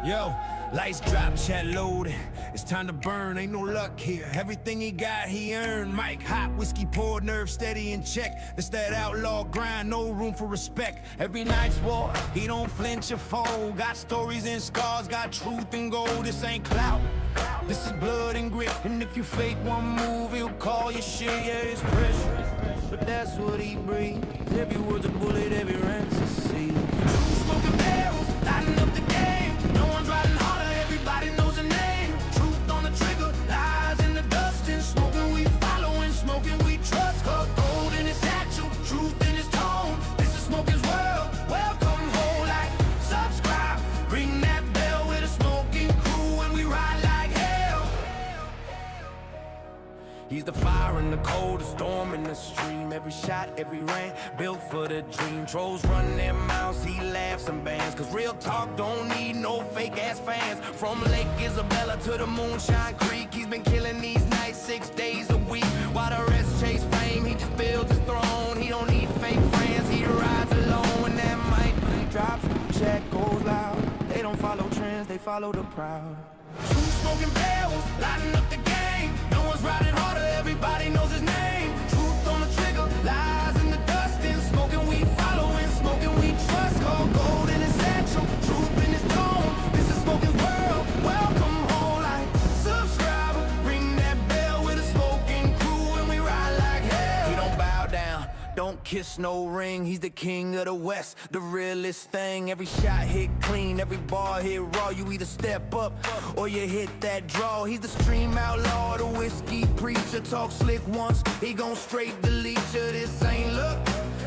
Yo, lights drop, chat loaded. It's time to burn, ain't no luck here. Everything he got, he earned. Mike hot, whiskey poured, nerve steady in check. That's that outlaw grind, no room for respect. Every night's war, he don't flinch or fold. Got stories and scars, got truth and gold. This ain't clout, this is blood and grit. And if you fake one move, he'll call your shit. Yeah, it's pressure, but that's what he breathes. Every word's a bullet, every rant's a seed. Two smoking barrels, lighting up the game. No one's riding harder, everybody knows the name. Truth on the trigger, lies in the dust. And smoking we follow and smoking we trust. Cause gold in his satchel, truth in his tone. This is Smoking's world, welcome home. Like, subscribe, ring that bell with a smoking crew. And we ride like hell. He's the fire in the cold, the storm in the stream. Every shot, every rain, built for the dream. Trolls run their mouths, he laughs and bands. Cause real talk don't need no fake ass fans. From Lake Isabella to the Moonshine Creek, he's been killing these nights 6 days a week. While the rest chase fame, he just builds his throne. He don't need fake friends, he rides alone. When that mic drops, the chat goes loud. They don't follow trends, they follow the proud. Two smoking barrels, lighting up the game. No one's riding harder, everybody knows his name. Truth on the trigger, lies in the dust. And smoking we follow and smoking we trust. Called gold in his satchel, truth in his tone. This is Smoking's world, welcome home. Like, subscribe, ring that bell with a smoking crew. And we ride like hell. He don't bow down, don't kiss no ring. He's the king of the West, the realest thing. Every shot hit clean, every bar hit raw. You either step up or you hit that draw. He's the stream outlaw, the whiskey preacher. Talk slick once, he gon' straight delete ya. This ain't luck,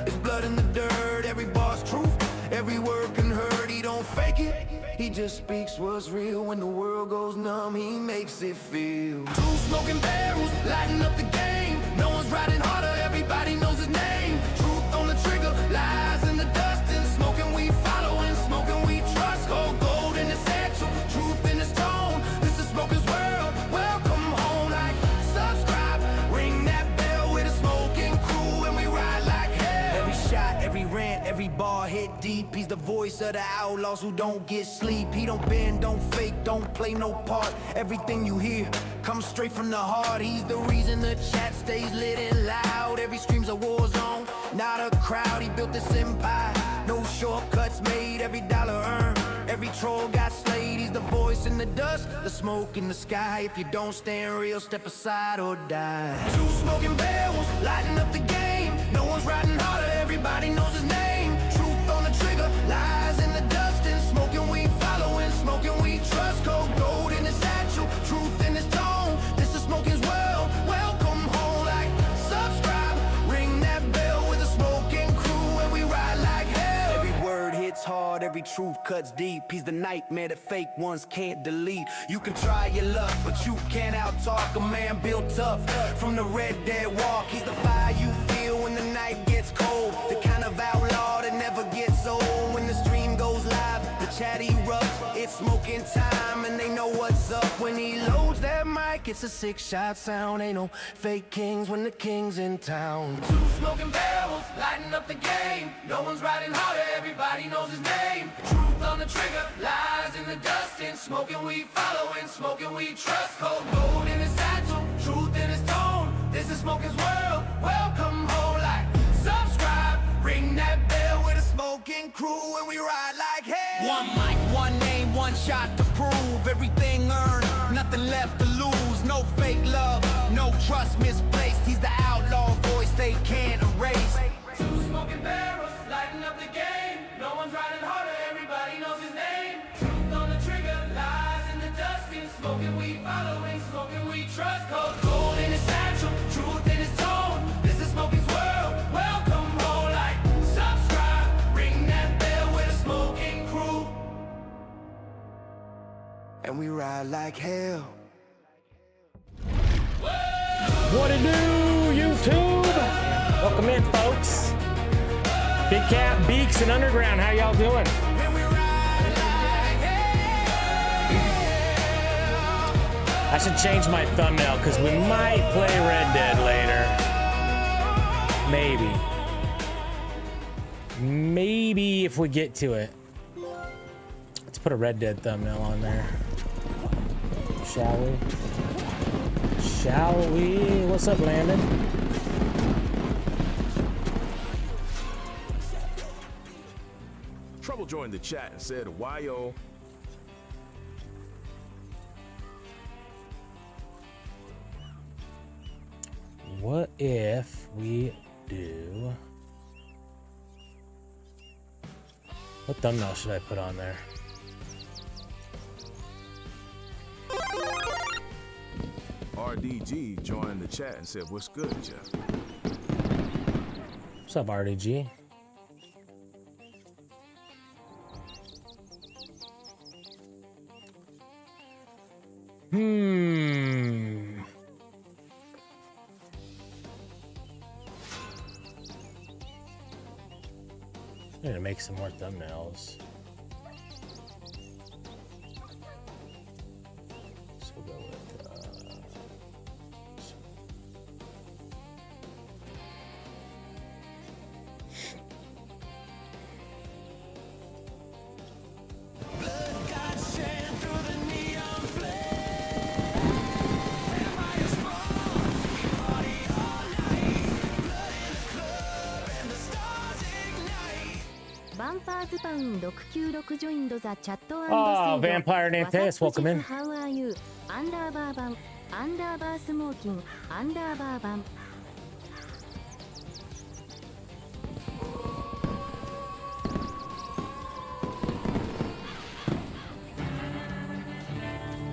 it's blood in the dirt. Every bar's truth, every word can hurt. He don't fake it, he just speaks what's real. When the world goes numb, he makes it feel. Two smoking barrels, lighting up the game. No one's riding harder, everybody knows his name. Truth on the trigger, lies in the dust. And smoking we follow and smoking we trust. Cold gold in his satchel, truth in his tone. This is Smoking's world, welcome home. Like, subscribe, ring that bell with a smoking crew. And we ride like hell. Every shot, every rant, every bar hit deep. He's the voice of the outlaws who don't get sleep. He don't bend, don't fake, don't play no part. Everything you hear comes straight from the heart. He's the reason the chat stays lit and loud. Every scream's a war zone, not a crowd. He built this empire, no shortcuts made. Every dollar earned, every troll got slayed. He's the voice in the dust, the smoke in the sky. If you don't stand real, step aside or die. Two smoking barrels, lighting up the game. No one's riding harder, everybody knows his name. Truth on the trigger, lies in the dust. And smoking we follow and smoking we trust. Cold gold in his satchel, truth in his tone. This is Smoking's world, welcome home. Like, subscribe, ring that bell with a smoking crew. And we ride like hell. Every word hits hard, every truth cuts deep. He's the nightmare that fake ones can't delete. You can try your luck, but you can't out-talk a man built tough from the Red Dead walk. He's the fire you feel when the night gets cold, the kind of outlaw that never gets old. When the stream goes live, the chat erupts. It's smoking time and they know what's up. When he loads that mic, it's a 6-shot sound. Ain't no fake kings when the king's in town. Two smoking barrels, lighting up the game. No one's riding harder, everybody knows his name. Truth on the trigger, lies in the dust. And smoking we follow and smoking we trust. Cold gold in his satchel, truth in his tone. This is Smoking's world, welcome home. Like, subscribe, ring that bell with a smoking crew. And we ride like hell. One mic, one name, one shot to prove. Everything earned, nothing left to lose. No fake love, no trust misplaced. He's the outlaw voice they can't erase. Two smoking barrels, lighting up the game. No one's riding harder, everybody knows his name. Truth on the trigger, lies in the dust. And smoking we follow and smoking we trust. Cold gold in his satchel, truth in his tone. This is Smoking's world, welcome home. Like, subscribe, ring that bell with a smoking crew. And we ride like hell. What it do, YouTube? Welcome in, folks. Big Cat, Beaks, and Underground. How y'all doing? And we ride like hell. I should change my thumbnail because we might play Red Dead later. Maybe. Maybe if we get to it. Let's put a Red Dead thumbnail on there. Shall we? Shall we? What's up, Landon? Trouble joined the chat and said, "Why yo?" What if we do? What thumbnail should I put on there? RDG joined the chat and said, "What's good, Jeff?" What's up, RDG? I need to make some more thumbnails. So we'll go with Oh, Vampire named Teus, welcome in. How are you? _ban _smoking _ban.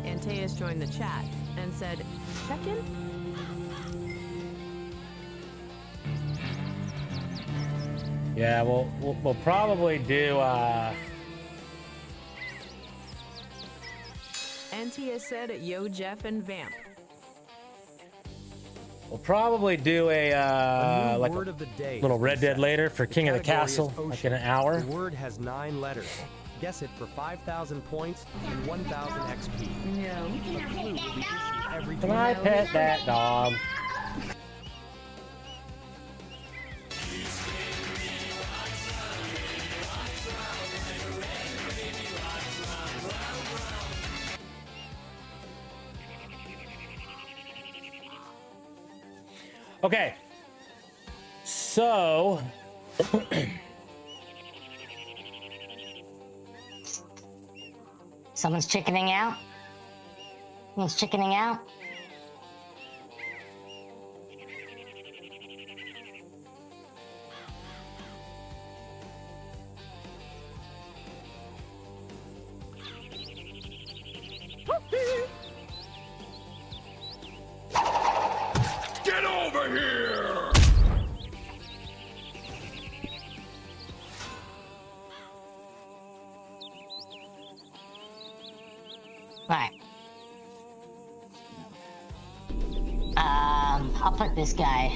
Antaeus joined the chat and said, "Check in." Yeah, we'll probably do Antaeus said, "Yo, Jeff and Vamp." we'll probably do a like word of the day little Red Dead later for King of the category is Castle, like ocean. in an hour. The word has 9 letters. Guess it for 5,000 points and 1,000 XP. No. A clue will be issued every Can I pet that dog? Okay, so Someone's chickening out. Someone's chickening out. Get over here! Right. I'll put this guy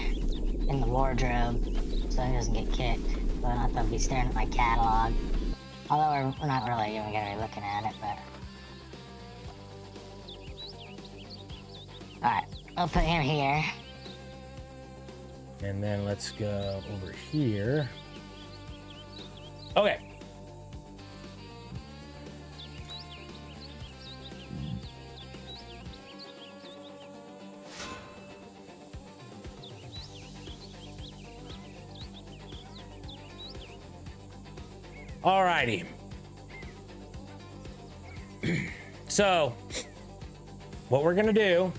in the wardrobe so he doesn't get kicked. So I don't have to be staring at my catalog. Although we're not really even gonna be looking at it, but. Alright, I'll put him here. and then let's go over here. Okay. Alrighty. So, what we're gonna do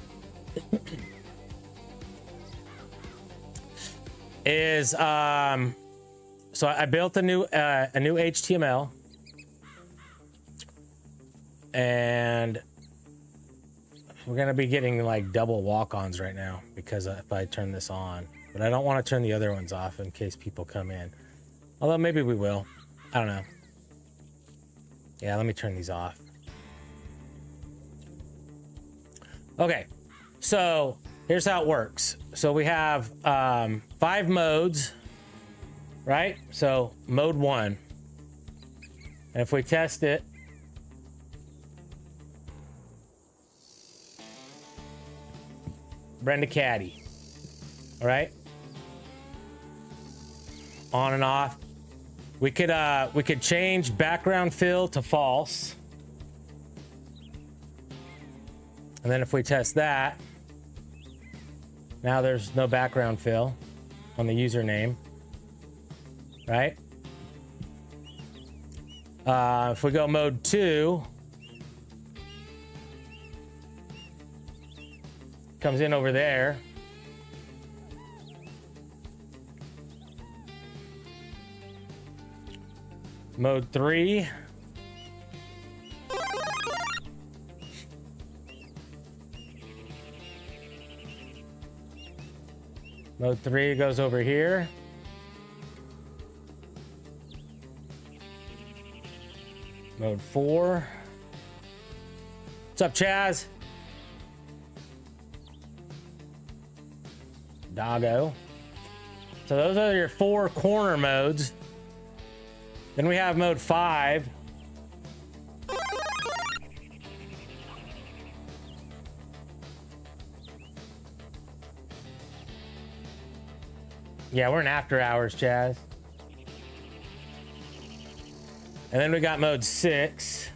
is, so I built a new HTML, and we're gonna be getting like double walk-ons right now because if I turn this on, but I don't want to turn the other ones off in case people come in. Although maybe we will. I don't know. Yeah, let me turn these off. Okay, so here's how it works. So we have 5 modes, right? So mode 1. And if we test it, Brenda Caddy, all right? on and off. We could change background fill to false. And then if we test that, now there's no background fill on the username, right? If we go mode 2, comes in over there. Mode 3. Mode 3 goes over here. Mode 4. What's up, Chaz? Doggo. So those are your 4 corner modes. Then we have mode 5. Yeah, we're in after hours, Chaz. And then we got mode 6.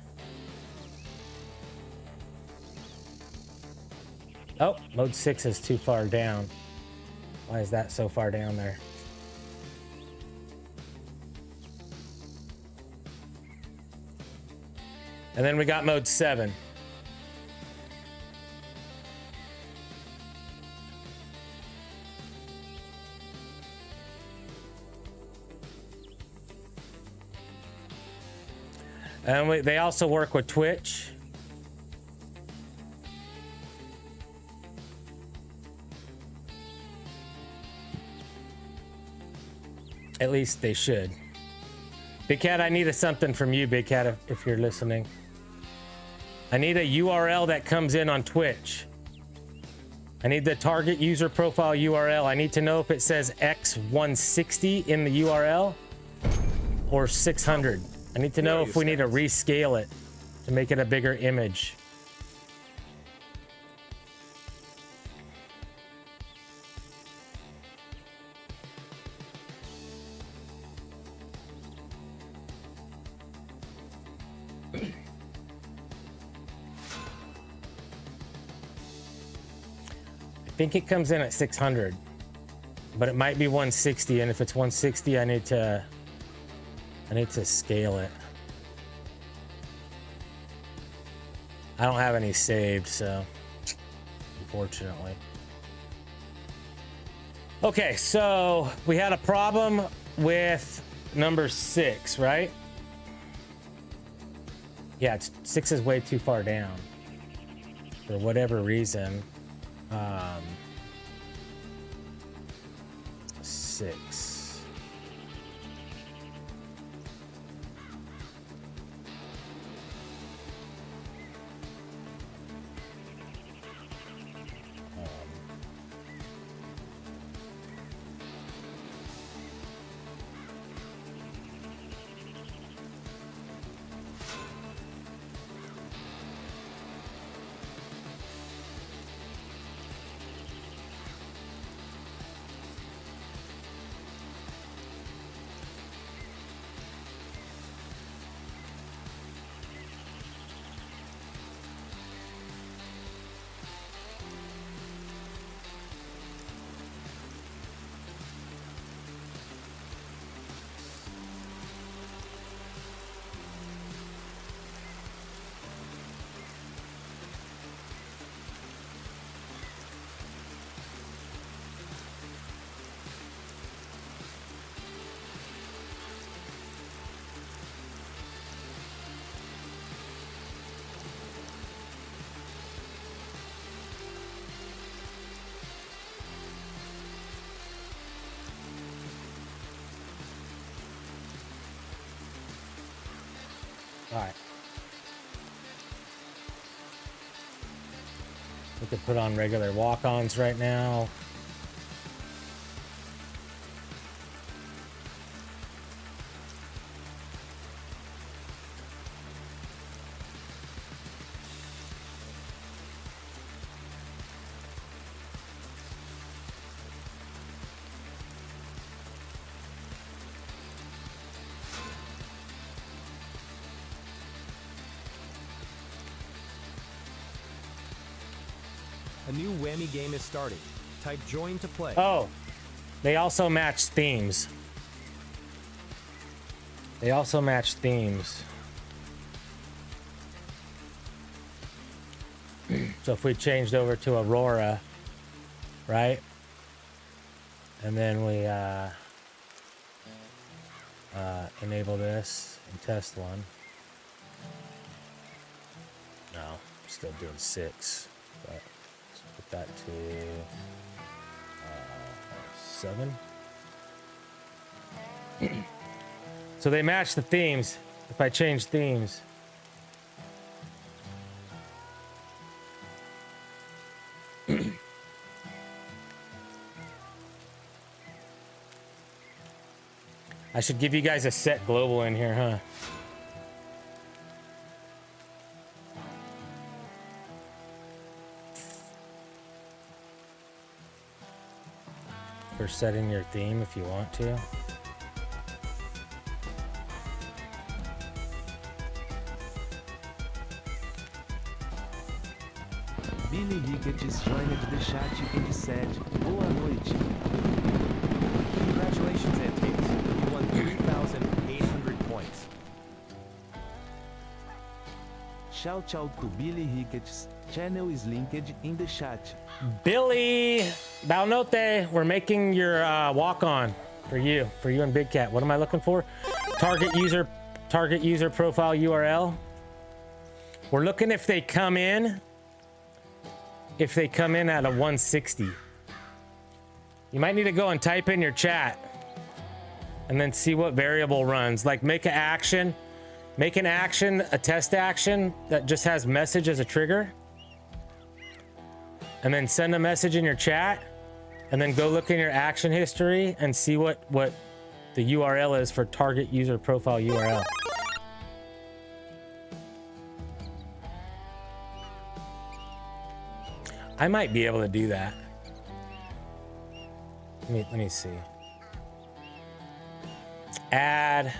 Oh, mode 6 is too far down. Why is that so far down there? And then we got mode 7. And they also work with Twitch. At least they should. Big Cat, I need something from you, Big Cat, if you're listening. I need a URL that comes in on Twitch. I need the target user profile URL. I need to know if it says X160 in the URL or 600. I need to know if we need to rescale it to make it a bigger image. I think it comes in at 600, but it might be 160, and if it's 160, I need to scale it. I don't have any saved, so unfortunately. Okay, so we had a problem with number 6, right? Yeah, 6 is way too far down for whatever reason. 6. All right. We could put on regular walk-ons right now. new whammy game is starting. Type join to play. Oh, they also match themes. They also match themes. So if we changed over to Aurora, right? And then we enable this and test one. No, I'm still doing 6, but let's put that to 7. So they match the themes. If I change themes, I should give you guys a set global in here, huh? For setting your theme if you want to. Billy Ricketts joined the chat and said, Boa noite. Congratulations, Antates. You won 3,800 points. Shout out to Billy Ricketts. Channel is linked in the chat. Billy Balnote, we're making your walk-on for you and Big Cat. What am I looking for? Target user profile URL. We're looking if they come in at a 160. You might need to go and type in your chat and then see what variable runs. Like make an action, a test action that just has message as a trigger. And then send a message in your chat and then go look in your action history and see what the URL is for target user profile URL. I might be able to do that. Let me see. Add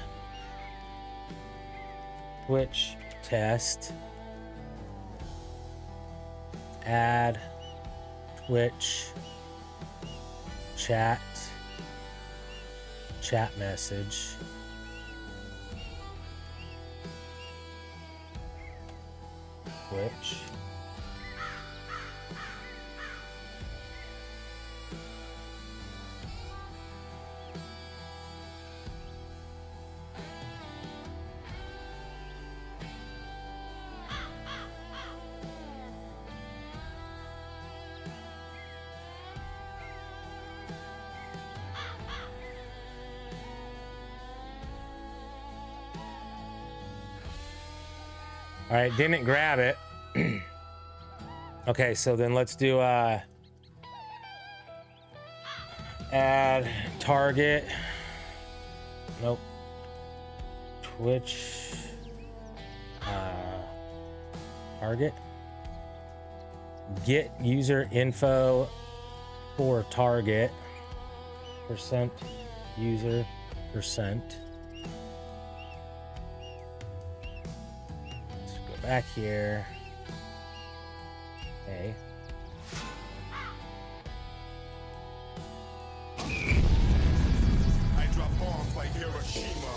Twitch test. Add Twitch chat message. Twitch. All right, didn't grab it. Okay, so then let's do add target. Nope. Twitch target. Get user info for target. Percent user percent. Back here. Okay. I drop bombs like Hiroshima.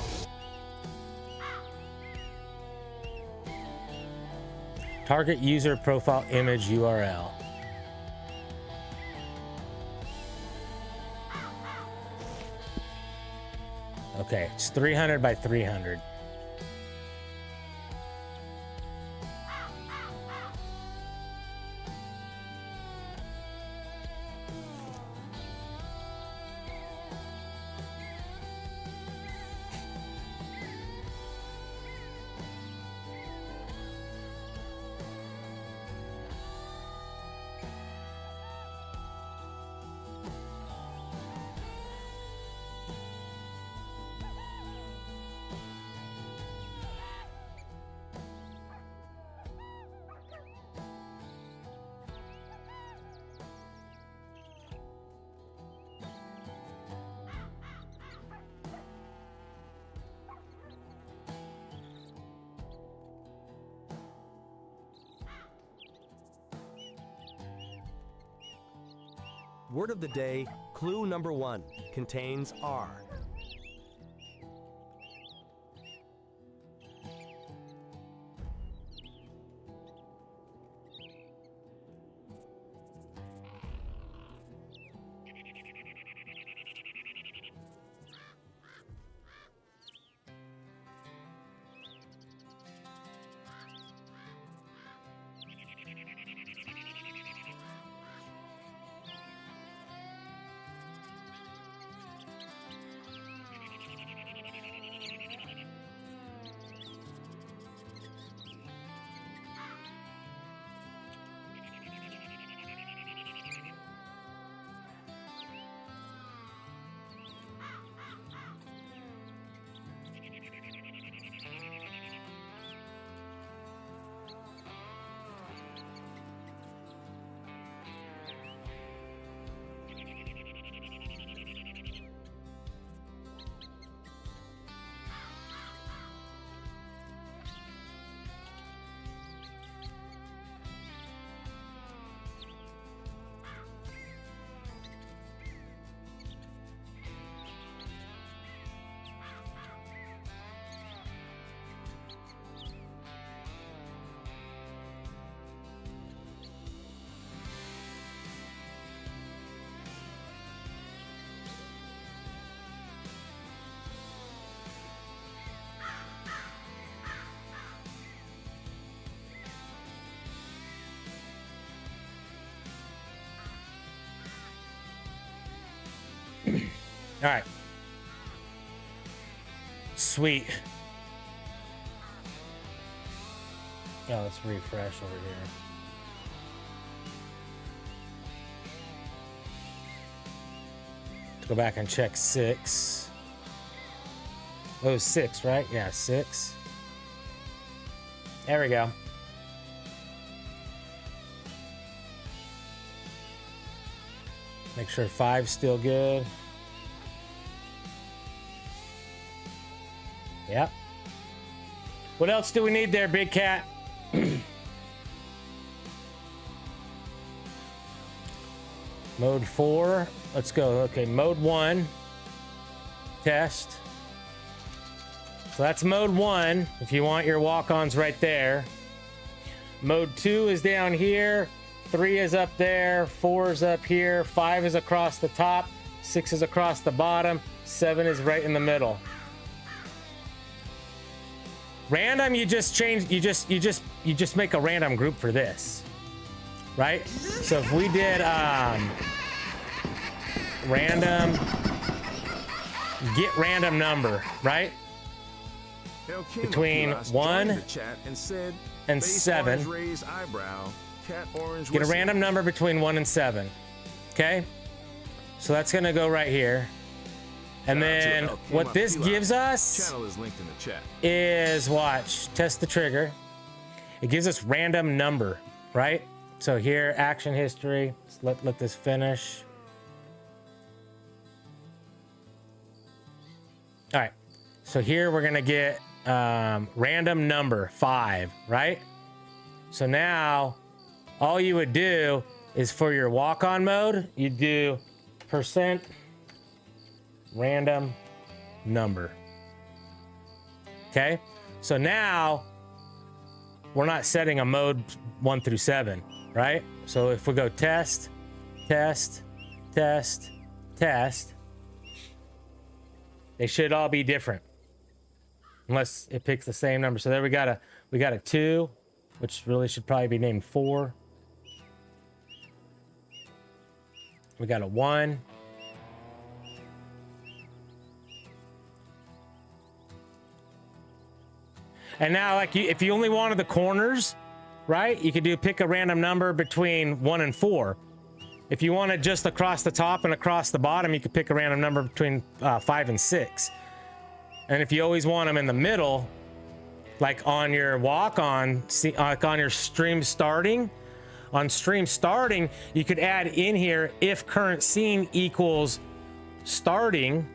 Target user profile image URL. Okay, it's 300 by 300. Word of the day, clue number 1, contains R. All right. Sweet. Oh, let's refresh over here. Let's go back and check 6. Oh, 6, right? Yeah, 6. There we go. Make sure 5's still good. Yep. What else do we need there, Big Cat? Mode 4. Let's go. Okay, mode 1. Test. So that's mode 1. If you want your walk-ons right there. Mode 2 is down here. 3 is up there. 4 is up here. 5 is across the top. 6 is across the bottom. 7 is right in the middle. Random, you just change. You just make a random group for this, right? So if we did random, get random number, right? Between 1 and 7. Get a random number between 1 and 7. Okay, so that's gonna go right here. And then what this gives us is, watch, test the trigger. It gives us random number, right? So here, action history. Let's let this finish. All right. So here we're gonna get random number 5, right? So now all you would do is for your walk-on mode, you do % random number. Okay, so now we're not setting a mode 1 through 7, right? So if we go test, test, test, test, they should all be different unless it picks the same number. So there we got a 2, which really should probably be named 4. We got a 1. And now, like, if you only wanted the corners, right, you could do pick a random number between 1 and 4. If you wanted just across the top and across the bottom, you could pick a random number between 5 and 6. And if you always want them in the middle, like on your walk-on, like on your stream starting, you could add in here if current scene equals starting,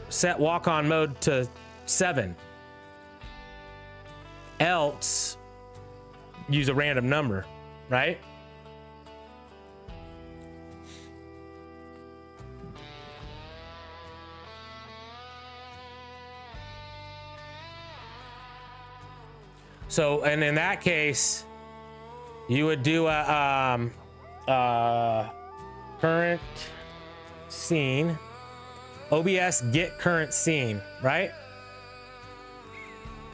set walk-on mode to 7. Else use a random number, right? So, and in that case, you would do a current scene, OBS get current scene, right?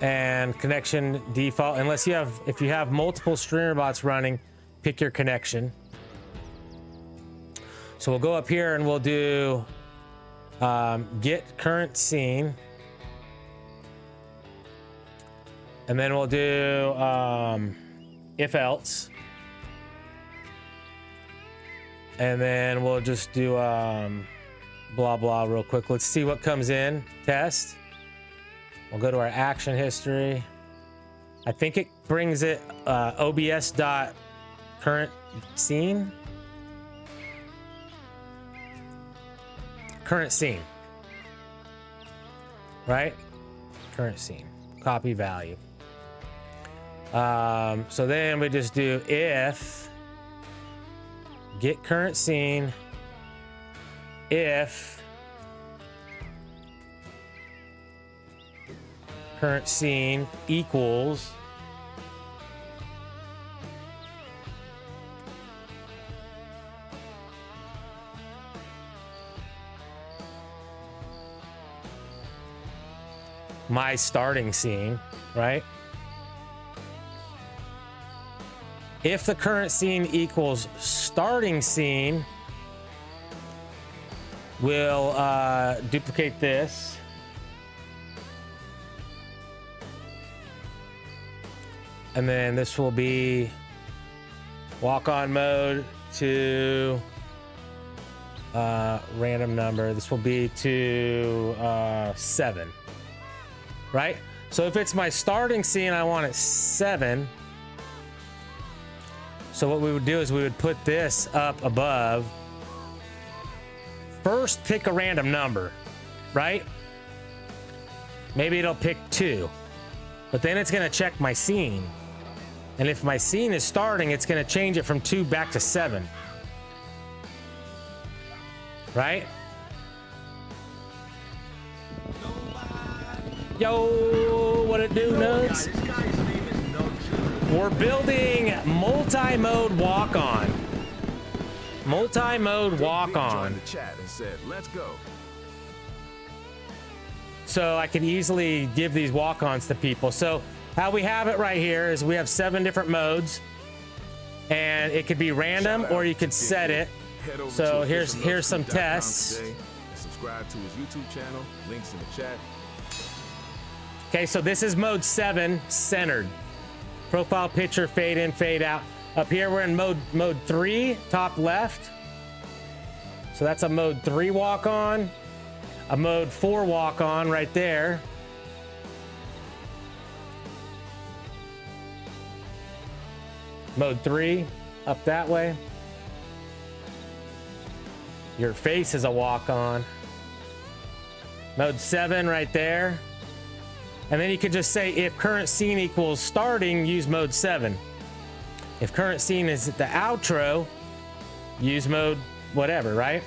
And connection default, unless you have, if you have multiple streamer bots running, pick your connection. So we'll go up here and we'll do get current scene. And then we'll do if else. And then we'll just do blah blah real quick. Let's see what comes in. Test. We'll go to our action history. I think it brings it OBS dot current scene. Current scene. Right? Current scene. Copy value. So then we just do if get current scene if current scene equals my starting scene, right? If the current scene equals starting scene, we'll duplicate this. And then this will be walk-on mode to random number. This will be to 7, right? So if it's my starting scene, I want it 7. So what we would do is we would put this up above. First, pick a random number, right? Maybe it'll pick 2, but then it's gonna check my scene. And if my scene is starting, it's gonna change it from 2 back to 7, right? Yo, what it do, nuts? We're building multi-mode walk-on. Multi-mode walk-on. So I could easily give these walk-ons to people. So how we have it right here is we have 7 different modes, and it could be random or you could set it. So here's some tests. Subscribe to his YouTube channel. Links in the chat. Okay, so this is mode 7, centered. Profile picture, fade in, fade out. Up here, we're in mode 3, top left. So that's a mode 3 walk on, a mode 4 walk on right there. Mode 3, up that way. Your face is a walk on. Mode 7 right there. And then you could just say if current scene equals starting, use mode 7. If current scene is at the outro, use mode whatever, right?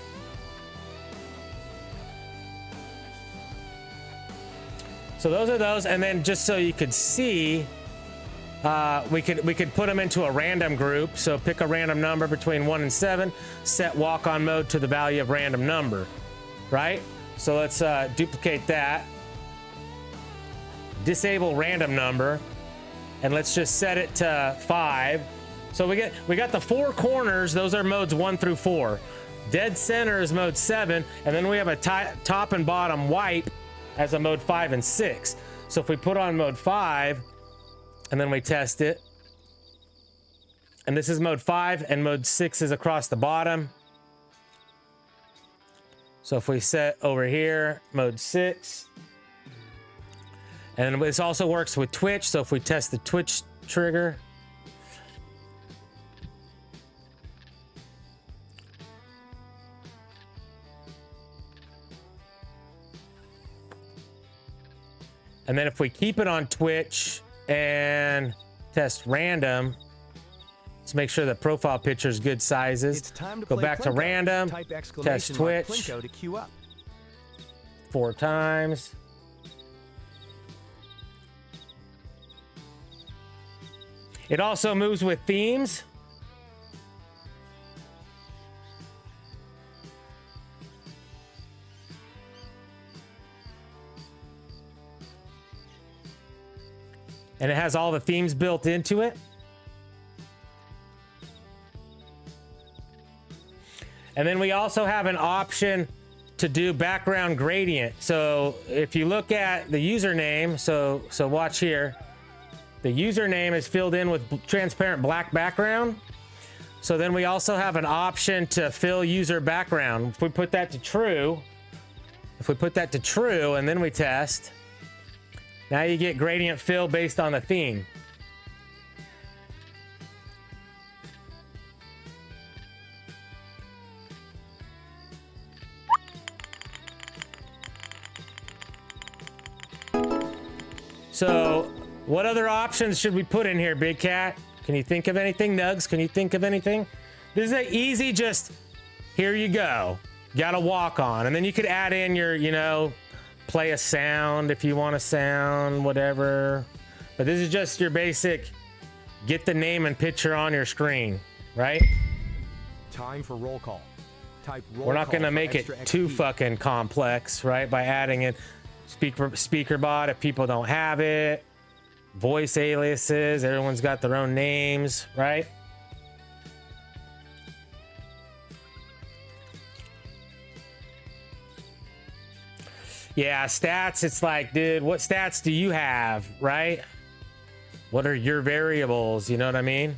So those are those, and then just so you could see, we could put them into a random group. So pick a random number between 1 and 7, set walk-on mode to the value of random number, right? So let's duplicate that. Disable random number, and let's just set it to 5. So we got the 4 corners. Those are modes 1 through 4. Dead center is mode 7, and then we have a top and bottom wipe as a mode 5 and 6. So if we put on mode 5 and then we test it, and this is mode 5 and mode 6 is across the bottom. So if we set over here mode 6, and this also works with Twitch. So if we test the Twitch trigger, and then if we keep it on Twitch and test random, let's make sure the profile picture is good sizes. It's time to Go play back to Plinko. random, Type test mark Twitch Plinko to queue up. 4 times. It also moves with themes. And it has all the themes built into it. And then we also have an option to do background gradient. So if you look at the username, so watch here. The username is filled in with transparent black background. So then we also have an option to fill user background. If we put that to true, and then we test, now you get gradient fill based on the theme. So what other options should we put in here, Big Cat? Can you think of anything? Nugs, can you think of anything? This is an easy, just here you go. Got to walk on. And then you could add in your, you know, play a sound if you want a sound, whatever. But this is just your basic, get the name and picture on your screen, right? Time for roll call. Type roll We're not call going to for make it extra too XP. fucking complex, right? By adding in StreamerBot if people don't have it. Voice aliases, everyone's got their own names, right? Yeah, stats, it's like, dude, what stats do you have, right? What are your variables? You know what I mean?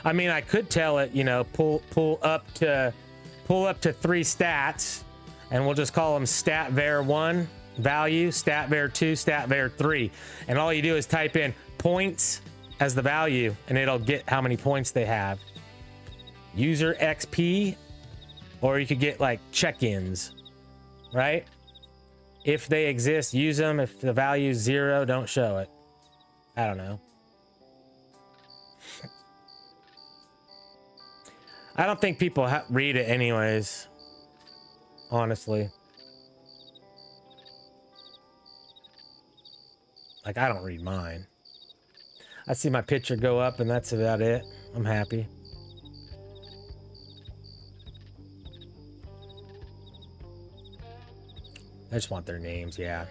I mean, I could tell it, you know, pull up to 3 stats, and we'll just call them stat var 1 value, stat var 2, stat var 3. And all you do is type in points as the value, and it'll get how many points they have. User XP, or you could get like check-ins, right? If they exist, use them. If the value is 0, don't show it. I don't know. I don't think people read it anyways, honestly. Like, I don't read mine. I see my picture go up and that's about it. I'm happy. I just want their names, yeah.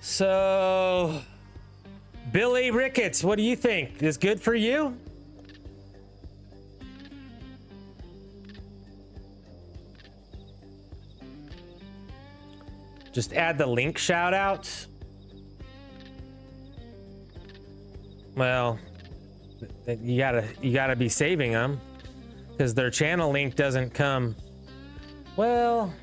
So, Billy Ricketts, what do you think? Is this good for you? Just add the link shout outs. Well, you gotta be saving them because their channel link doesn't come. Well,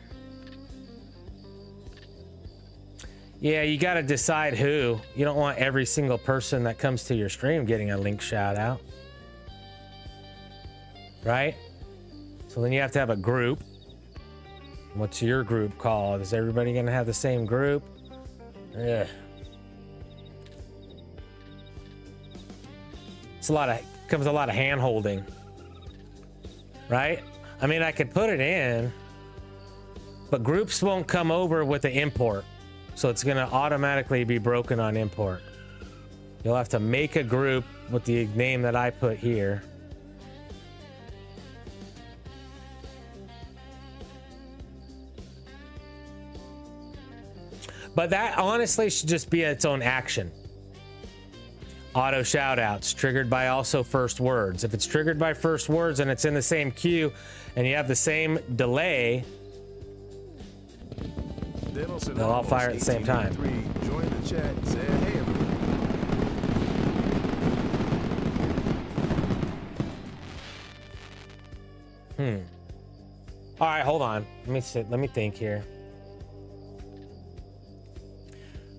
yeah, you gotta decide who. You don't want every single person that comes to your stream getting a link shout out, right? So then you have to have a group. What's your group called? Is everybody gonna have the same group? Ugh. Comes a lot of hand holding, right? I mean, I could put it in, but groups won't come over with the import. So it's gonna automatically be broken on import. You'll have to make a group with the name that I put here. But that honestly should just be its own action. Auto shoutouts triggered by also first words. If it's triggered by first words and it's in the same queue and you have the same delay, they'll all fire at the same time. Join the chat. Say hey, everyone. All right, hold on. Let me think here.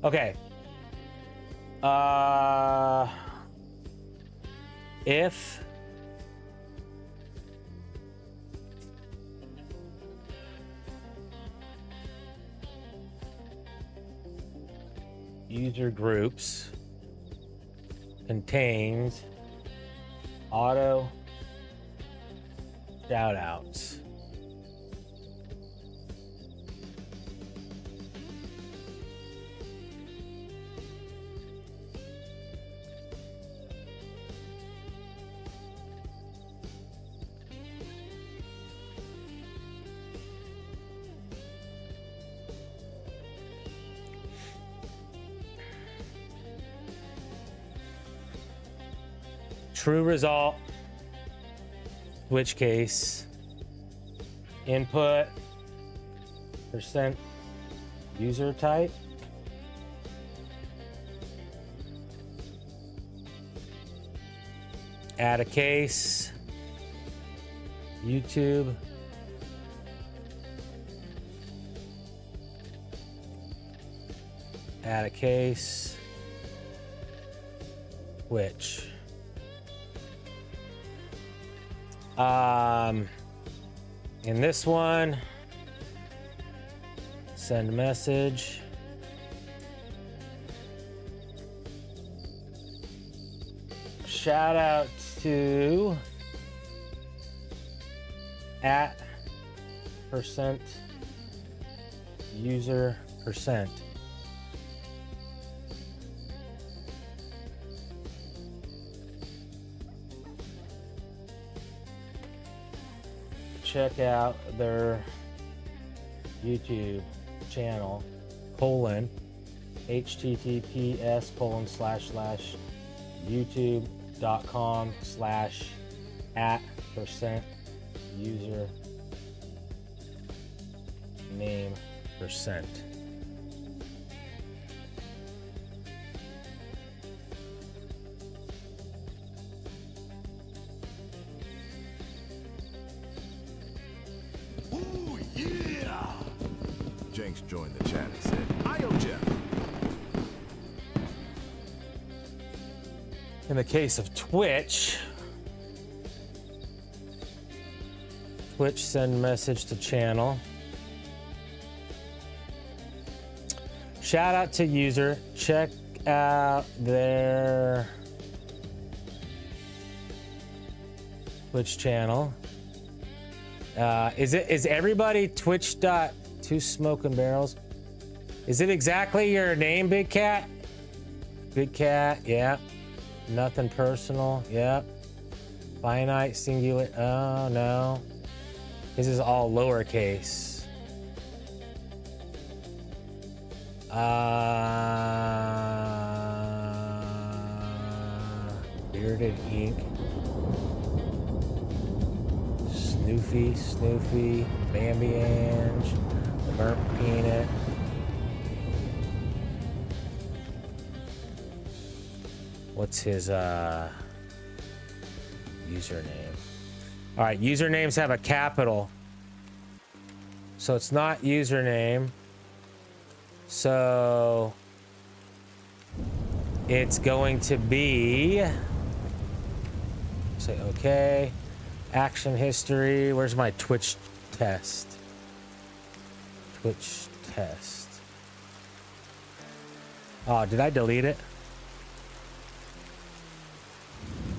Okay. If user groups contains Auto shout outs. True result, switch case, input, percent user type, add a case, YouTube, add a case, Twitch. In this one, send message. Shout out to @% user %. Check out their YouTube channel, https://youtube.com/@% username %. Jenks joined the chat and said, "Ayo, Jeff." In the case of Twitch, send message to channel. Shout out to user. Check out their Twitch channel. Is everybody Twitch.2 Smoking Barrels? Is it exactly your name, Big Cat? Big Cat, yeah. Nothing personal, yep. Finite, singular, oh no. This is all lowercase. Bearded Ink. Snoofy, Bambi Ange, the Burnt Peanut. What's his username? All right, usernames have a capital. So it's not username. So it's going to be, say okay. Action history. Where's my Twitch test? Twitch test. Oh, did I delete it?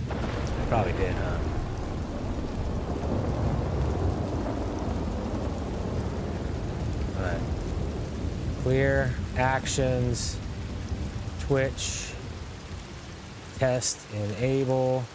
I probably did, huh? Alright. Clear. Actions. Twitch. Test. Enable.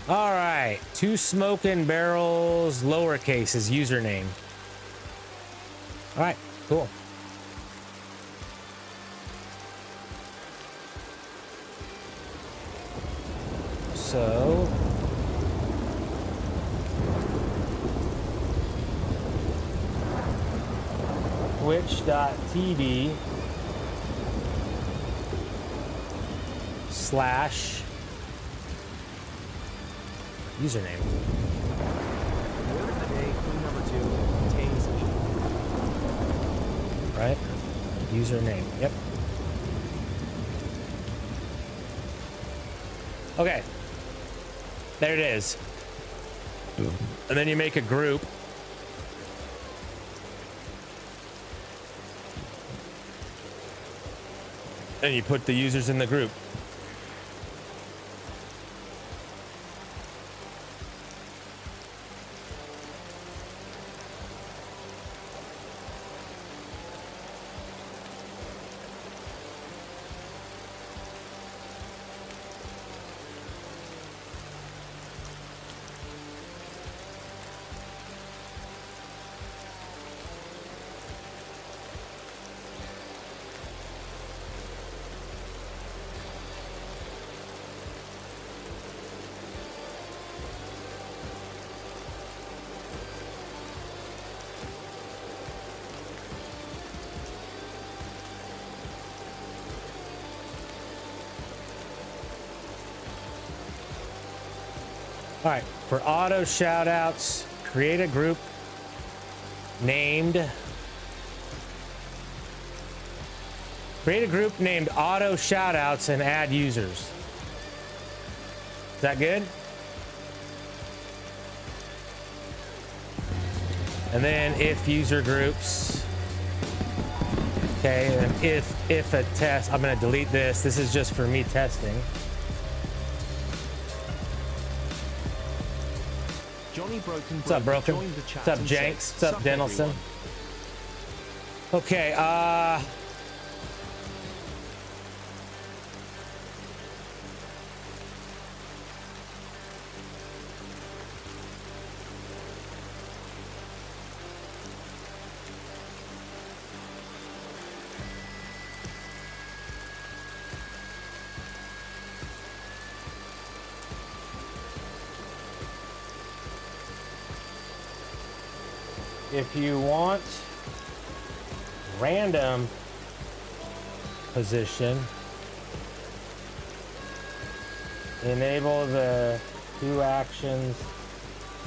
All right, 2 Smoking Barrels, lowercase is username. All right, cool. So twitch.tv/ username. Word of the day, clue number 2 contains E. Right? Username. Yep. Okay. There it is. And then you make a group. And you put the users in the group. All right, for auto shout outs, create a group named auto shout outs and add users. Is that good? And then if user groups. Okay, and if a test, I'm gonna delete this. This is just for me testing. Johnny Broken. What's up, Broken? joined the chat What's up, and Jenks? said, What's up, Denelson? everyone." Okay, if you want random position, enable the 2 actions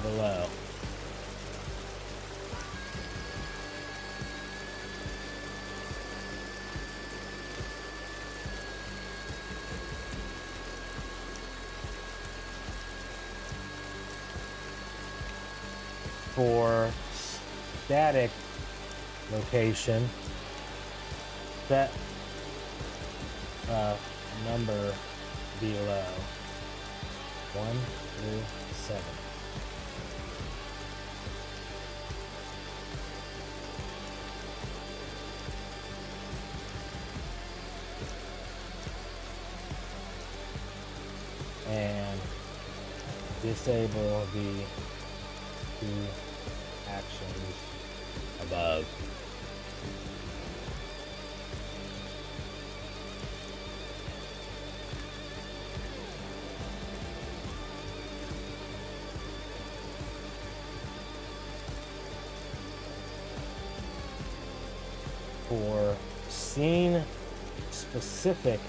below. For static location, set number below 1 through 7. And disable the 2 actions above. For scene specific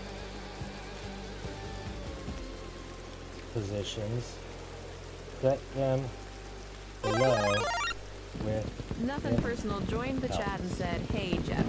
positions, set them below with Nothing personal joined the chat and said, "Hey, Jeff."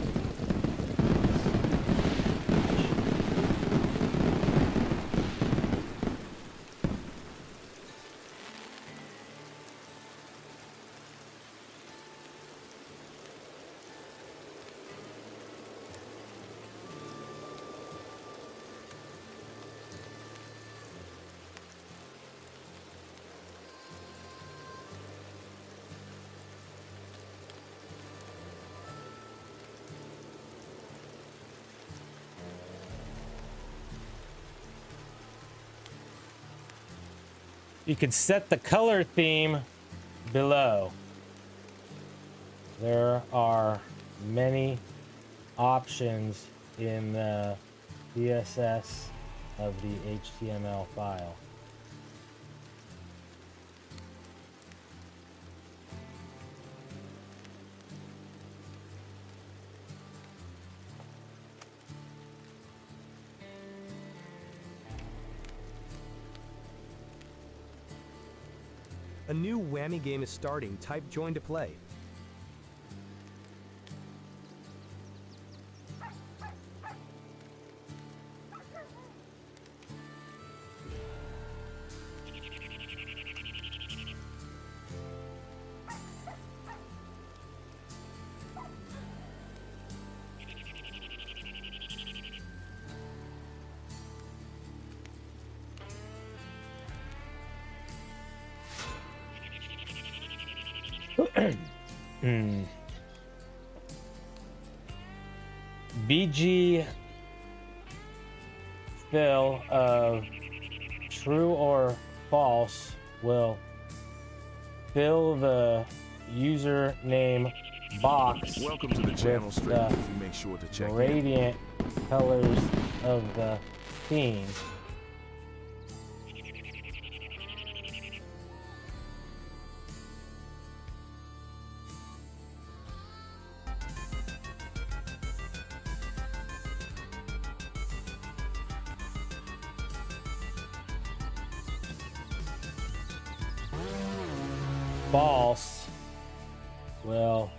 You can set the color theme below. There are many options in the CSS of the HTML file. A new whammy game is starting. Type join to play. BG fill of true or false will fill the username box Welcome to the channel, with Streamer. the If you make sure to check in. gradient colors of the theme. False will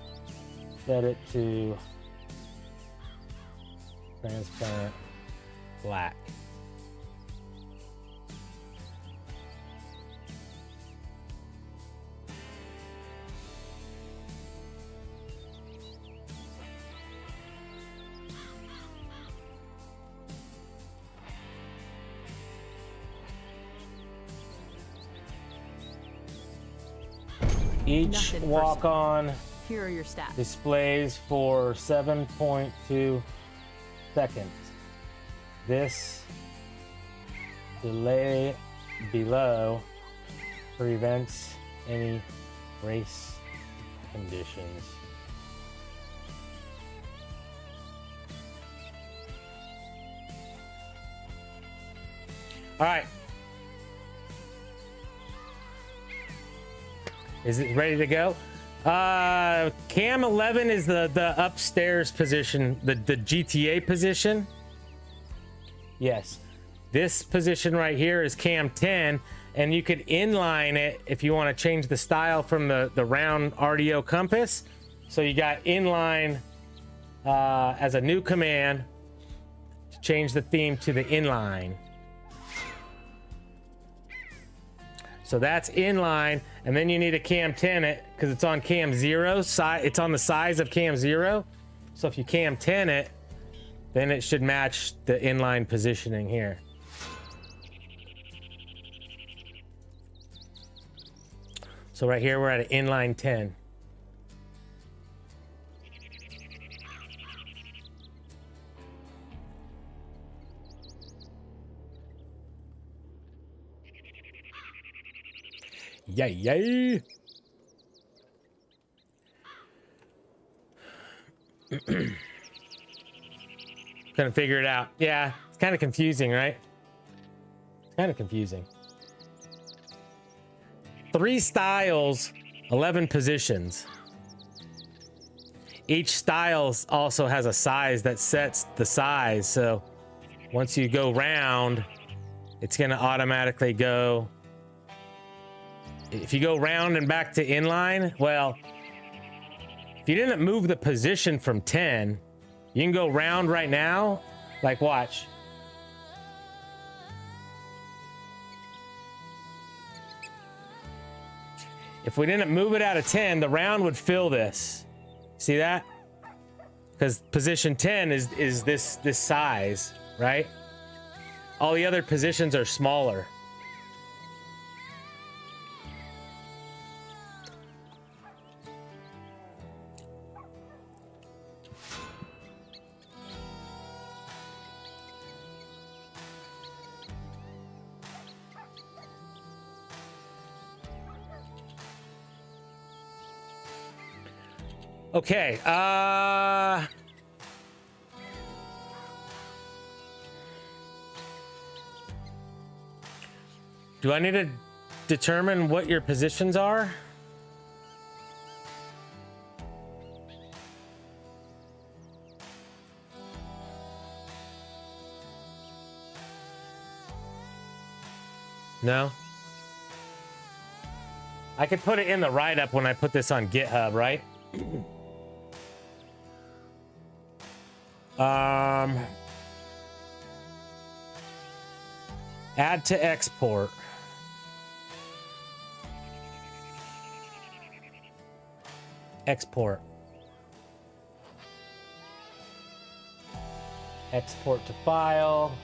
set it to transparent black. Each Nothing walk-on Here are your stats. displays for 7.2 seconds. This delay below prevents any race conditions. All right. Is it ready to go? Cam 11 is the upstairs position, the GTA position. Yes. This position right here is cam 10, and you could inline it if you want to change the style from the round RDO compass. So you got inline as a new command to change the theme to the inline. So that's inline, and then you need a cam 10 it because it's on cam 0 side. It's on the size of cam 0. So if you cam 10 it, then it should match the inline positioning here. So right here we're at an inline 10. Yay, yay. Couldn't figure it out. Yeah, it's kind of confusing, right? Kind of confusing. 3 styles, 11 positions. Each style also has a size that sets the size. So once you go round, it's going to automatically go. If you go round and back to inline, well, if you didn't move the position from 10, you can go round right now. Like, watch. If we didn't move it out of 10, the round would fill this. See that? Because position 10 is this size, right? All the other positions are smaller. Okay, do I need to determine what your positions are? No? I could put it in the write-up when I put this on GitHub, right? Add to export. Export. Export to file.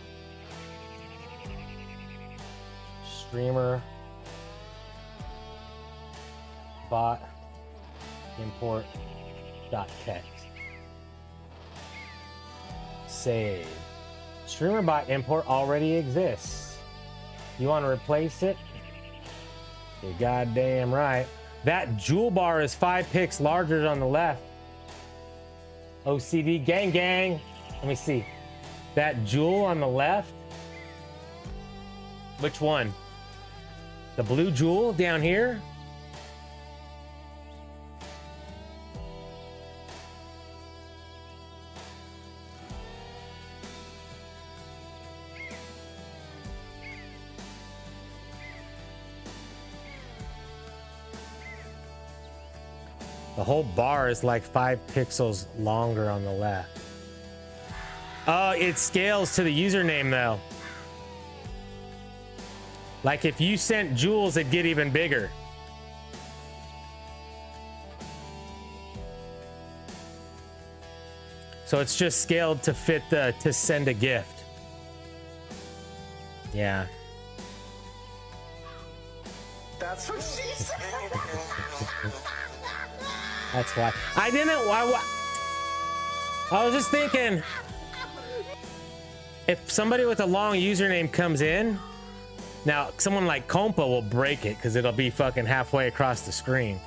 Streamer. Bot. import.text. Save. StreamerBot import already exists. You want to replace it? You're goddamn right. That jewel bar is 5 pixels larger on the left. OCD gang gang. Let me see. That jewel on the left. Which one? The blue jewel down here? The whole bar is like 5 pixels longer on the left. Oh, it scales to the username though. Like if you sent jewels, it'd get even bigger. So it's just scaled to fit to send a gift. Yeah. That's what she said. That's why. I didn't. I was just thinking, if somebody with a long username comes in, now someone like Compa will break it because it'll be fucking halfway across the screen.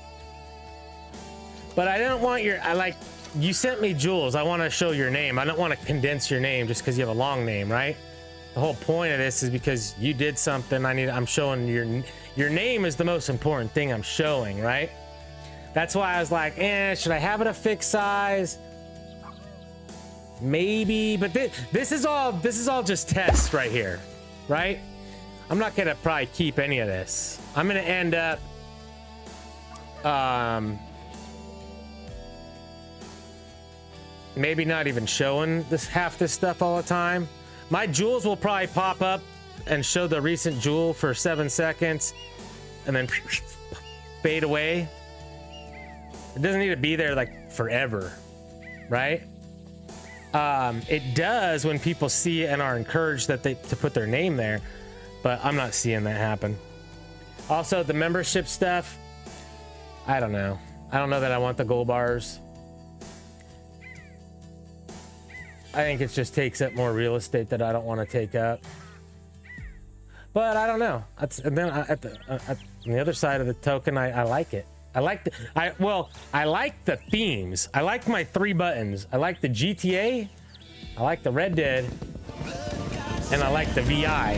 But I didn't want you sent me jewels. I want to show your name. I don't want to condense your name just because you have a long name, right? The whole point of this is because you did something. I'm showing your name is the most important thing I'm showing, right? That's why I was like, should I have it a fixed size? Maybe, but this is all just tests right here, right? I'm not gonna probably keep any of this. I'm gonna end up maybe not even showing half this stuff all the time. My jewels will probably pop up and show the recent jewel for 7 seconds and then fade away. It doesn't need to be there like forever, right? It does when people see it and are encouraged to put their name there, but I'm not seeing that happen. Also, the membership stuff, I don't know. I don't know that I want the gold bars. I think it just takes up more real estate that I don't want to take up. But I don't know. And then on the other side of the token, I like it. I like the themes. I like my 3 buttons. I like the GTA. I like the Red Dead. And I like the VI.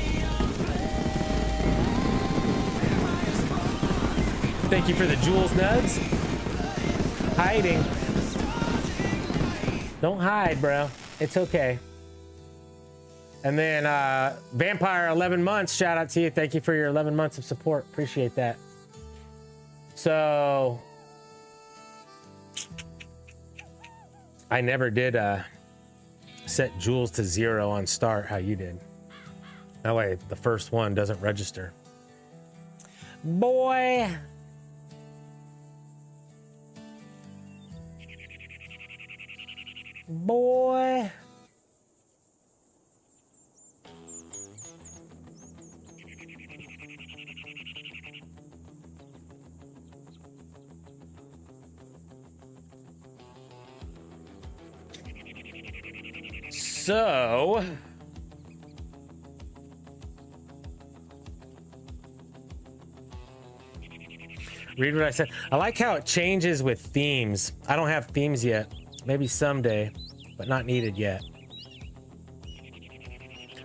Thank you for the Jules Nugs. Hiding. Don't hide, bro. It's okay. And then Vampire 11 months. Shout out to you. Thank you for your 11 months of support. Appreciate that. So I never did set jewels to 0 on start how you did. That way the first one doesn't register. Boy. Boy. So read what I said. I like how it changes with themes. I don't have themes yet. Maybe someday, but not needed yet.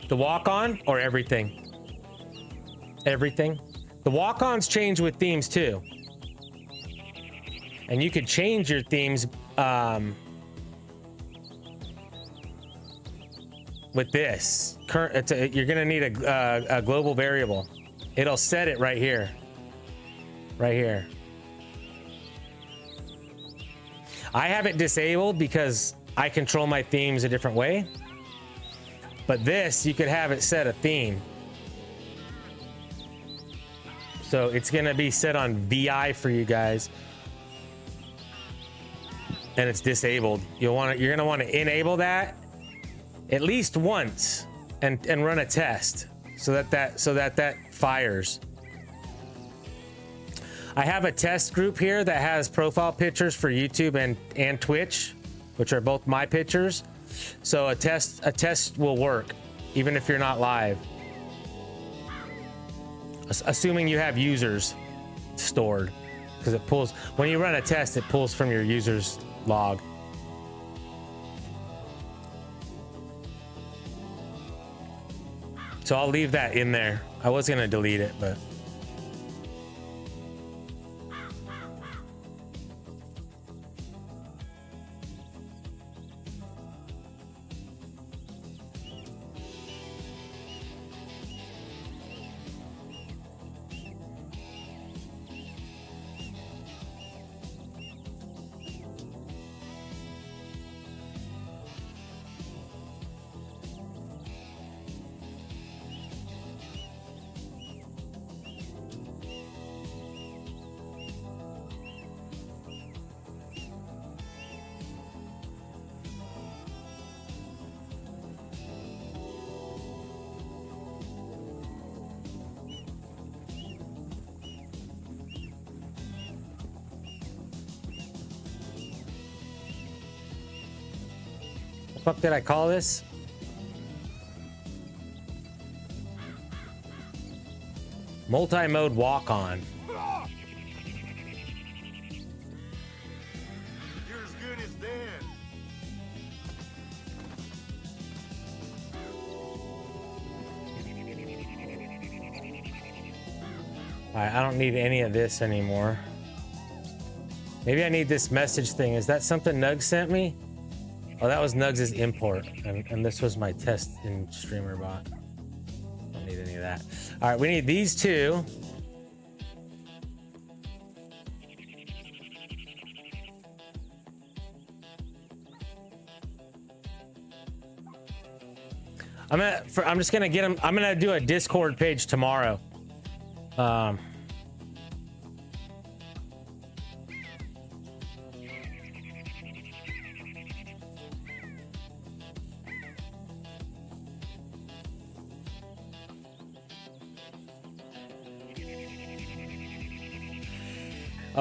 The walk-on or everything? Everything. The walk-ons change with themes too. And you could change your themes with this. You're gonna need a global variable. It'll set it right here. Right here. I have it disabled because I control my themes a different way. But this, you could have it set a theme. So it's gonna be set on VI for you guys. And it's disabled. You're gonna want to enable that at least once and run a test so that fires. I have a test group here that has profile pictures for YouTube and Twitch, which are both my pictures. So a test will work even if you're not live. Assuming you have users stored, because it pulls when you run a test, it pulls from your users log. So I'll leave that in there. I was gonna delete it, but what the fuck did I call this? Multi-mode walk-on. You're as good as dead. Alright, I don't need any of this anymore. Maybe I need this message thing. Is that something Nug sent me? Oh, that was Nugs' import, and this was my test in StreamerBot. Don't need any of that. All right, we need these two. I'm just gonna get them. I'm gonna do a Discord page tomorrow.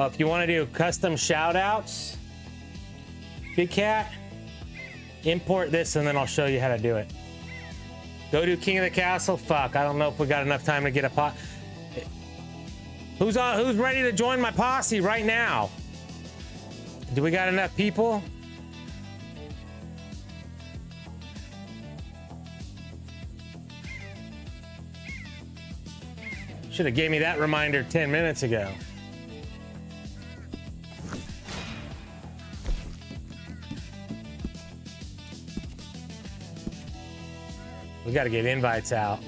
If you want to do custom shout outs, Big Cat, import this and then I'll show you how to do it. Go do King of the Castle. Fuck, I don't know if we got enough time to get a pot. Who's ready to join my posse right now? Do we got enough people? Should have gave me that reminder 10 minutes ago. We got to get invites out.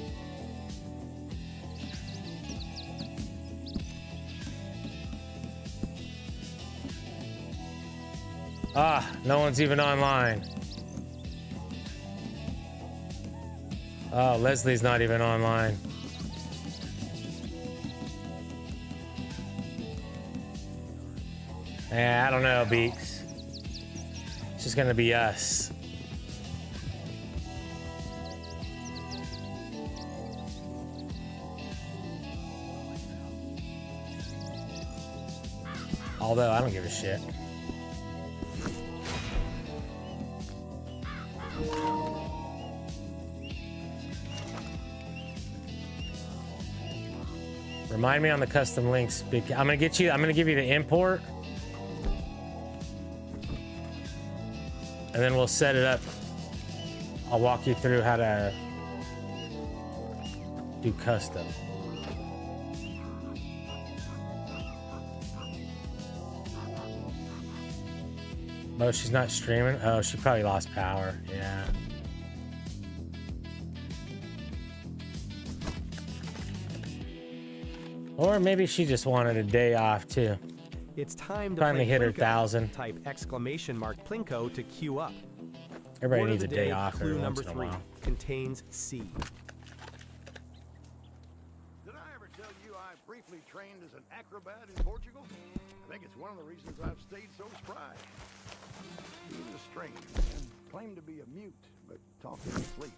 Ah, no one's even online. Oh, Leslie's not even online. I don't know, Beaks. It's just gonna be us. Although I don't give a shit. Remind me on the custom links. I'm gonna give you the import. And then we'll set it up. I'll walk you through how to do custom. Oh, she's not streaming? Oh, she probably lost power. Yeah. Or maybe she just wanted a day off too. It's time to Finally play hit her Plinko. 1,000. Type !Plinko to queue up. Everybody Word of needs a the day day, off clue every number once in a 3 while. contains C. Did I ever tell you I briefly trained as an acrobat in Portugal? I think it's one of the reasons I've stayed so spry. He was a stranger and claimed to be a mute, but talked in his sleep.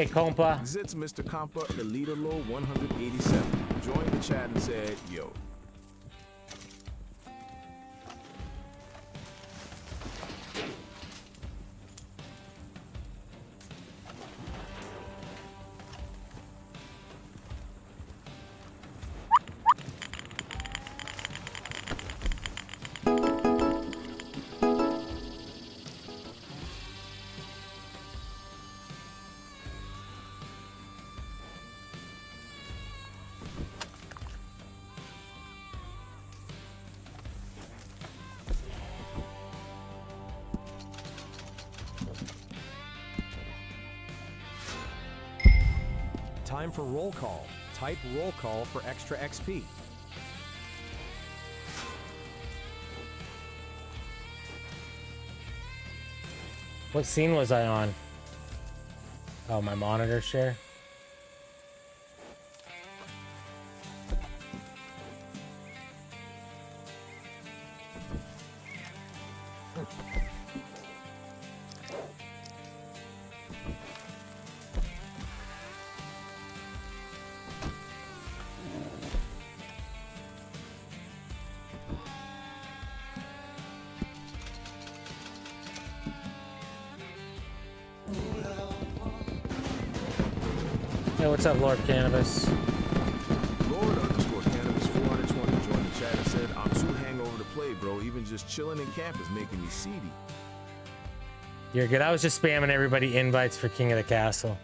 Hey, compa. Zits Mr. Compa Elita Low 187 joined the chat and said, yo. Time for roll call. Type roll call for extra XP. What scene was I on? Oh, my monitor share. Hey, what's up, Lord Cannabis? Lord underscore Cannabis 420 joined the chat and said, I'm too hangover to play, bro. Even just chilling in camp is making me seedy. You're good. I was just spamming everybody invites for King of the Castle.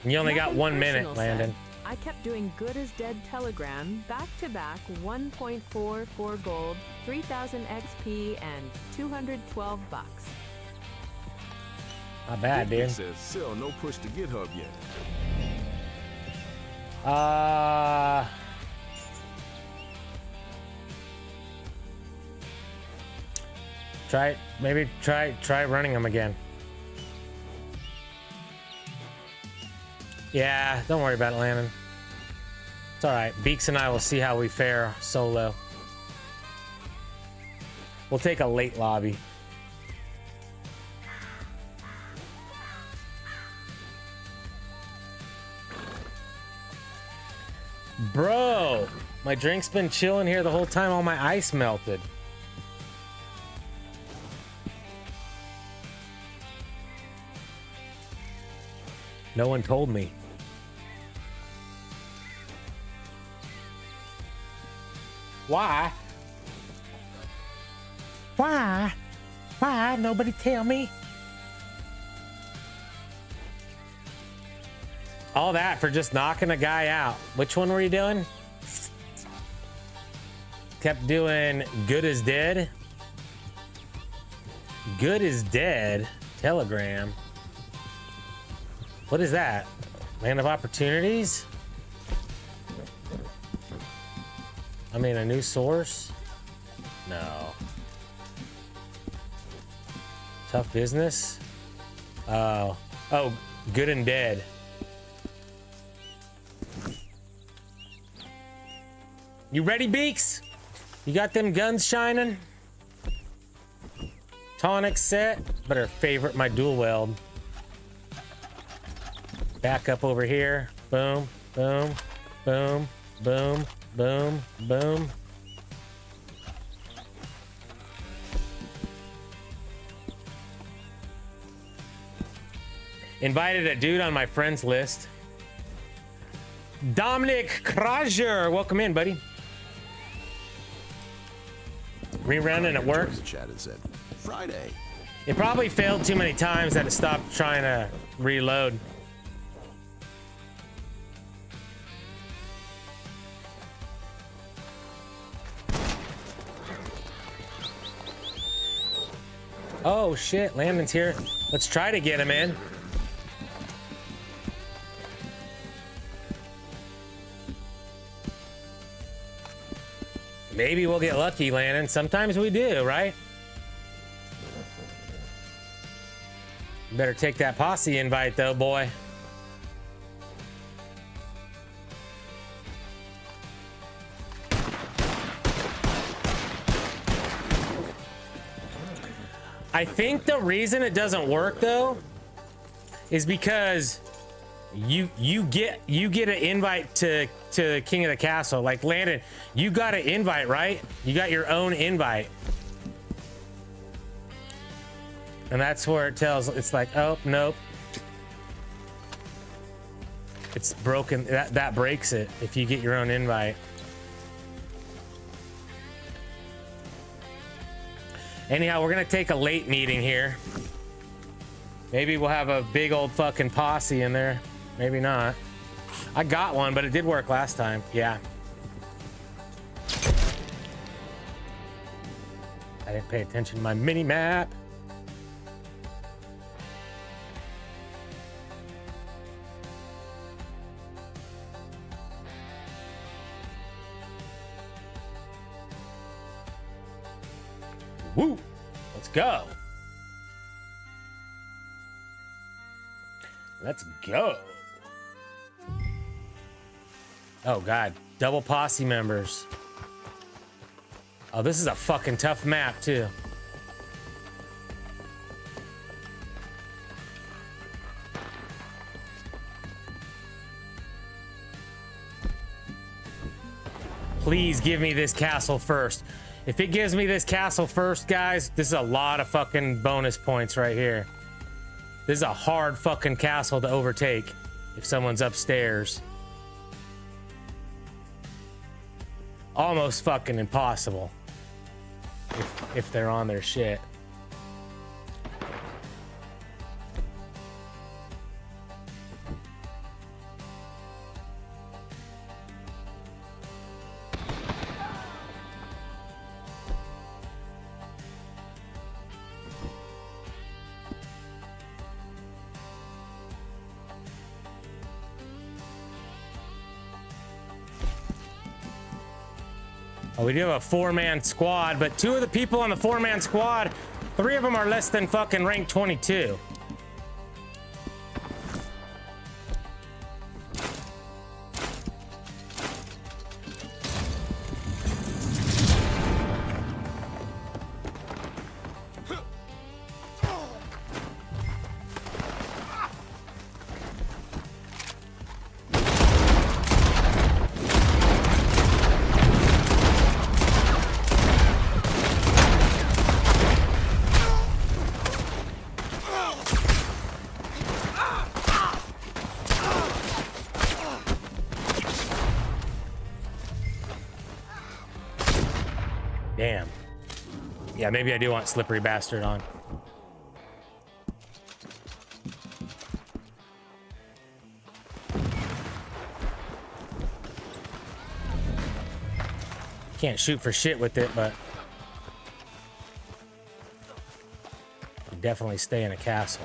You only got 1 minute, Landon. I kept doing good as dead telegram back to back 1.4 for gold, 3,000 XP, and 212 bucks. Not bad, dude. Says, still no push to GitHub yet. Try running them again. Yeah, don't worry about it, Landon. It's all right. Beaks and I will see how we fare solo. We'll take a late lobby. Bro, my drink's been chilling here the whole time. All my ice melted. No one told me. Why? Why? Why? Nobody tell me. All that for just knocking a guy out. Which one were you doing? Kept doing good as dead. Good as dead. Telegram. What is that? Land of opportunities? I mean, a new source? No. Tough business? Oh, good and dead. You ready, Beaks? You got them guns shining? Tonic set. Better favorite my dual weld. Back up over here. Boom, boom, boom, boom, boom, boom. Invited a dude on my friends list. Dominic Krajer, welcome in, buddy. Rerunning at work. The chat has said Friday. It probably failed too many times that it stopped trying to reload. Oh shit, Landon's here. Let's try to get him in. Maybe we'll get lucky, Landon. Sometimes we do, right? You better take that posse invite though, boy. I think the reason it doesn't work though is because you get an invite to King of the Castle. Like Landon, you got an invite, right? You got your own invite. And that's where it tells, it's like, oh, nope. It's broken. That breaks it if you get your own invite. Anyhow, we're gonna take a late meeting here. Maybe we'll have a big old fucking posse in there. Maybe not. I got one, but it did work last time. Yeah. I didn't pay attention to my mini map. Woo! Let's go. Let's go. Oh God, double posse members. Oh, this is a fucking tough map too. Please give me this castle first. If it gives me this castle first, guys, this is a lot of fucking bonus points right here. This is a hard fucking castle to overtake if someone's upstairs. Almost fucking impossible if they're on their shit. Oh, we do have a 4-man squad, but 2 of the people on the 4-man squad, 3 of them are less than fucking rank 22. Damn. Yeah, maybe I do want Slippery Bastard on. Can't shoot for shit with it, but definitely stay in a castle.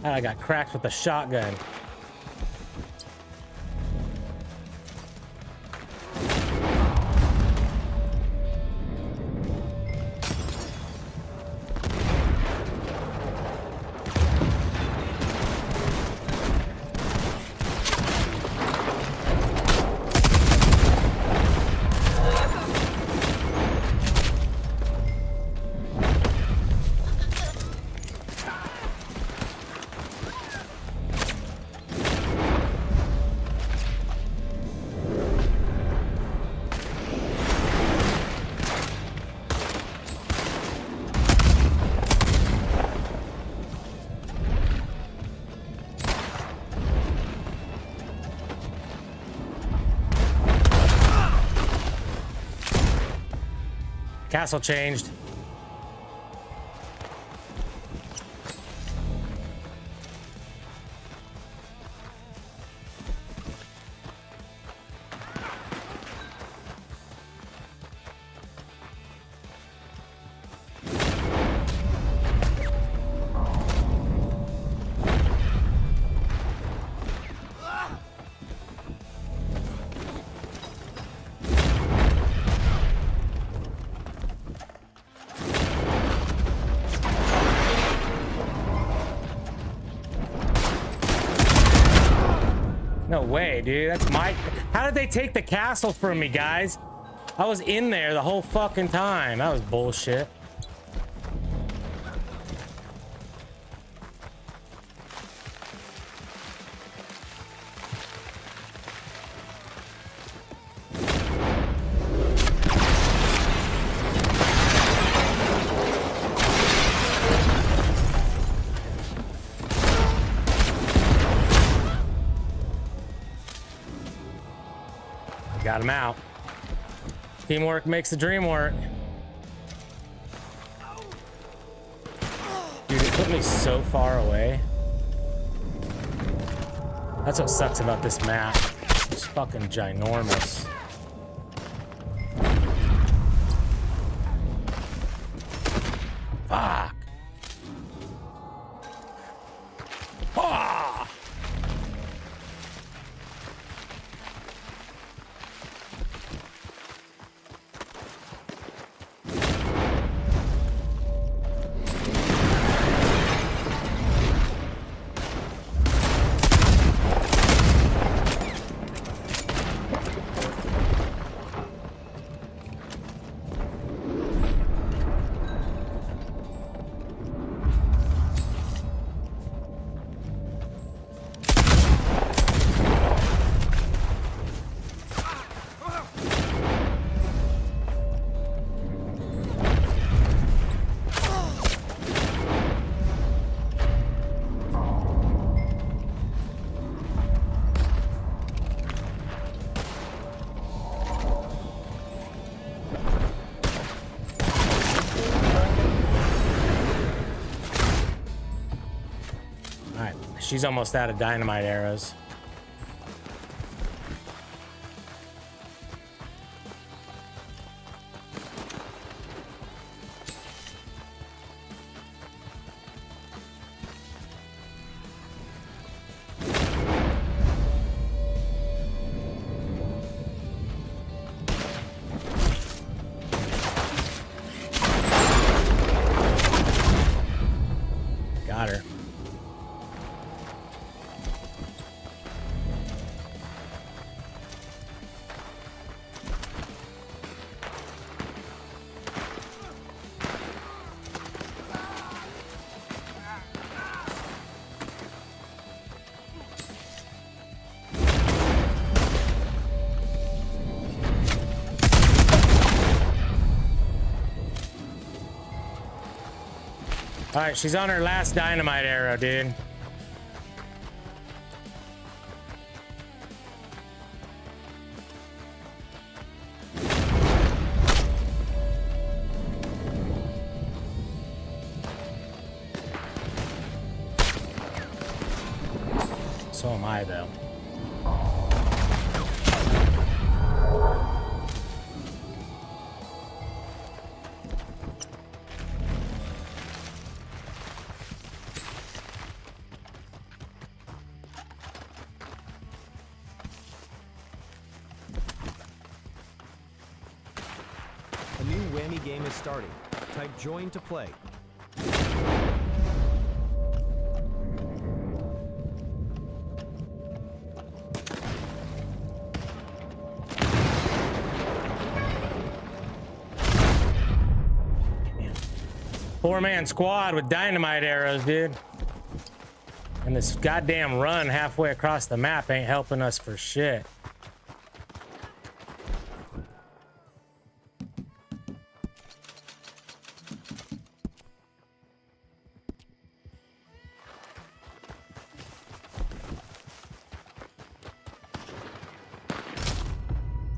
I got cracked with a shotgun. Castle changed. No way, dude. That's my... How did they take the castle from me, guys? I was in there the whole fucking time. That was bullshit. Got him out. Teamwork makes the dream work. Dude, it put me so far away. That's what sucks about this map. It's fucking ginormous. Fuck. Ah! She's almost out of dynamite arrows. Got her. All right, she's on her last dynamite arrow, dude. So am I, though. A new whammy game is starting. Type join to play. Four-man squad with dynamite arrows, dude. And this goddamn run halfway across the map ain't helping us for shit.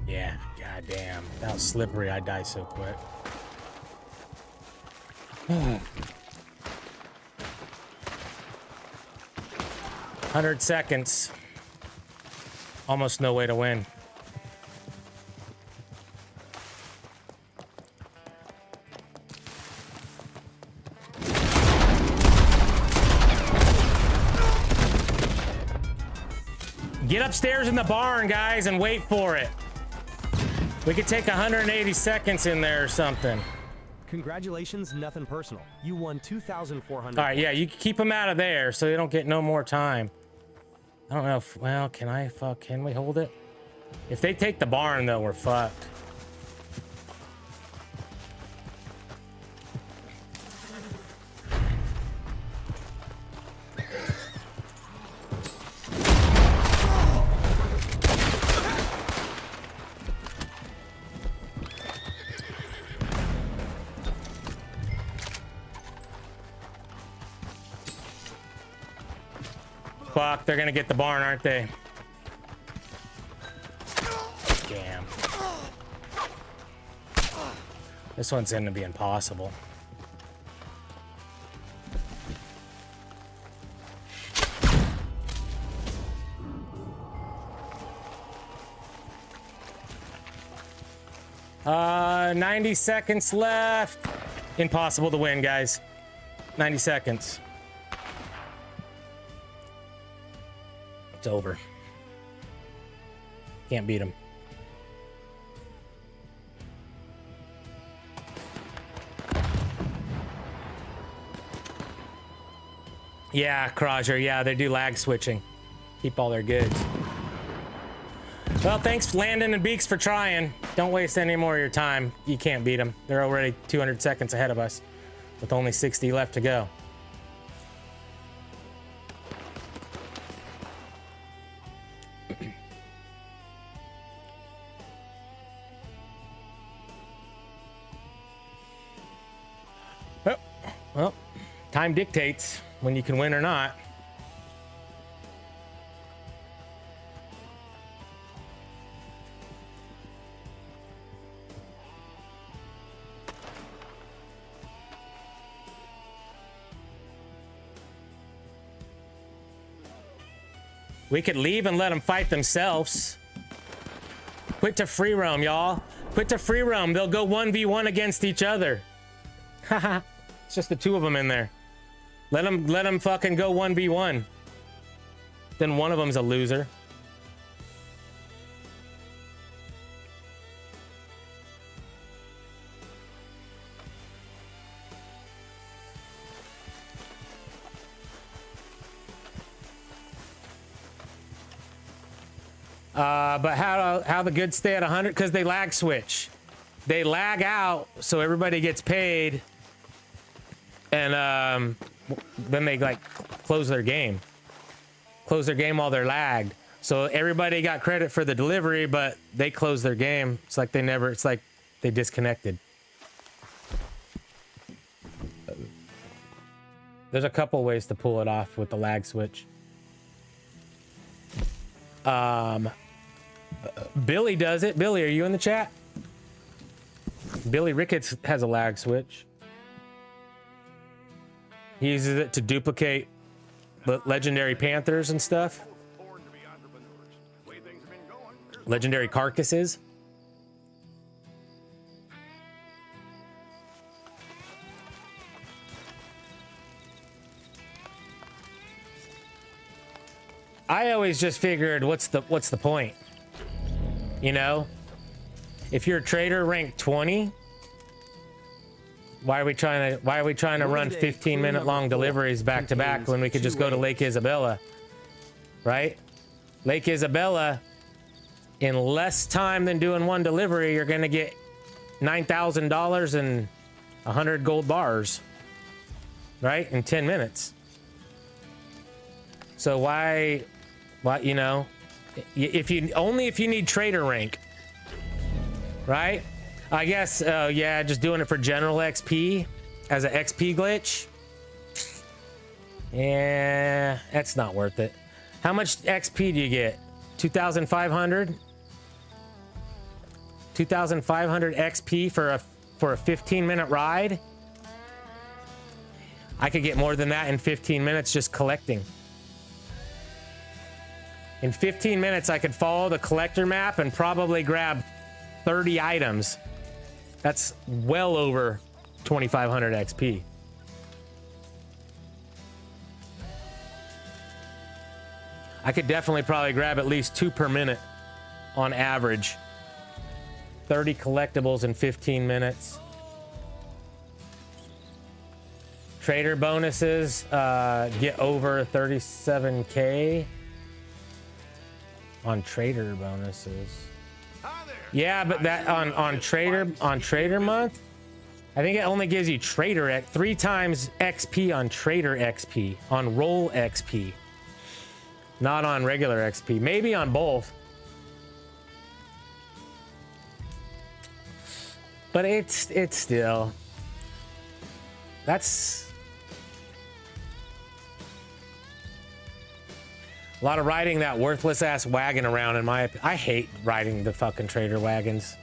Yeah, goddamn. That was slippery. I die so quick. 100 seconds. Almost no way to win. Get upstairs in the barn, guys, and wait for it. We could take 180 seconds in there or something. Congratulations, nothing personal. You won 2,400. All right, yeah, you keep them out of there so they don't get no more time. I don't know if, well, can we hold it? If they take the barn though, we're fucked. Fuck, they're gonna get the barn, aren't they? Damn. This one's gonna be impossible. Uh, 90 seconds left. Impossible to win, guys. 90 seconds. It's over. Can't beat him. Yeah, Crozier. Yeah, they do lag switching. Keep all their goods. Well, thanks, Landon and Beaks, for trying. Don't waste any more of your time. You can't beat them. They're already 200 seconds ahead of us with only 60 left to go. Well, time dictates when you can win or not. We could leave and let them fight themselves. Quit to free roam, y'all. Quit to free roam. They'll go 1v1 against each other. Haha. It's just the two of them in there. Let them fucking go 1v1. Then one of them's a loser. But how the goods stay at 100? Because they lag switch. They lag out, so everybody gets paid. And then they like close their game. Close their game while they're lagged. So everybody got credit for the delivery, but they closed their game. It's like it's like they disconnected. There's a couple ways to pull it off with the lag switch. Billy does it. Billy, are you in the chat? Billy Ricketts has a lag switch. He uses it to duplicate legendary panthers and stuff. Legendary carcasses. I always just figured, what's the point? You know, if you're a trader ranked 20, why are we trying to run 15-minute long deliveries back to back when we could just go to Lake Isabella, right? Lake Isabella, in less time than doing one delivery, you're gonna get $9,000 and 100 gold bars, right? In 10 minutes. So why, you know, if you need trader rank, right? I guess, yeah, just doing it for general XP as an XP glitch. Yeah, that's not worth it. How much XP do you get? 2,500? 2,500 XP for a 15-minute ride? I could get more than that in 15 minutes just collecting. In 15 minutes, I could follow the collector map and probably grab 30 items. That's well over 2,500 XP. I could definitely probably grab at least 2 per minute on average. 30 collectibles in 15 minutes. Trader bonuses get over 37K. on trader bonuses. Yeah, but that on trader month, I think it only gives you trader at 3 times XP on trader XP, on roll XP, not on regular XP. Maybe on both. But it's still, that's a lot of riding that worthless ass wagon around. I hate riding the fucking trader wagons.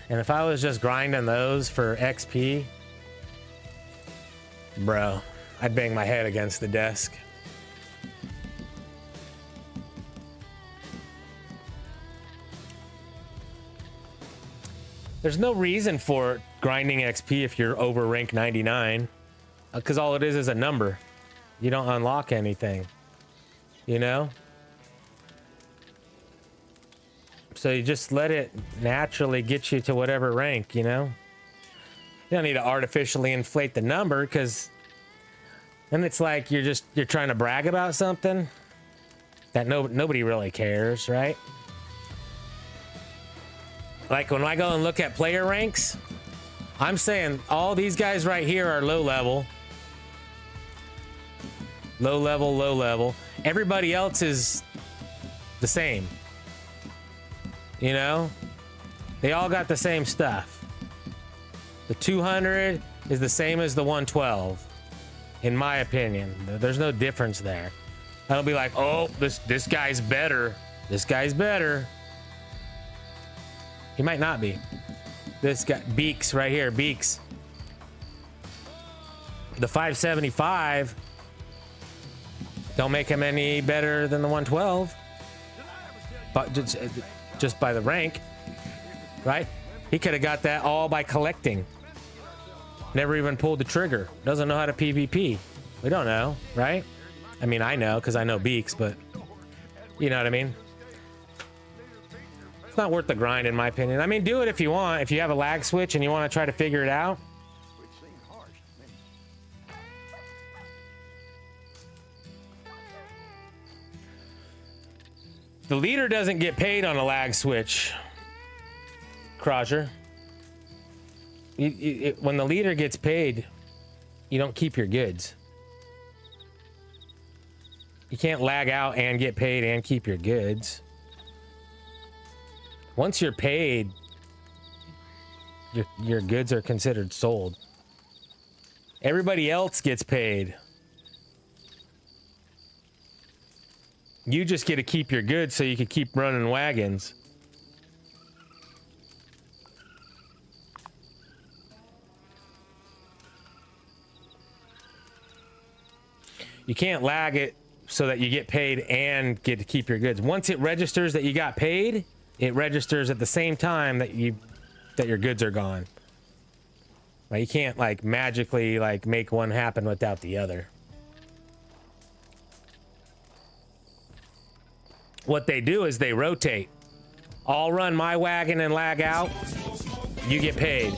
And if I was just grinding those for XP, bro, I'd bang my head against the desk. There's no reason for grinding XP if you're over rank 99, because all it is a number. You don't unlock anything, you know? So you just let it naturally get you to whatever rank, you know? You don't need to artificially inflate the number, because then it's like you're trying to brag about something that nobody really cares, right? Like when I go and look at player ranks, I'm saying all these guys right here are low level. Low level, low level. Everybody else is the same. You know? They all got the same stuff. The 200 is the same as the 112, in my opinion. There's no difference there. I don't be like, oh, this guy's better. This guy's better. He might not be. This guy, Beaks right here, Beaks. The 575 don't make him any better than the 112. But just by the rank, right? He could have got that all by collecting. Never even pulled the trigger. Doesn't know how to PvP. We don't know, right? I mean, I know because I know Beaks, but you know what I mean? It's not worth the grind, in my opinion. I mean, do it if you want. If you have a lag switch and you want to try to figure it out. The leader doesn't get paid on a lag switch, Crosser. When the leader gets paid, you don't keep your goods. You can't lag out and get paid and keep your goods. Once you're paid, your goods are considered sold. Everybody else gets paid. You just get to keep your goods so you can keep running wagons. You can't lag it so that you get paid and get to keep your goods. Once it registers that you got paid, it registers at the same time that your goods are gone. Like, you can't like magically like make one happen without the other. What they do is they rotate. I'll run my wagon and lag out, you get paid.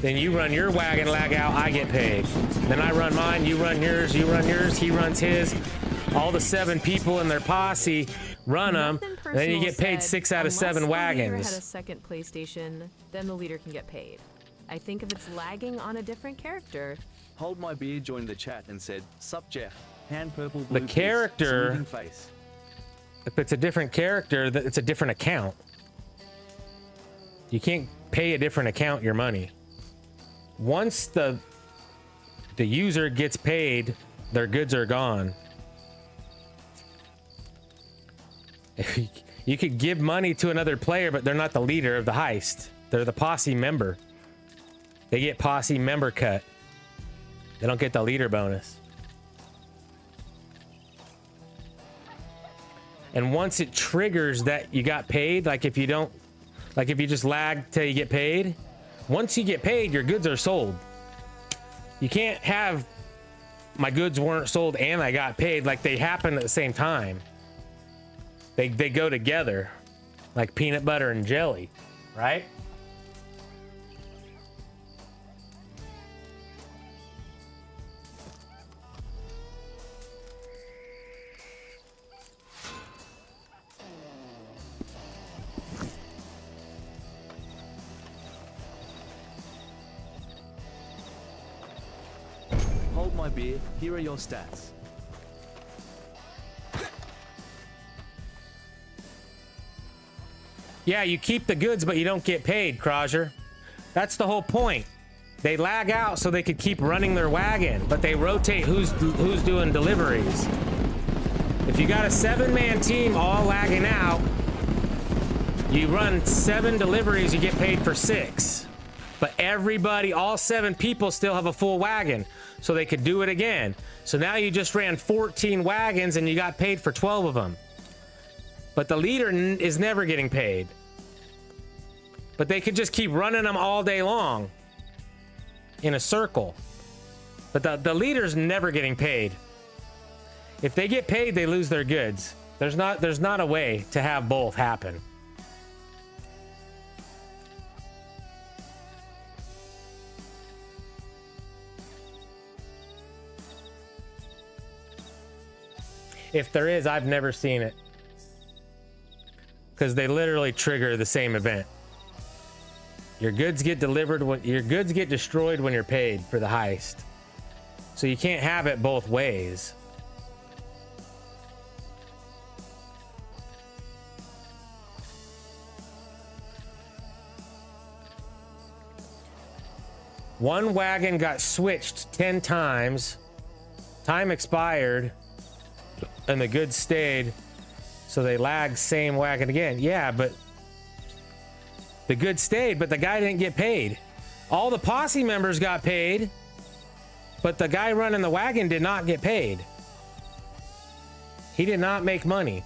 Then you run your wagon, lag out, I get paid. Then I run mine, you run yours, he runs his. All the 7 people in their posse run them, and then you get paid 6 out of 7 wagons. If the leader had a second PlayStation, then the leader can get paid. I think if it's lagging on a different character. Hold My Beer joined the chat and said, "Sup Jeff, hand purple blue The character, smoothing face." If it's a different character, it's a different account. You can't pay a different account your money. Once the user gets paid, their goods are gone. You could give money to another player, but they're not the leader of the heist. They're the posse member. They get posse member cut. They don't get the leader bonus. And once it triggers that you got paid, like if you just lag till you get paid, once you get paid, your goods are sold. You can't have my goods weren't sold and I got paid, like they happen at the same time. They go together like peanut butter and jelly, right? my beer, here are your stats. Yeah, you keep the goods, but you don't get paid, Crozier. That's the whole point. They lag out so they could keep running their wagon, but they rotate who's doing deliveries. If you got a 7-man team all lagging out, you run 7 deliveries, you get paid for 6. But everybody, all 7 people still have a full wagon, so they could do it again. So now you just ran 14 wagons and you got paid for 12 of them. But the leader is never getting paid. But they could just keep running them all day long in a circle. But the leader's never getting paid. If they get paid, they lose their goods. There's not a way to have both happen. If there is, I've never seen it. Because they literally trigger the same event. Your goods get delivered when your goods get destroyed when you're paid for the heist. So you can't have it both ways. One wagon got switched 10 times. Time expired. And the goods stayed. So they lagged same wagon again. Yeah, but the goods stayed, but the guy didn't get paid. All the posse members got paid, but the guy running the wagon did not get paid. He did not make money.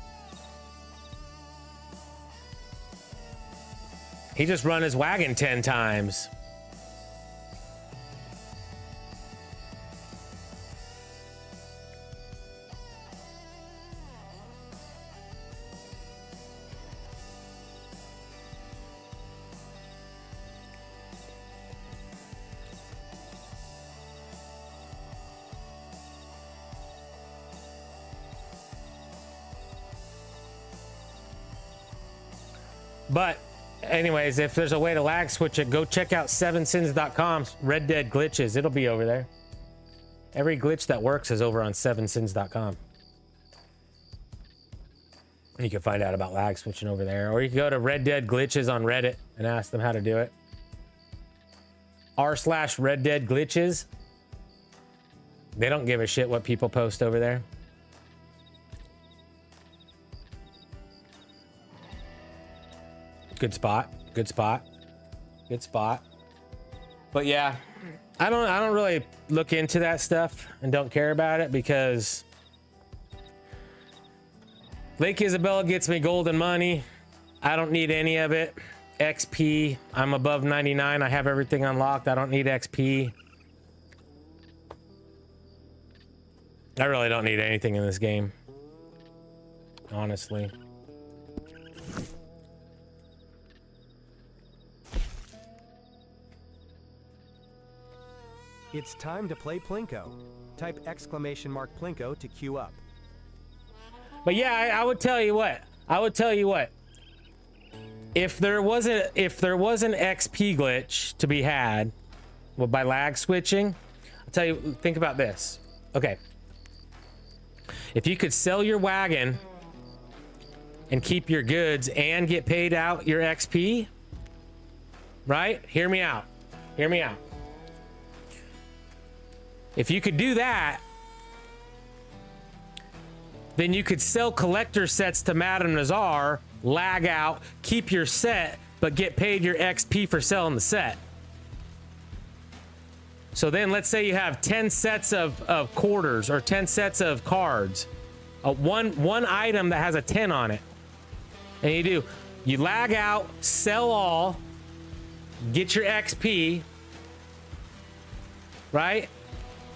He just run his wagon 10 times. But anyways, if there's a way to lag switch it, go check out 7sins.com's Red Dead glitches. It'll be over there. Every glitch that works is over on 7sins.com. You can find out about lag switching over there. Or you can go to Red Dead glitches on Reddit and ask them how to do it. r/Red Dead glitches. They don't give a shit what people post over there. Good spot. Good spot. Good spot. But yeah, I don't really look into that stuff and don't care about it because Lake Isabella gets me golden money. I don't need any of it. XP, I'm above 99. I have everything unlocked. I don't need XP. I really don't need anything in this game, honestly. It's time to play Plinko. Type !Plinko to queue up. But yeah, I would tell you what. If there was an XP glitch to be had, well, by lag switching, I'll tell you, think about this. Okay. If you could sell your wagon and keep your goods and get paid out your XP, right? Hear me out. Hear me out. If you could do that, then you could sell collector sets to Madame Nazar, lag out, keep your set, but get paid your XP for selling the set. So then let's say you have 10 sets of quarters or 10 sets of cards. One item that has a 10 on it. And you lag out, sell all, get your XP, right?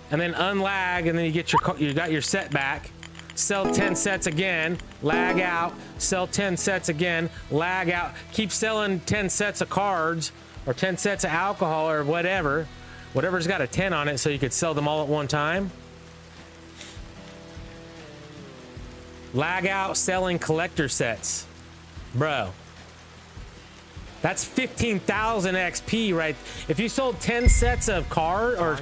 And then unlag, and then you got your set back. Sell 10 sets again, lag out, sell 10 sets again, lag out. Keep selling 10 sets of cards or 10 sets of alcohol or whatever. Whatever's got a 10 on it so you could sell them all at one time. Lag out selling collector sets. Bro. That's 15,000 XP, right? If you sold 10 sets of card or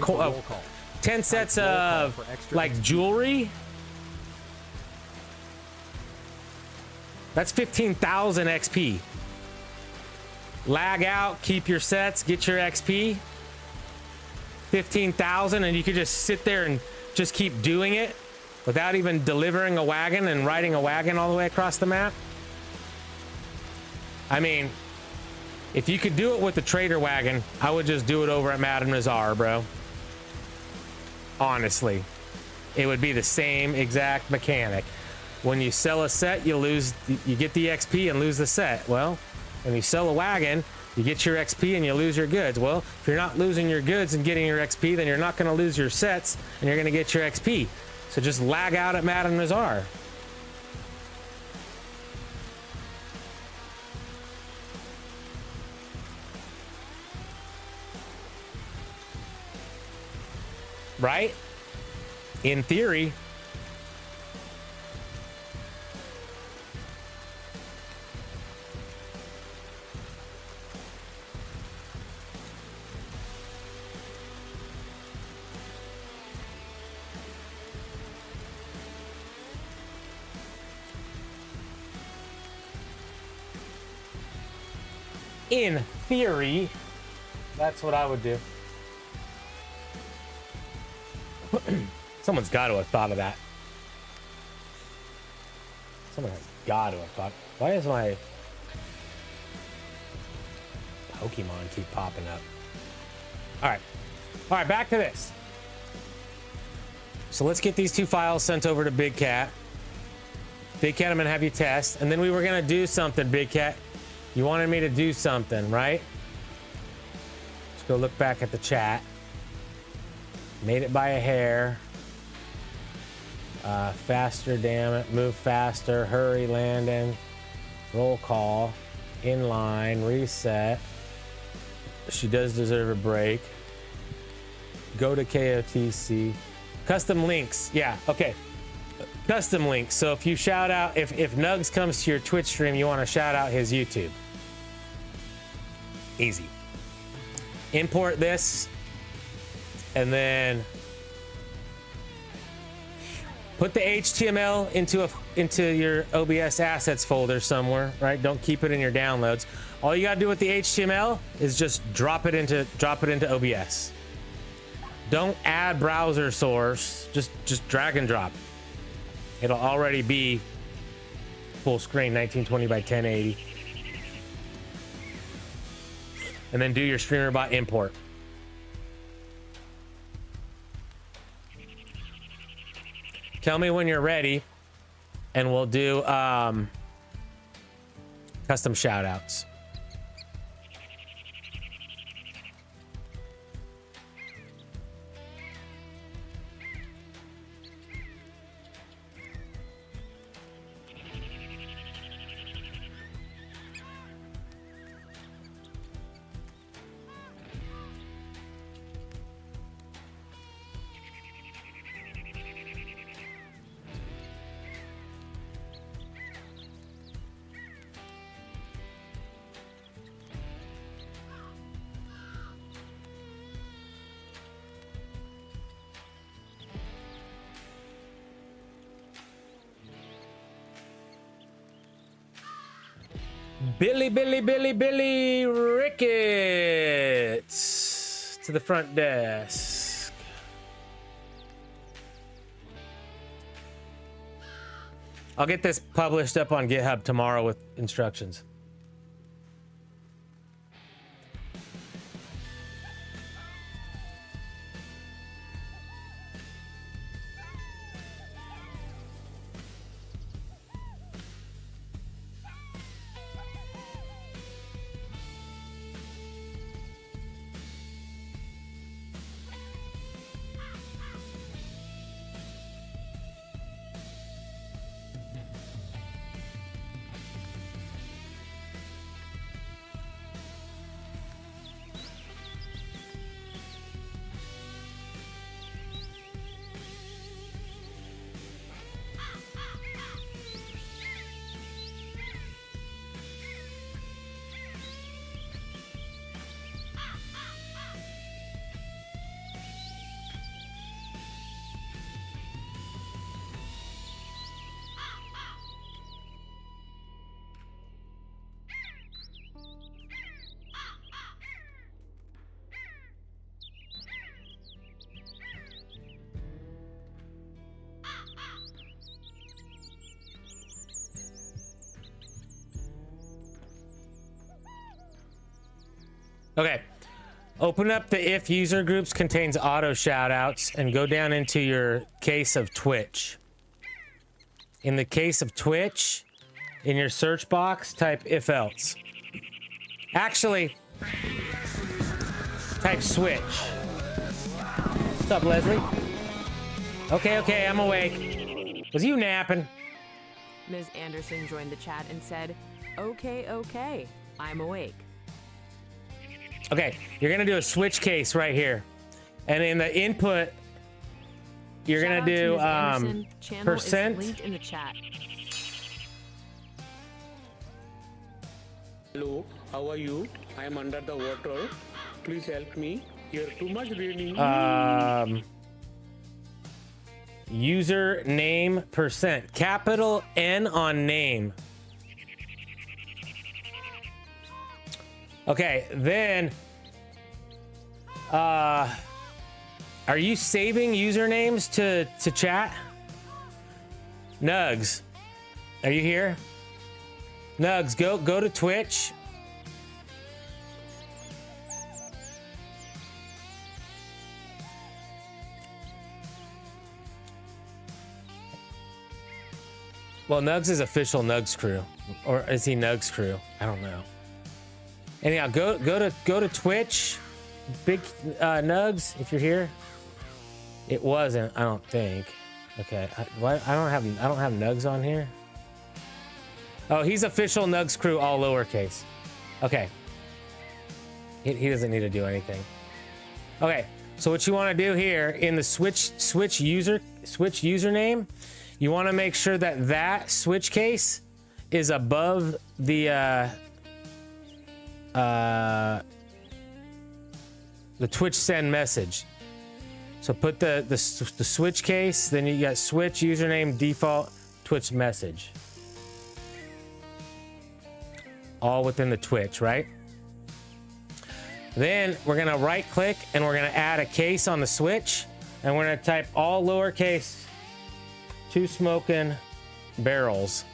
10 sets of like jewelry. That's 15,000 XP. Lag out, keep your sets, get your XP. 15,000, and you could just sit there and just keep doing it without even delivering a wagon and riding a wagon all the way across the map. I mean, if you could do it with the trader wagon, I would just do it over at Madame Nazar, bro. Honestly, it would be the same exact mechanic. When you sell a set, you get the XP and lose the set. Well, when you sell a wagon, you get your XP and you lose your goods. Well, if you're not losing your goods and getting your XP, then you're not going to lose your sets and you're going to get your XP. So just lag out at Madame Nazar. Right? In theory. In theory, that's what I would do. Someone's got to have thought of that. Someone has got to have thought. Why is my Pokemon keep popping up? All right, back to this. So let's get these 2 files sent over to Big Cat. Big Cat, I'm gonna have you test, and then we were gonna do something. Big Cat, you wanted me to do something, right? Let's go look back at the chat. Made it by a hair. Faster, damn it. Move faster. Hurry, Landon. Roll call. Inline. Reset. She does deserve a break. Go to KOTC. Custom links. Yeah, okay. Custom links. So if you shout out, if Nugs comes to your Twitch stream, you want to shout out his YouTube. Easy. Import this. And then put the HTML into your OBS assets folder somewhere, right? Don't keep it in your downloads. All you gotta do with the HTML is just drop it into OBS. Don't add browser source. Just drag and drop. It'll already be full screen, 1920 by 1080. And then do your StreamerBot import. Tell me when you're ready, and we'll do custom shoutouts. Billy Ricketts to the front desk. I'll get this published up on GitHub tomorrow with instructions. Okay. Open up the if user groups contains auto shoutouts and go down into your case of Twitch. In the case of Twitch, in your search box, type if else. Actually, type switch. What's up, Leslie? Okay, I'm awake. Was you napping? Ms. Anderson joined the chat and said, okay, I'm awake. Okay, you're gonna do a switch case right here. And in the input, you're Shout gonna out to do Ms. Anderson. Channel percent. is linked in the chat. Hello, how are you? I am under the water. Please help me. Here too much raining. User name percent. Capital N on name. Okay, then are you saving usernames to chat? Nugs, are you here? Nugs, go to Twitch. Well, Nugs is official Nugs crew, or is he Nugs crew? I don't know. Anyhow, go to Twitch, big Nugs, if you're here. It wasn't, I don't think. Okay, I don't have Nugs on here. Oh, he's official Nugs crew, all lowercase. Okay. He doesn't need to do anything. Okay, so what you want to do here in the switch username, you want to make sure that switch case is above the Twitch send message. So put the switch case, then you got switch username default Twitch message. All within the Twitch, right? Then we're gonna right click and we're gonna add a case on the switch, and we're gonna type all lowercase 2 smoking barrels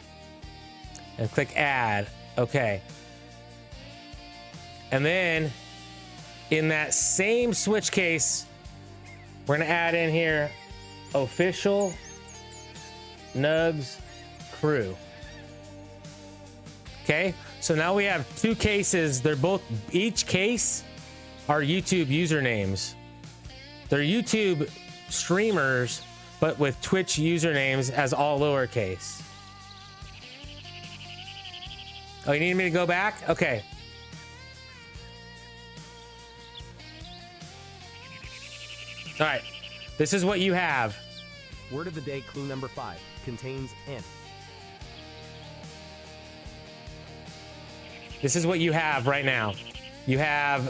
and click add. Okay. And then in that same switch case, we're gonna add in here official Nugs crew. Okay, so now we have 2 cases. They're both, each case are YouTube usernames. They're YouTube streamers, but with Twitch usernames as all lowercase. Oh, you need me to go back? Okay. All right, this is what you have. Word of the day clue number 5 contains N. This is what you have right now. You have,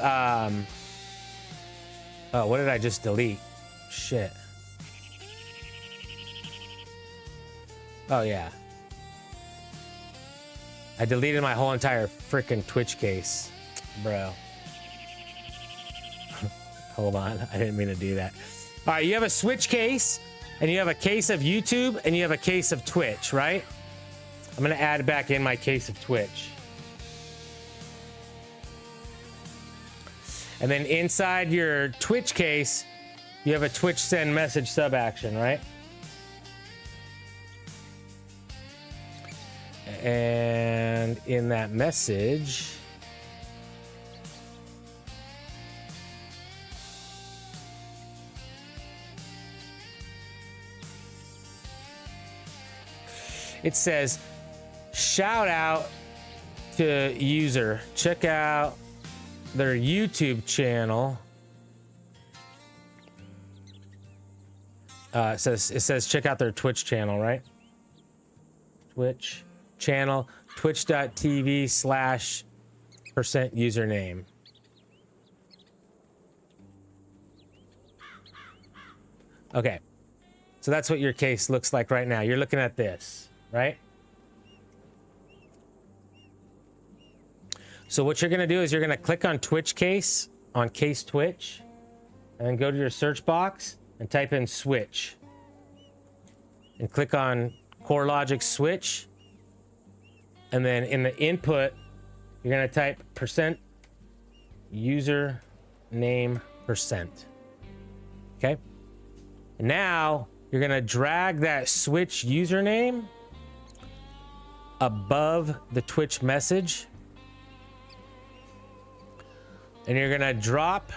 oh, what did I just delete? Shit. Oh, yeah. I deleted my whole entire freaking Twitch case, bro. Hold on, I didn't mean to do that. All right, you have a switch case, and you have a case of YouTube, and you have a case of Twitch, right? I'm gonna add back in my case of Twitch. And then inside your Twitch case, you have a Twitch send message sub action, right? And in that message, it says, shout out to user. Check out their YouTube channel. It says check out their Twitch channel, right? Twitch channel, twitch.tv/% username. Okay, so that's what your case looks like right now. You're looking at this, right? So what you're gonna do is you're gonna click on Twitch case, on case Twitch, and then go to your search box and type in switch. And click on Core Logic switch. And then in the input, you're gonna type username percent. Okay. And now you're going to drag that Switch username above the Twitch message. And you're going to drop,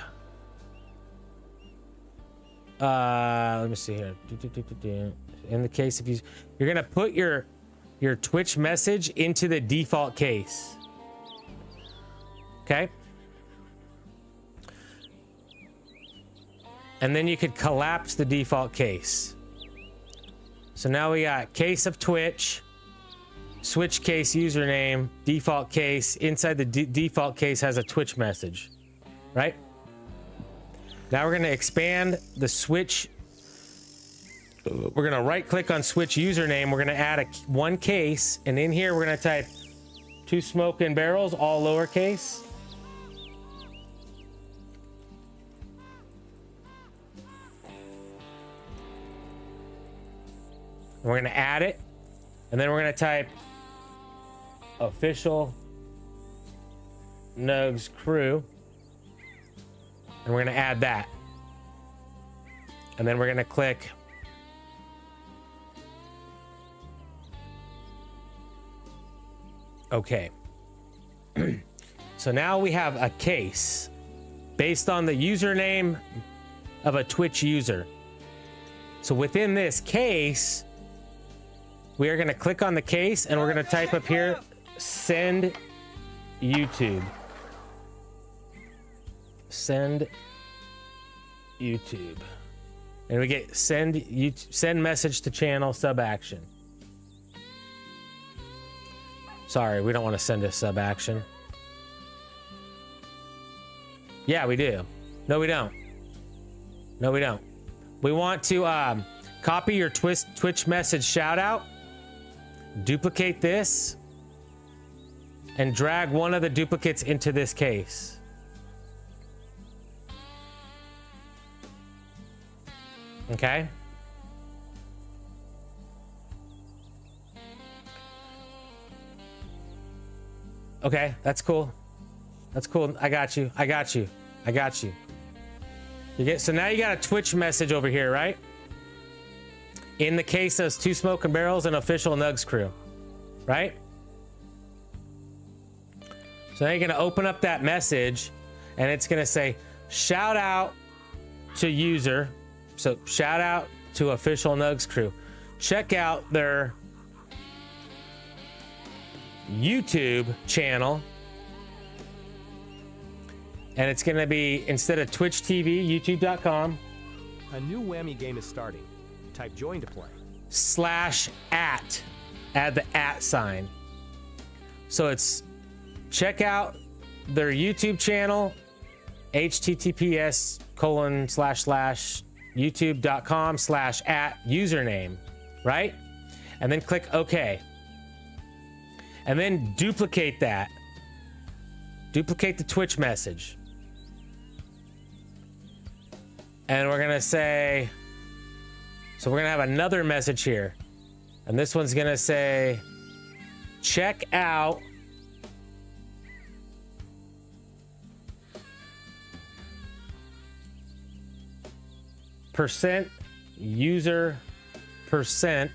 let me see here. In the case if you're going to put your Twitch message into the default case. Okay. And then you could collapse the default case. So now we got case of Twitch, switch case username, default case. Inside the default case has a Twitch message, right? Now we're going to expand the Switch. We're going to right click on Switch username. We're going to add one case. And in here, we're going to type 2 Smoking Barrels, all lowercase. We're going to add it. And then we're going to type official Nugs crew. And we're going to add that. And then we're going to click OK. So now we have a case based on the username of a Twitch user. So within this case, we are going to click on the case and we're going to type up here, send YouTube. Send YouTube. And we get send message to channel sub action. Sorry, we don't want to send a sub action. Yeah, we do. No, we don't. No, we don't. We want to copy your Twitch message shout out, duplicate this, and drag one of the duplicates into this case. Okay. Okay, that's cool. That's cool. I got you. I got you. I got you. So now you got a Twitch message over here, right? In the case of 2 Smoking Barrels and official Nugs crew, right? So now you're gonna open up that message and it's gonna say, shout out to user. So shout out to official Nugs crew. Check out their YouTube channel. And it's going to be, instead of Twitch TV, youtube.com. A new whammy game is starting. Type join to play. /@ add the @ sign. So it's check out their YouTube channel, https://youtube.com/@ username, right? And then click OK. And then duplicate that. Duplicate the Twitch message. And we're gonna say, so we're gonna have another message here. And this one's gonna say, check out % user %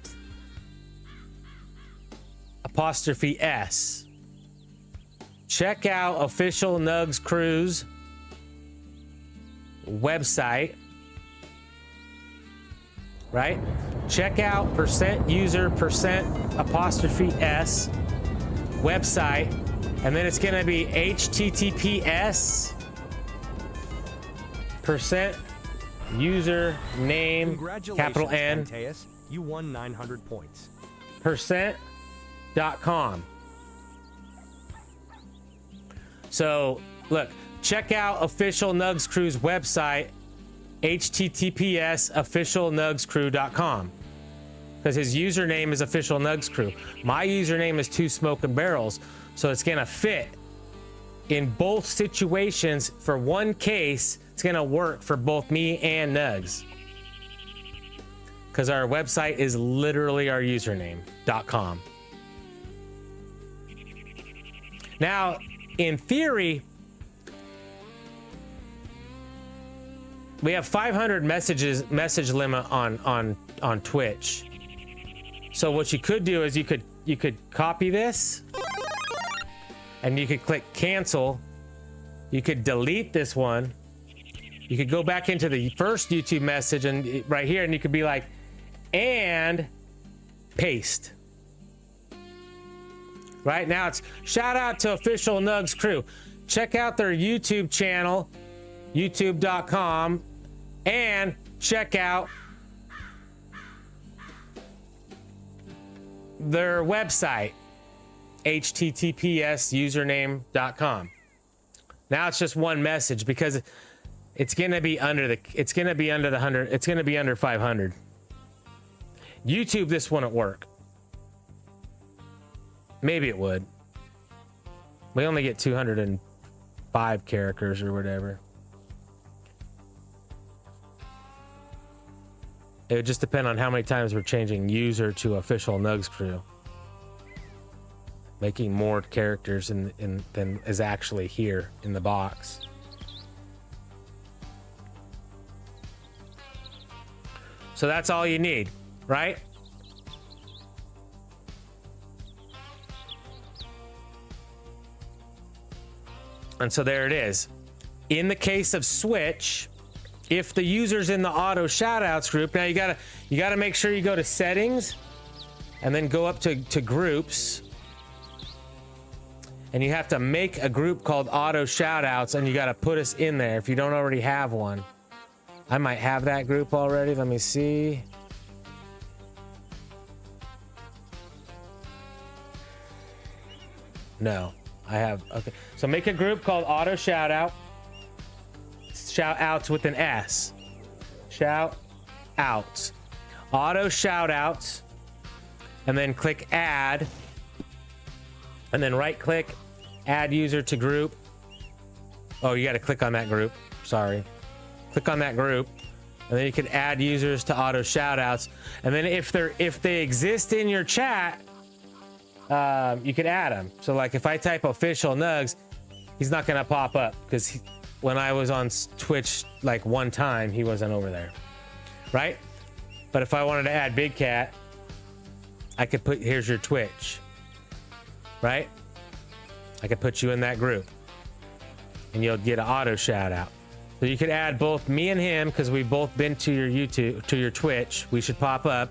''s. Check out official Nugs Crew's website, right? Check out % user %''s website, and then it's gonna be https % user name, capital N, Panteus. You won 900 points. %.com. So look, check out official Nugs Crew's website, https officialnugscrew.com, because his username is official Nugs Crew. My username is 2 Smoking Barrels, so it's gonna fit in both situations. For one case, it's gonna work for both me and Nugs, because our website is literally our username.com. Now, in theory, we have 500 message limit on Twitch. So what you could do is you could copy this and you could click cancel. You could delete this one. You could go back into the first YouTube message and right here, and you could be like, and paste. Right now it's shout out to official Nugs crew. Check out their YouTube channel, youtube.com, and check out their website, https://username.com. Now it's just one message because it's gonna be under the 100. It's gonna be under 500. YouTube, this wouldn't work. Maybe it would. We only get 205 characters or whatever. It would just depend on how many times we're changing user to official Nugs crew. Making more characters than is actually here in the box. So that's all you need, right? And so there it is. In the case of Switch, if the user's in the auto shoutouts group, now you gotta make sure you go to settings and then go up to groups. And you have to make a group called auto shoutouts, and you gotta put us in there if you don't already have one. I might have that group already. Let me see. No, I have. Okay, so make a group called auto shoutout. Shout outs with an S. Shout outs. Auto shout outs. And then click add. And then right click, add user to group. Oh, you got to click on that group. Sorry. Click on that group. And then you can add users to auto shout outs. And then if they exist in your chat, you can add them. So like if I type official Nugs, he's not going to pop up because when I was on Twitch like one time, he wasn't over there, right? But if I wanted to add Big Cat, I could put, here's your Twitch, right? I could put you in that group and you'll get an auto shout out. So you could add both me and him because we've both been to your YouTube, to your Twitch. We should pop up.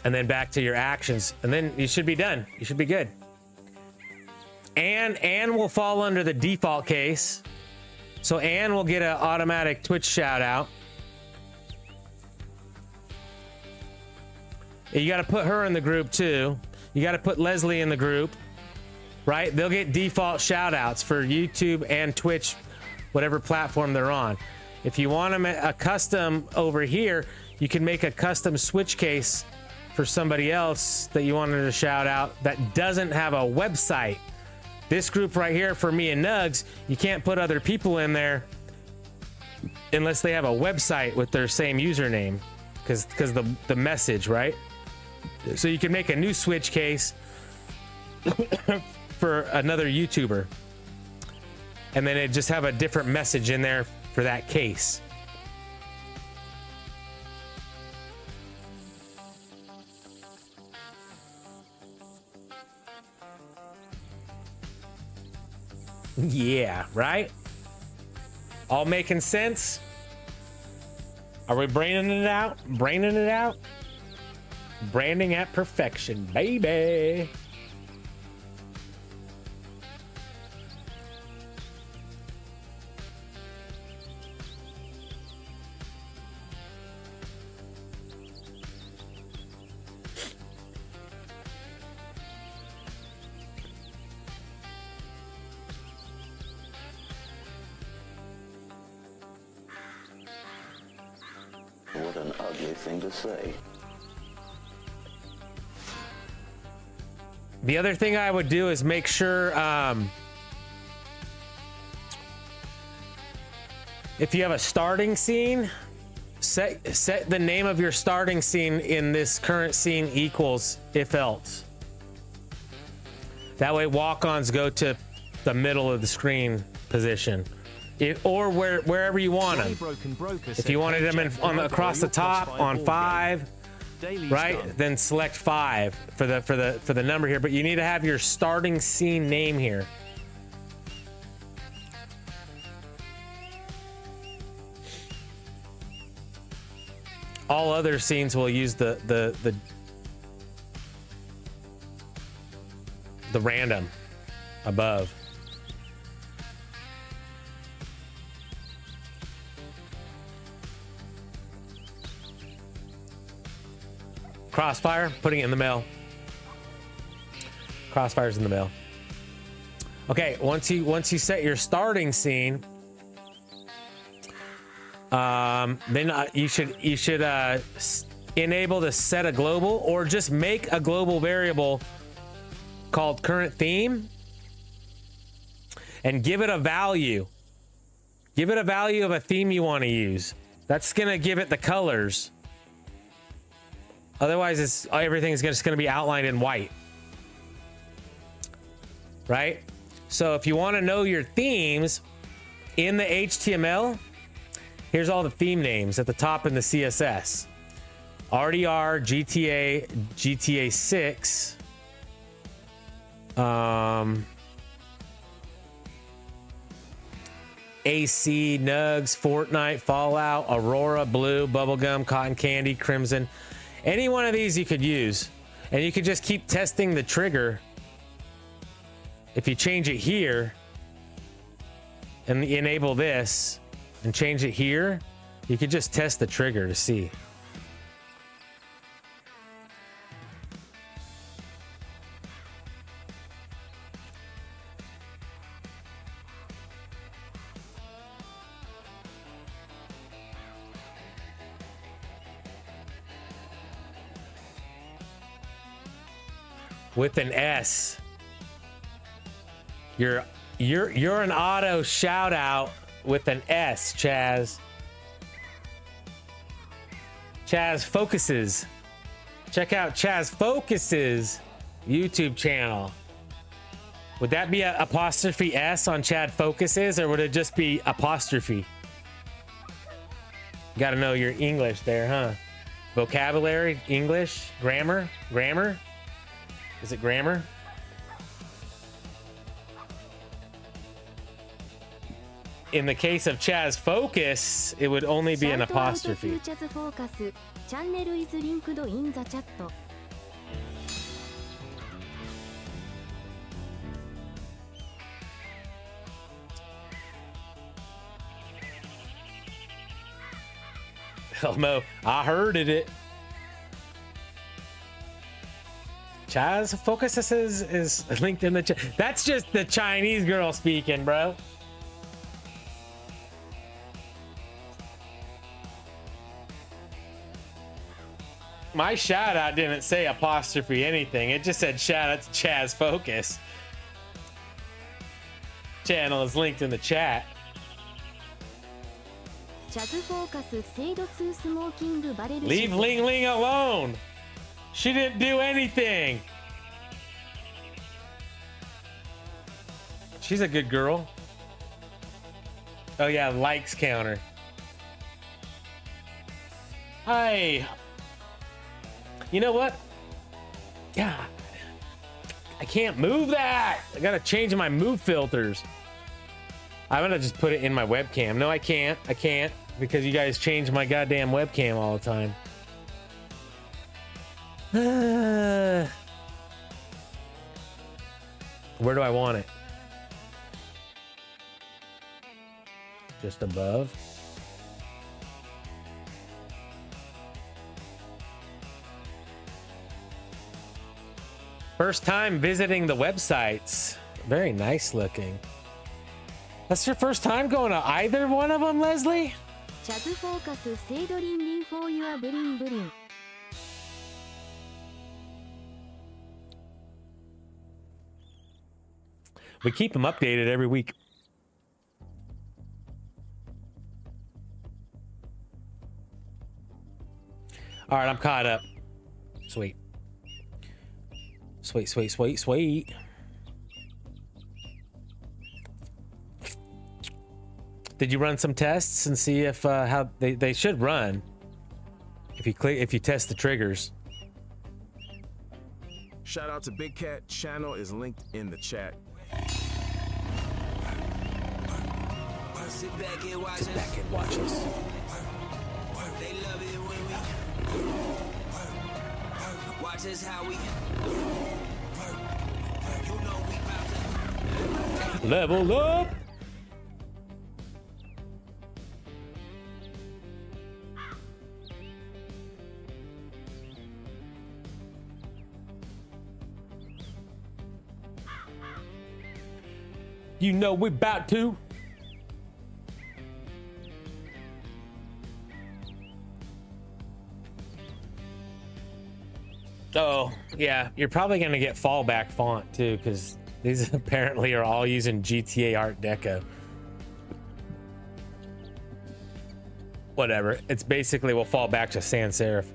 And then back to your actions, and then you should be done. You should be good. And will fall under the default case. So Anne will get an automatic Twitch shout out. You got to put her in the group too. You got to put Leslie in the group, right? They'll get default shout outs for YouTube and Twitch, whatever platform they're on. If you want them a custom over here, you can make a custom switch case for somebody else that you wanted to shout out that doesn't have a website. This group right here for me and Nugs, you can't put other people in there unless they have a website with their same username, because the message, right? So you can make a new switch case for another YouTuber, and then it just have a different message in there for that case. Yeah, right? All making sense? Are we braining it out? Braining it out? Branding at perfection, baby. What an ugly thing to say. The other thing I would do is make sure if you have a starting scene, set the name of your starting scene in this current scene equals if else. That way walk-ons go to the middle of the screen position. Or wherever you want them. If you wanted them across the top on 5, right? Then select 5 for the number here. But you need to have your starting scene name here. All other scenes will use the random above. Crossfire, putting it in the mail. Crossfire's in the mail. Okay, once you set your starting scene, then you should enable to set a global, or just make a global variable called current theme and give it a value. Give it a value of a theme you want to use. That's gonna give it the colors. Otherwise, everything's just going to be outlined in white. Right? So if you want to know your themes in the HTML, here's all the theme names at the top in the CSS. RDR, GTA, GTA 6, AC, Nugs, Fortnite, Fallout, Aurora, Blue, Bubblegum, Cotton Candy, Crimson. Any one of these you could use, and you could just keep testing the trigger. If you change it here and enable this and change it here, you could just test the trigger to see. With an S. You're an auto shout out with an S, Chaz. Chaz Focuses. Check out Chaz Focuses YouTube channel. Would that be an apostrophe S on Chad Focuses, or would it just be apostrophe? Got to know your English there, huh? Vocabulary, English, grammar. Is it grammar? In the case of Chaz Focus, it would only be an apostrophe. Channel is linked in the chat. Elmo, I heard it. Chaz Focus is linked in the chat. That's just the Chinese girl speaking, bro. My shout out didn't say apostrophe anything. It just said shout out to Chaz Focus. Channel is linked in the chat. Leave Ling Ling alone. She didn't do anything. She's a good girl. Oh yeah, likes counter. Hey. You know what? Yeah. I can't move that. I gotta change my move filters. I'm gonna just put it in my webcam. No, I can't. I can't, because you guys change my goddamn webcam all the time. Where do I want it? Just above. First time visiting the websites. Very nice looking. That's your first time going to either one of them, Leslie? We keep them updated every week. All right, I'm caught up. Sweet. Sweet, sweet, sweet, sweet. Did you run some tests and see if how they should run? If you test the triggers. Shout out to Big Cat. Channel is linked in the chat. Sit back and watch Sit back and watch us. They love it when we watch us how we. You know we about to level up. You know we about to. Oh, yeah, you're probably going to get fallback font too, because these apparently are all using GTA Art Deco. Whatever, it's basically we'll fall back to sans serif.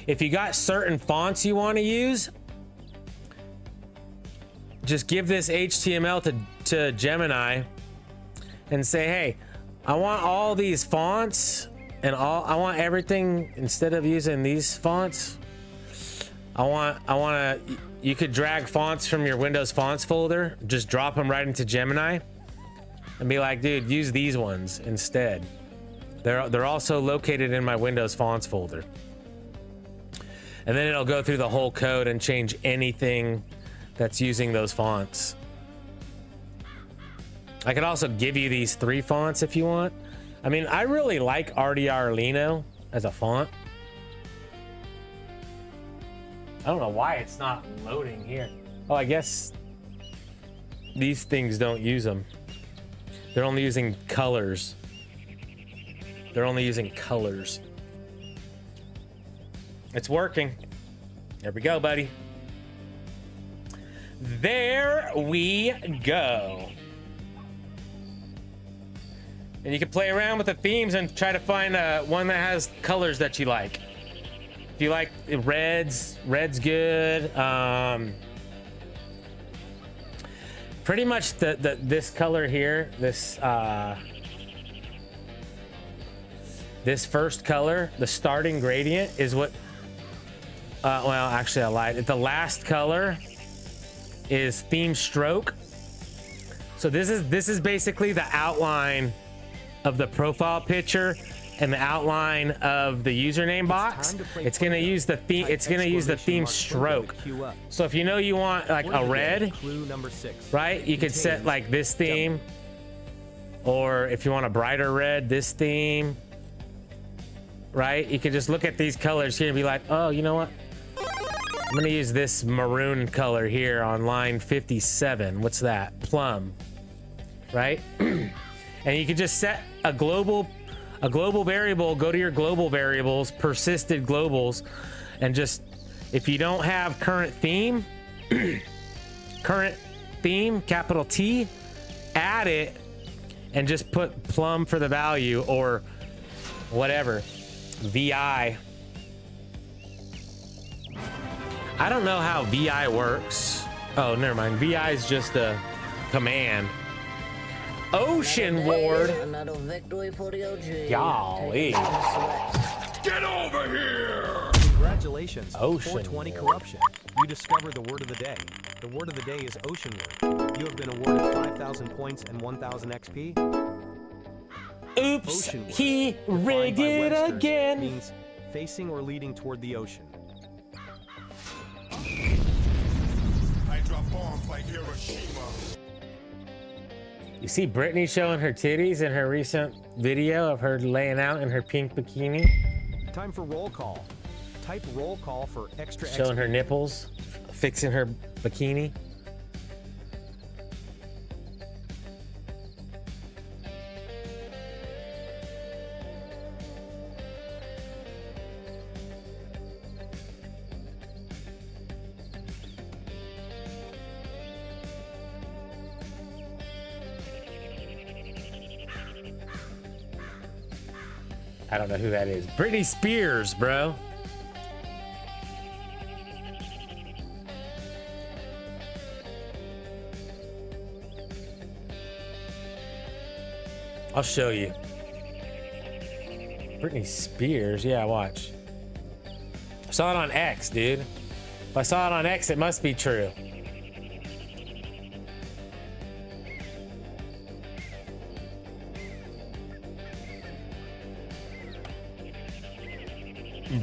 If you got certain fonts you want to use, just give this HTML to Gemini and say, hey, I want all these fonts and I want everything, instead of using these fonts, you could drag fonts from your Windows fonts folder, just drop them right into Gemini and be like, dude, use these ones instead. They're also located in my Windows fonts folder. And then it'll go through the whole code and change anything that's using those fonts. I could also give you these 3 fonts if you want. I mean, I really like RDR Lino as a font. I don't know why it's not loading here. Oh, I guess these things don't use them. They're only using colors. They're only using colors. It's working. There we go, buddy. There we go. And you can play around with the themes and try to find one that has colors that you like. If you like red's good. Pretty much this color here, this first color, the starting gradient is what. Well, actually, I lied. The last color is theme stroke. So this is basically the outline of the profile picture and the outline of the username box. It's gonna use the theme. It's gonna use the theme stroke. So if you know you want like a red, right? You could set like this theme, or if you want a brighter red, this theme, right? You can just look at these colors here and be like, oh, you know what? I'm gonna use this maroon color here on line 57. What's that? Plum, right? And you can just set a global variable. Go to your global variables, persisted globals, and just, if you don't have current theme, capital T, add it, and just put plum for the value or whatever, VI. I don't know how VI works. Oh, never mind. VI is just a command. Ocean Ward. Another victory for the OG. Golly. Get over here! Congratulations. Ocean 420 Ward. corruption. You discovered the word of the day. The word of the day is Ocean Ward. You have been awarded 5,000 points and 1,000 XP. Oops, Ocean Word, he defined rigged by it Webster's, again. Means facing or leading toward the ocean. I drop bombs like Hiroshima. You see Brittany showing her titties in her recent video of her laying out in her pink bikini? Time for roll call. Type roll call for extra Showing XP. her nipples, fixing her bikini. I don't know who that is. Britney Spears, bro. I'll show you. Britney Spears, yeah, watch. I saw it on X, dude. If I saw it on X, it must be true.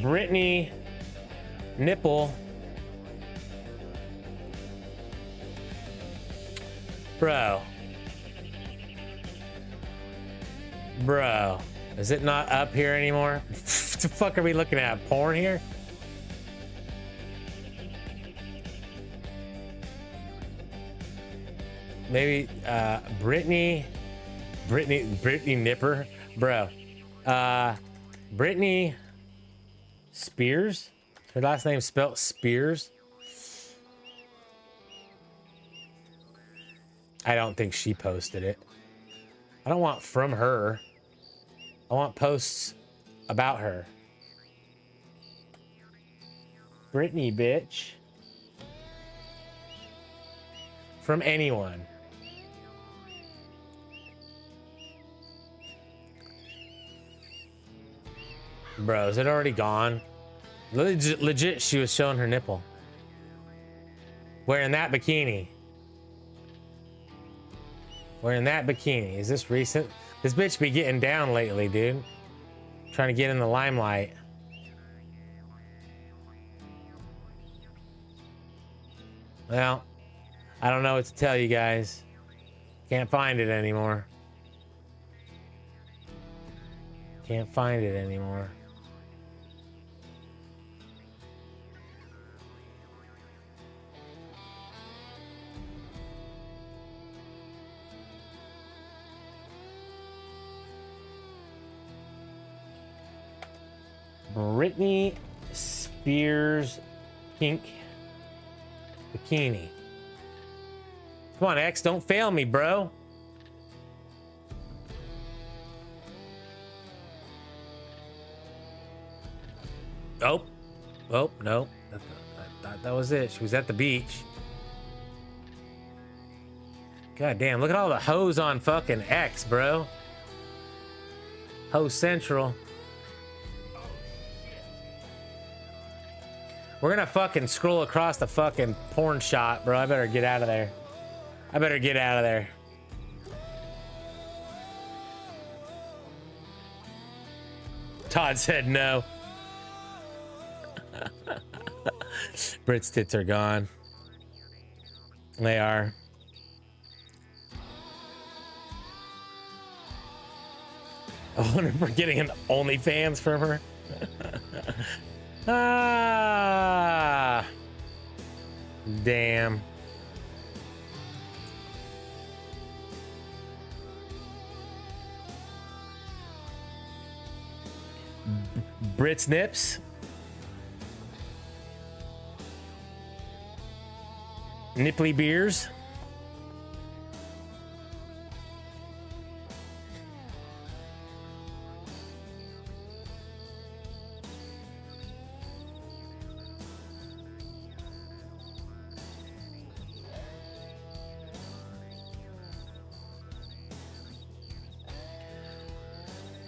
Britney nipple. Bro. Bro. Is it not up here anymore? What the fuck are we looking at? Porn here? Maybe Britney Nipper, bro. Britney Spears. Her last name spelled Spears. I don't think she posted it. I don't want from her. I want posts about her. Britney, bitch. From anyone. Bro, is it already gone? Legit, she was showing her nipple. Wearing that bikini. Wearing that bikini. Is this recent? This bitch be getting down lately, dude. Trying to get in the limelight. Well, I don't know what to tell you guys. Can't find it anymore. Can't find it anymore. Britney Spears pink bikini. Come on, X, don't fail me, bro. Oh, no. That was it. She was at the beach. God damn, look at all the hoes on fucking X, bro. Ho Central. We're gonna fucking scroll across the fucking porn shot, bro. I better get out of there. I better get out of there. Todd said no. Brit's tits are gone. They are. I wonder if we're getting an OnlyFans from her. Ah, damn. Brit's nips. Nipply beers.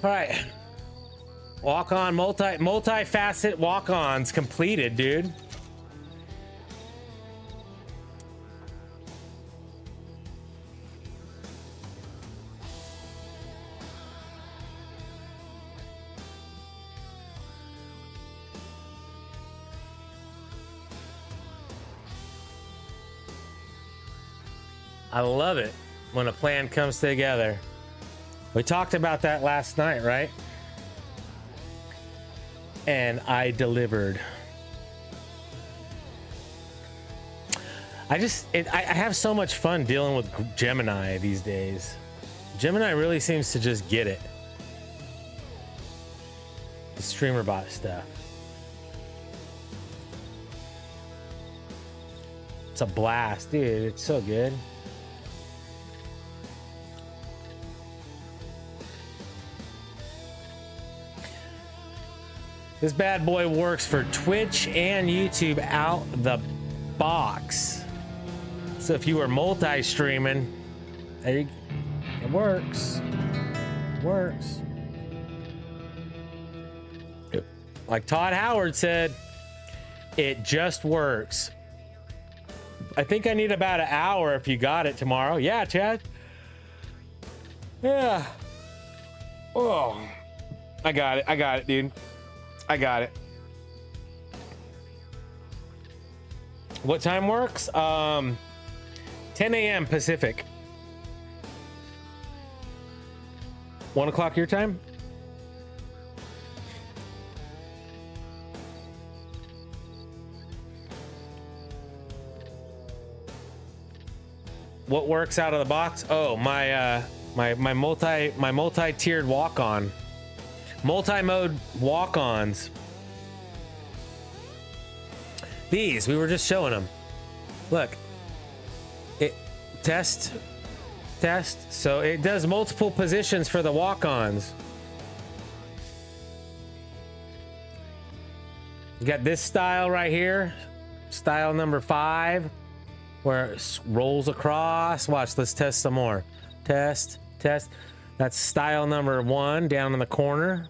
All right. Walk on, multi-facet walk-ons completed, dude. I love it when a plan comes together. We talked about that last night, right? And I delivered. I have so much fun dealing with Gemini these days. Gemini really seems to just get it. The StreamerBot stuff. It's a blast, dude. It's so good. This bad boy works for Twitch and YouTube out the box. So if you are multi-streaming, it works. Works. Like Todd Howard said, it just works. I think I need about an hour if you got it tomorrow. Yeah, Chad. Yeah. Oh, I got it. I got it, dude. I got it. What time works? 10 a.m. Pacific. 1 o'clock your time? What works out of the box? Oh, my multi-tiered walk-on. Multi-mode walk-ons. These, we were just showing them. Look. It test. So it does multiple positions for the walk-ons. You got this style right here. Style number 5. Where it rolls across. Watch, let's test some more. Test. That's style number 1 down in the corner.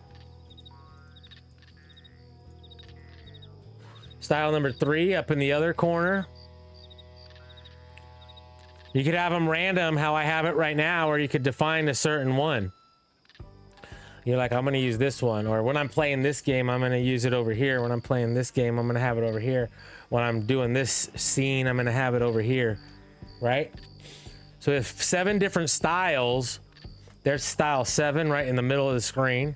Style number 3 up in the other corner. You could have them random how I have it right now, or you could define a certain one. You're like, I'm going to use this one, or when I'm playing this game, I'm going to use it over here. When I'm playing this game, I'm going to have it over here. When I'm doing this scene, I'm going to have it over here, right? So if 7 different styles, there's style 7 right in the middle of the screen.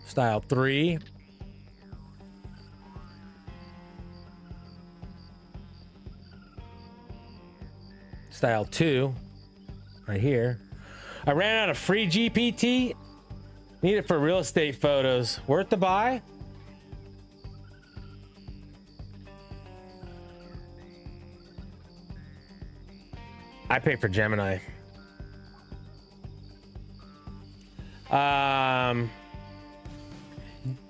Style 3. Style 2 right here. I ran out of free GPT. Need it for real estate photos. Worth the buy? I pay for Gemini.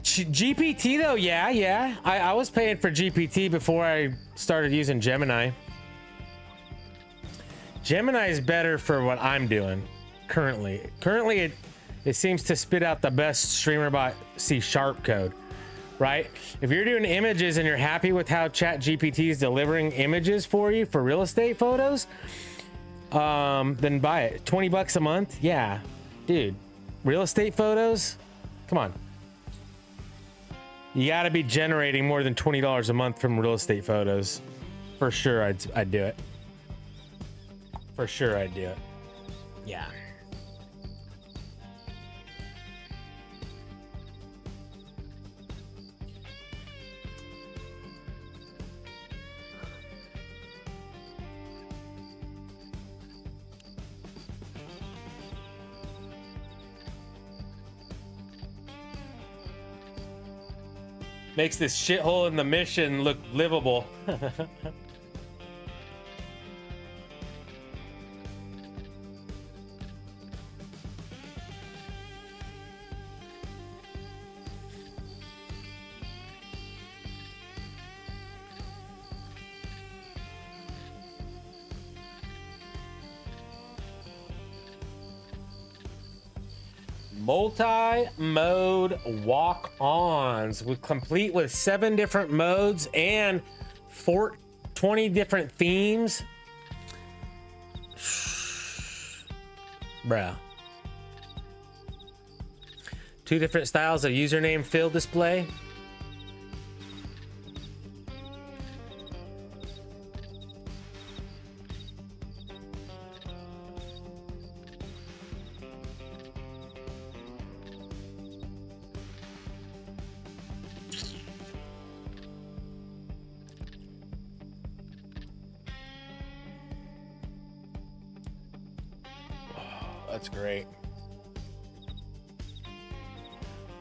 GPT though, yeah. I was paying for GPT before I started using Gemini. Gemini is better for what I'm doing currently. It seems to spit out the best StreamerBot C# code, right? If you're doing images and you're happy with how ChatGPT is delivering images for you for real estate photos, then buy it. 20 bucks a month? Yeah, dude. Real estate photos? Come on. You gotta be generating more than $20 a month from real estate photos. For sure, I'd do it. For sure, I'd do it. Yeah. Makes this shithole in the mission look livable. Multi-mode walk-ons complete with 7 different modes and 20 different themes. Bruh. 2 different styles of username field display. That's great.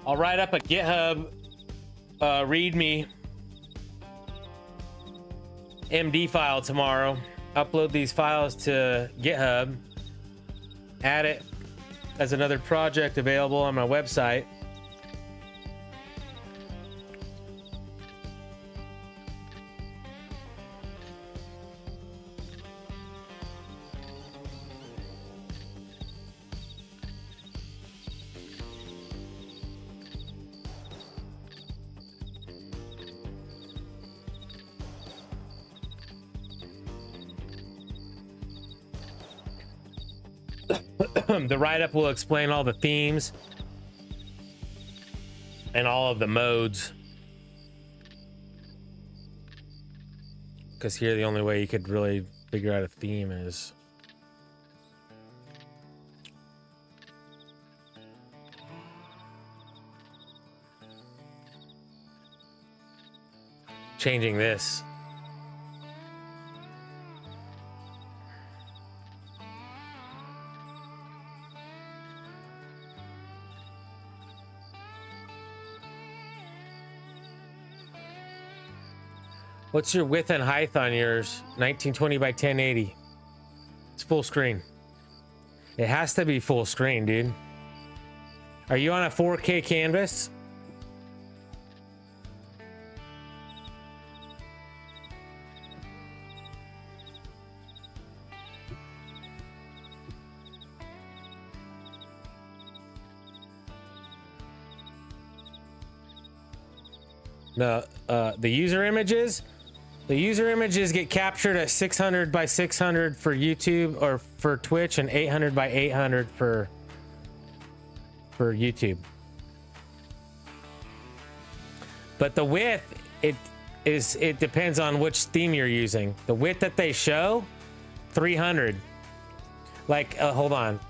I'll write up a GitHub README MD file tomorrow. Upload these files to GitHub. Add it as another project available on my website. The write-up will explain all the themes and all of the modes. Because here the only way you could really figure out a theme is changing this. What's your width and height on yours? 1920 by 1080. It's full screen. It has to be full screen, dude. Are you on a 4K canvas? No, the user images get captured at 600 by 600 for YouTube or for Twitch and 800 by 800 for YouTube. But the width, it depends on which theme you're using. The width that they show, 300. Like, hold on.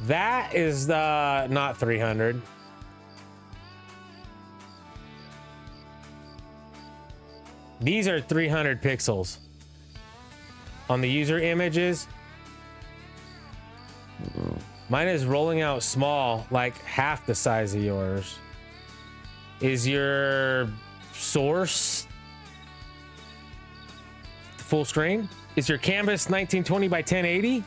That is not 300. These are 300 pixels. On the user images, mine is rolling out small, like half the size of yours. Is your source full screen? Is your canvas 1920 by 1080?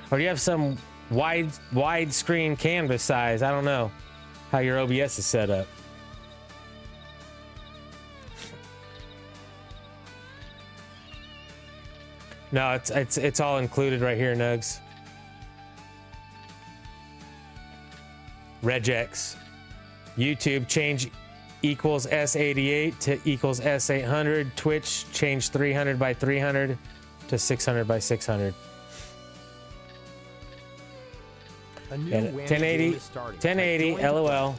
Or do you have some wide screen canvas size? I don't know how your OBS is set up. No, it's all included right here, Nugs. Regex. YouTube change equals S88 to equals S800. Twitch change 300 by 300 to 600 by 600. A new And 1080, 1080, LOL.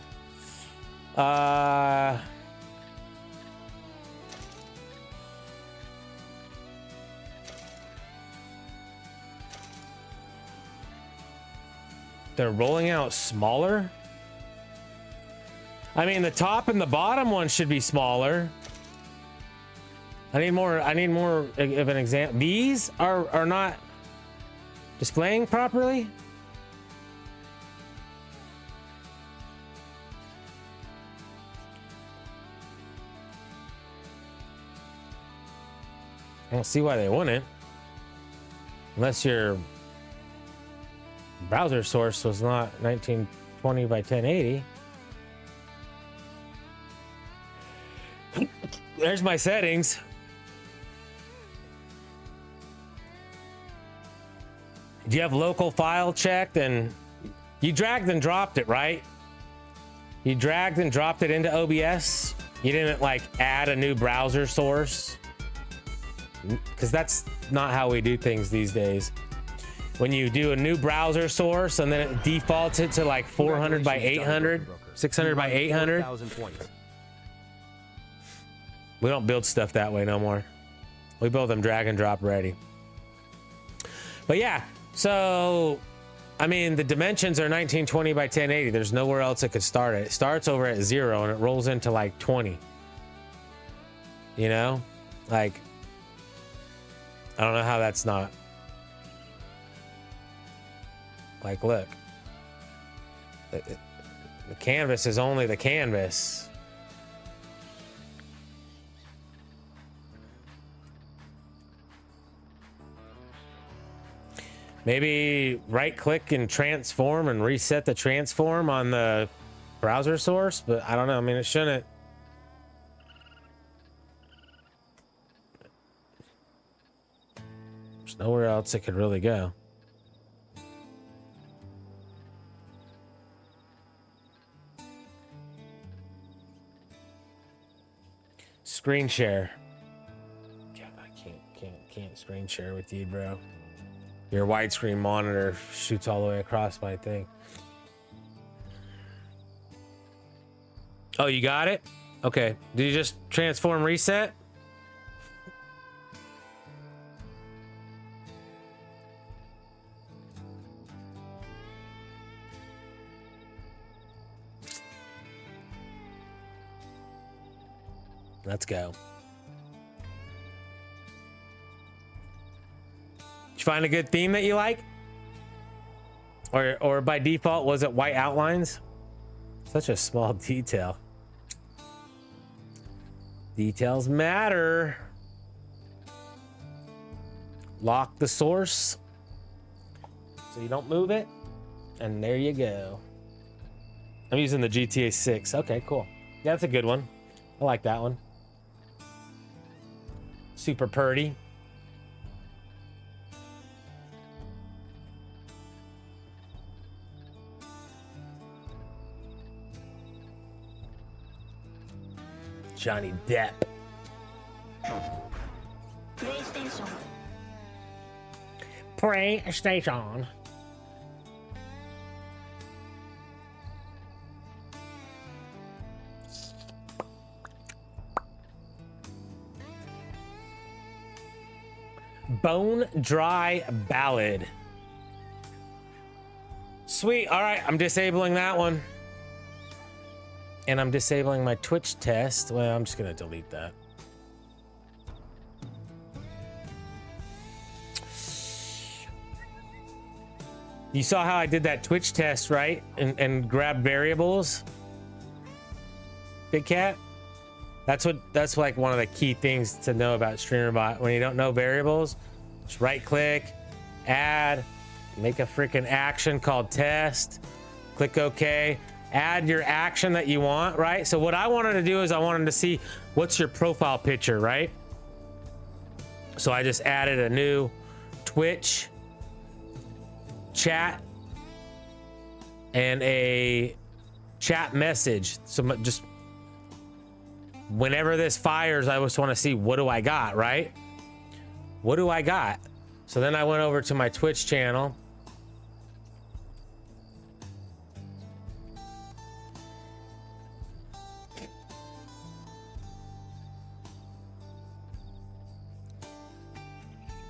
They're rolling out smaller. I mean, the top and the bottom one should be smaller. I need more of an example. These are not displaying properly. I don't see why they wouldn't. Unless your browser source was not 1920 by 1080. There's my settings. Do you have local file checked? And you dragged and dropped it, right? You dragged and dropped it into OBS. You didn't like add a new browser source, because that's not how we do things these days. When you do a new browser source and then it defaults it to like 400 by 800, 600 by 800. We don't build stuff that way no more. We build them drag and drop ready. But yeah, so I mean, the dimensions are 1920 by 1080. There's nowhere else it could start at. It starts over at 0 and it rolls into like 20. You know? Like, I don't know how that's not. Like, look. The canvas is only the canvas. Maybe right click and transform and reset the transform on the browser source, but I don't know. I mean, it shouldn't. There's nowhere else it could really go. Screen share. God, I can't screen share with you, bro. Your widescreen monitor shoots all the way across my thing. Oh, you got it? Okay. Did you just transform reset? Let's go. Did you find a good theme that you like? Or by default, was it white outlines? Such a small detail. Details matter. Lock the source so you don't move it. And there you go. I'm using the GTA 6. Okay, cool. Yeah, that's a good one. I like that one. Super purdy. Johnny Depp. PlayStation. Bone Dry Ballad. Sweet. All right, I'm disabling that one. And I'm disabling my Twitch test. Well, I'm just going to delete that. You saw how I did that Twitch test, right? And grabbed variables. Big Cat. That's like one of the key things to know about StreamerBot. When you don't know variables, just right click, add, make a freaking action called test, click OK, add your action that you want, right? So what I wanted to do is I wanted to see what's your profile picture, right? So I just added a new Twitch chat and a chat message. So just whenever this fires, I just want to see, what do I got, right? What do I got? So then I went over to my Twitch channel.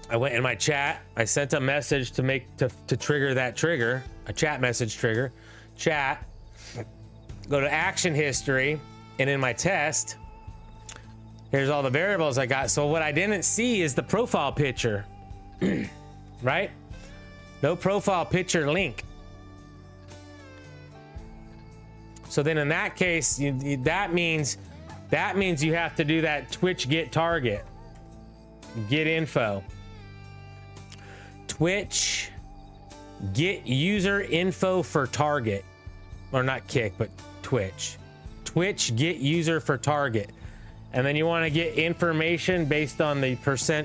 I went in my chat. I sent a message to trigger that trigger, a chat message trigger. Chat. Go to action history, and in my test, here's all the variables I got. So what I didn't see is the profile picture, right? No profile picture link. So then in that case, that means you have to do that Twitch get target, get info. Twitch get user info for target, or not kick, but Twitch get user for target. And then you want to get information based on the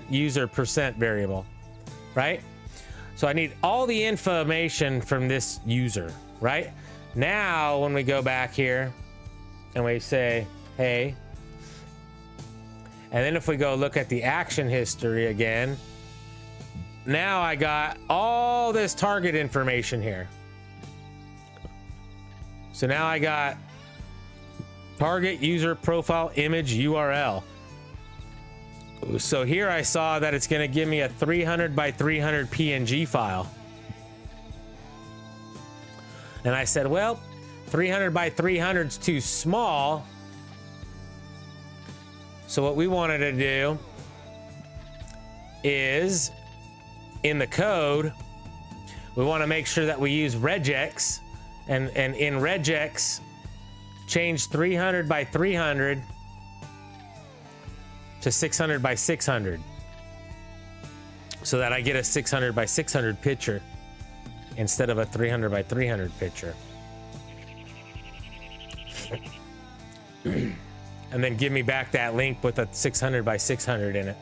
user percent variable, right? So I need all the information from this user, right? Now, when we go back here and we say, hey, and then if we go look at the action history again, now I got all this target information here. So now I got target user profile image URL. So here I saw that it's going to give me a 300 by 300 PNG file. And I said, well, 300 by 300 is too small. So what we wanted to do is, in the code, we want to make sure that we use regex, and in regex, change 300 by 300 to 600 by 600, so that I get a 600 by 600 picture instead of a 300 by 300 picture. And then give me back that link with a 600 by 600 in it.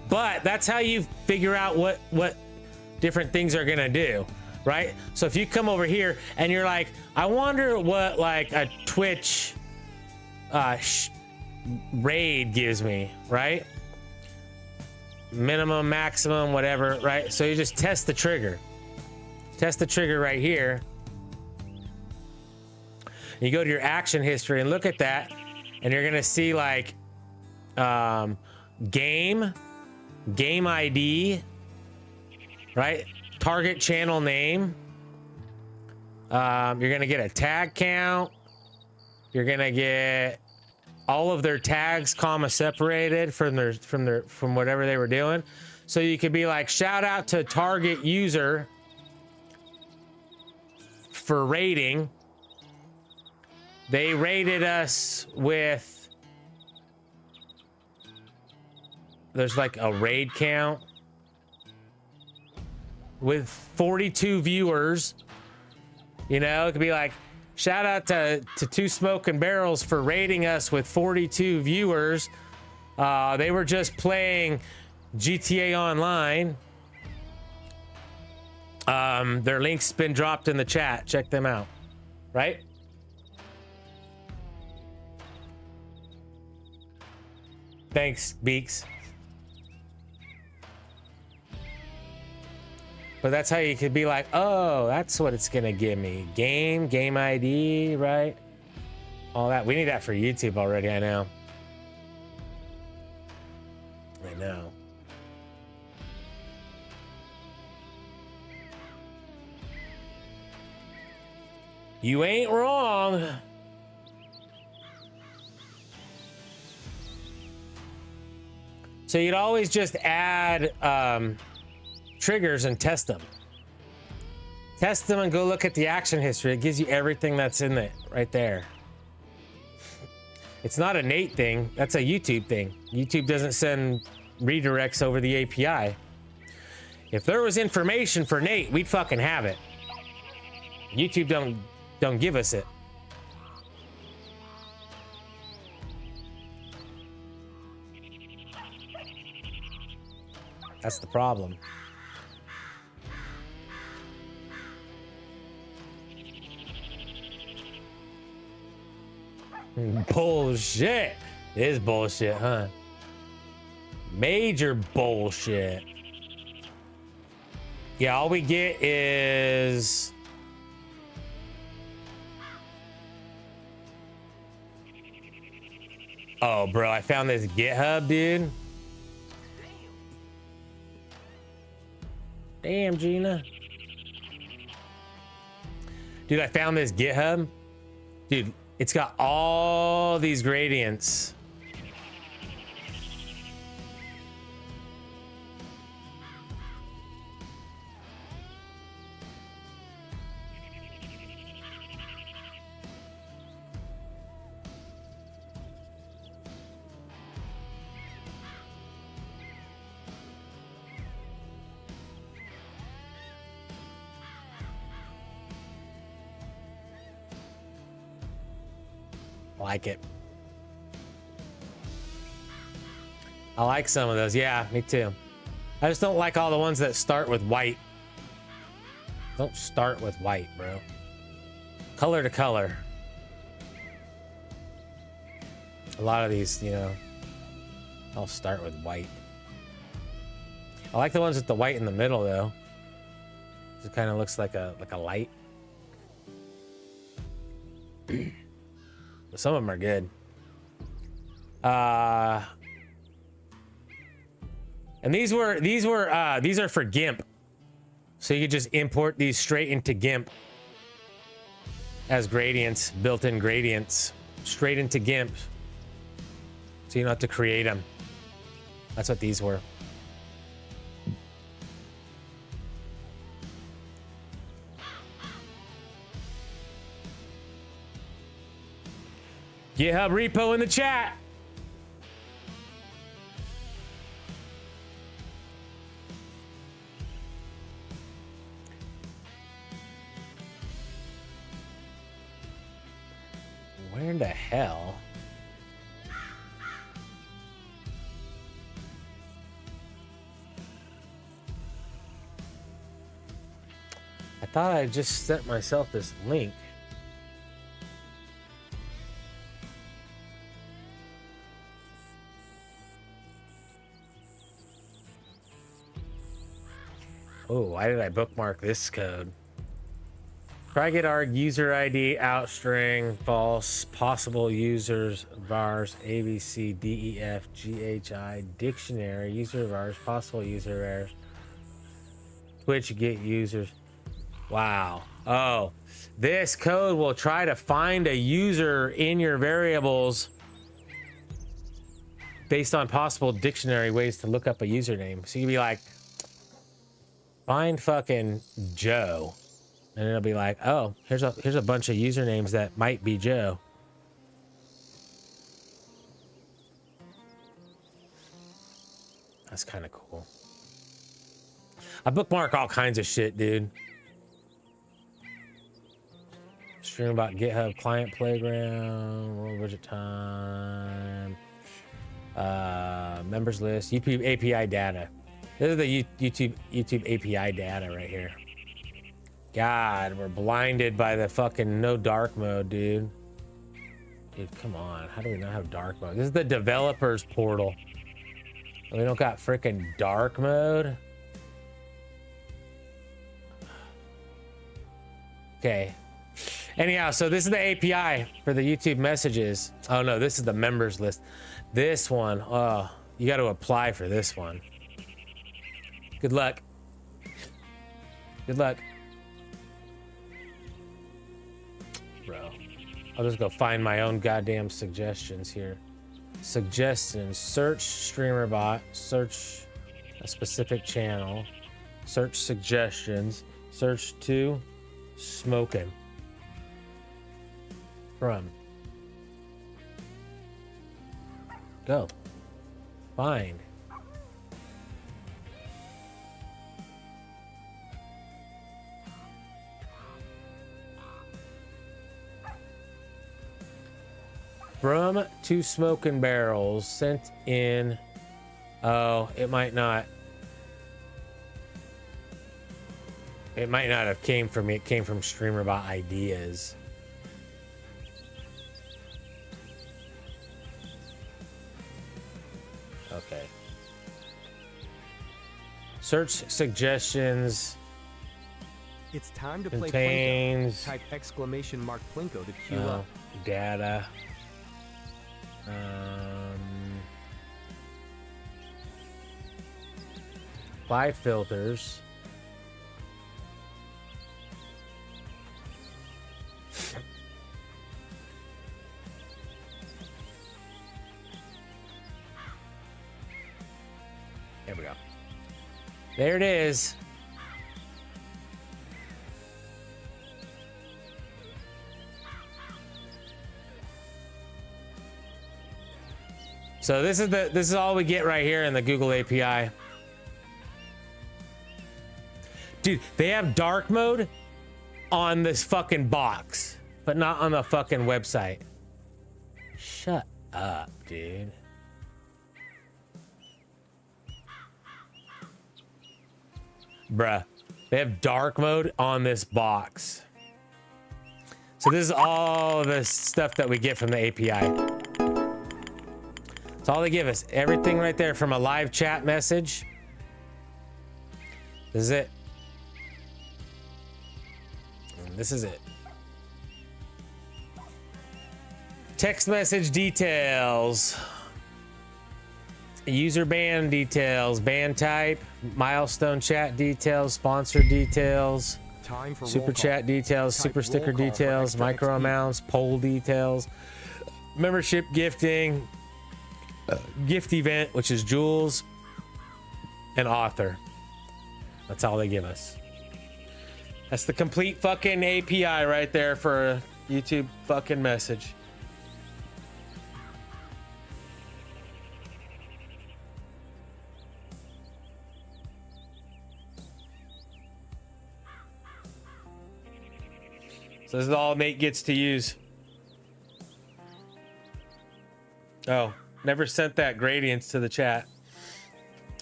But that's how you figure out what different things are gonna do, right? So if you come over here and you're like, I wonder what like a Twitch raid gives me, right? minimum, maximum, whatever, right? So you just test the trigger. Test the trigger right here. You go to your action history and look at that, and you're gonna see like game ID, right? Target channel name. You're gonna get a tag count. You're gonna get all of their tags, comma separated from whatever they were doing. So you could be like, shout out to target user for rating. They rated us with, there's like a raid count with 42 viewers. You know, it could be like, shout out to Two Smoking Barrels for rating us with 42 viewers. They were just playing GTA Online. Their link's been dropped in the chat. Check them out. Right? Thanks, Beaks. But that's how you could be like, oh, that's what it's gonna give me. Game ID, right? All that. We need that for YouTube already, I know. I know. You ain't wrong. So you'd always just add triggers and test them. Test them and go look at the action history. It gives you everything that's in it right there. It's not a Nate thing. That's a YouTube thing. YouTube doesn't send redirects over the API. If there was information for Nate, we'd fucking have it. YouTube don't give us it. That's the problem. Bullshit. It is bullshit, huh? Major bullshit. Yeah, all we get is... Oh, bro, I found this GitHub, dude. Damn, Gina. Dude, I found this GitHub. Dude, it's got all these gradients. Like it. I like some of those. Yeah, me too. I just don't like all the ones that start with white. Don't start with white, bro. Color to color. A lot of these, you know, I'll start with white. I like the ones with the white in the middle, though. It kind of looks like a light. Some of them are good. And these are for GIMP. So you could just import these straight into GIMP as gradients, built-in gradients, straight into GIMP. So you don't have to create them. That's what these were. GitHub repo in the chat. Where in the hell? I thought I just sent myself this link. Oh, why did I bookmark this code? Try get arg user ID out string false possible users vars ABC DEF GHI dictionary user vars possible user errors Twitch get users. Wow. Oh, this code will try to find a user in your variables based on possible dictionary ways to look up a username. So you can be like, find fucking Joe. And it'll be like, oh, here's a bunch of usernames that might be Joe. That's kind of cool. I bookmark all kinds of shit, dude. StreamerBot, GitHub, Client Playground, World Budget Time, members list, YouTube API data. This is the YouTube API data right here. God, we're blinded by the fucking no dark mode, dude. Dude, come on. How do we not have dark mode? This is the developers portal. We don't got freaking dark mode. Okay. Anyhow, so this is the API for the YouTube messages. Oh no, this is the members list. This one, oh, you got to apply for this one. Good luck. Good luck. Bro, I'll just go find my own goddamn suggestions here. Suggestions, search StreamerBot, search a specific channel, search suggestions, search to smoking. From. Go. Find. From to smoking barrels sent in. Oh, it might not. It might not have came from me. It came from StreamerBot ideas. Okay. Search suggestions. It's time to play contains Plinko. Type exclamation mark Plinko to queue up. Data. Apply filters. There we go. There it is. So this is all we get right here in the Google API. Dude, they have dark mode on this fucking box, but not on the fucking website. Shut up, dude. Bruh, they have dark mode on this box. So this is all the stuff that we get from the API. That's all they give us. Everything right there from a live chat message. This is it. And this is it. Text message details. User ban details. Ban type. Milestone chat details. Sponsor details. Time for super chat details. Super sticker details. Micro amounts. Poll details. Membership gifting. Gift event, which is Jules, and author. That's all they give us. That's the complete fucking API right there for a YouTube fucking message. So this is all Nate gets to use. Oh. Never sent that gradients to the chat.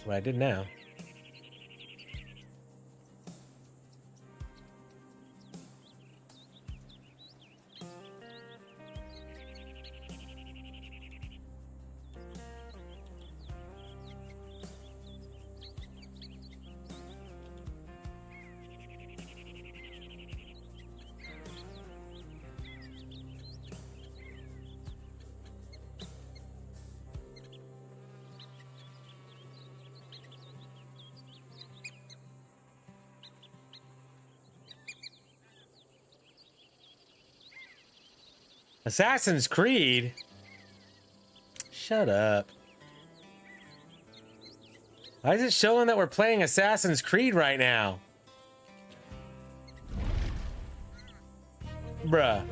Well, I did now. Assassin's Creed? Shut up. Why is it showing that we're playing Assassin's Creed right now? Bruh.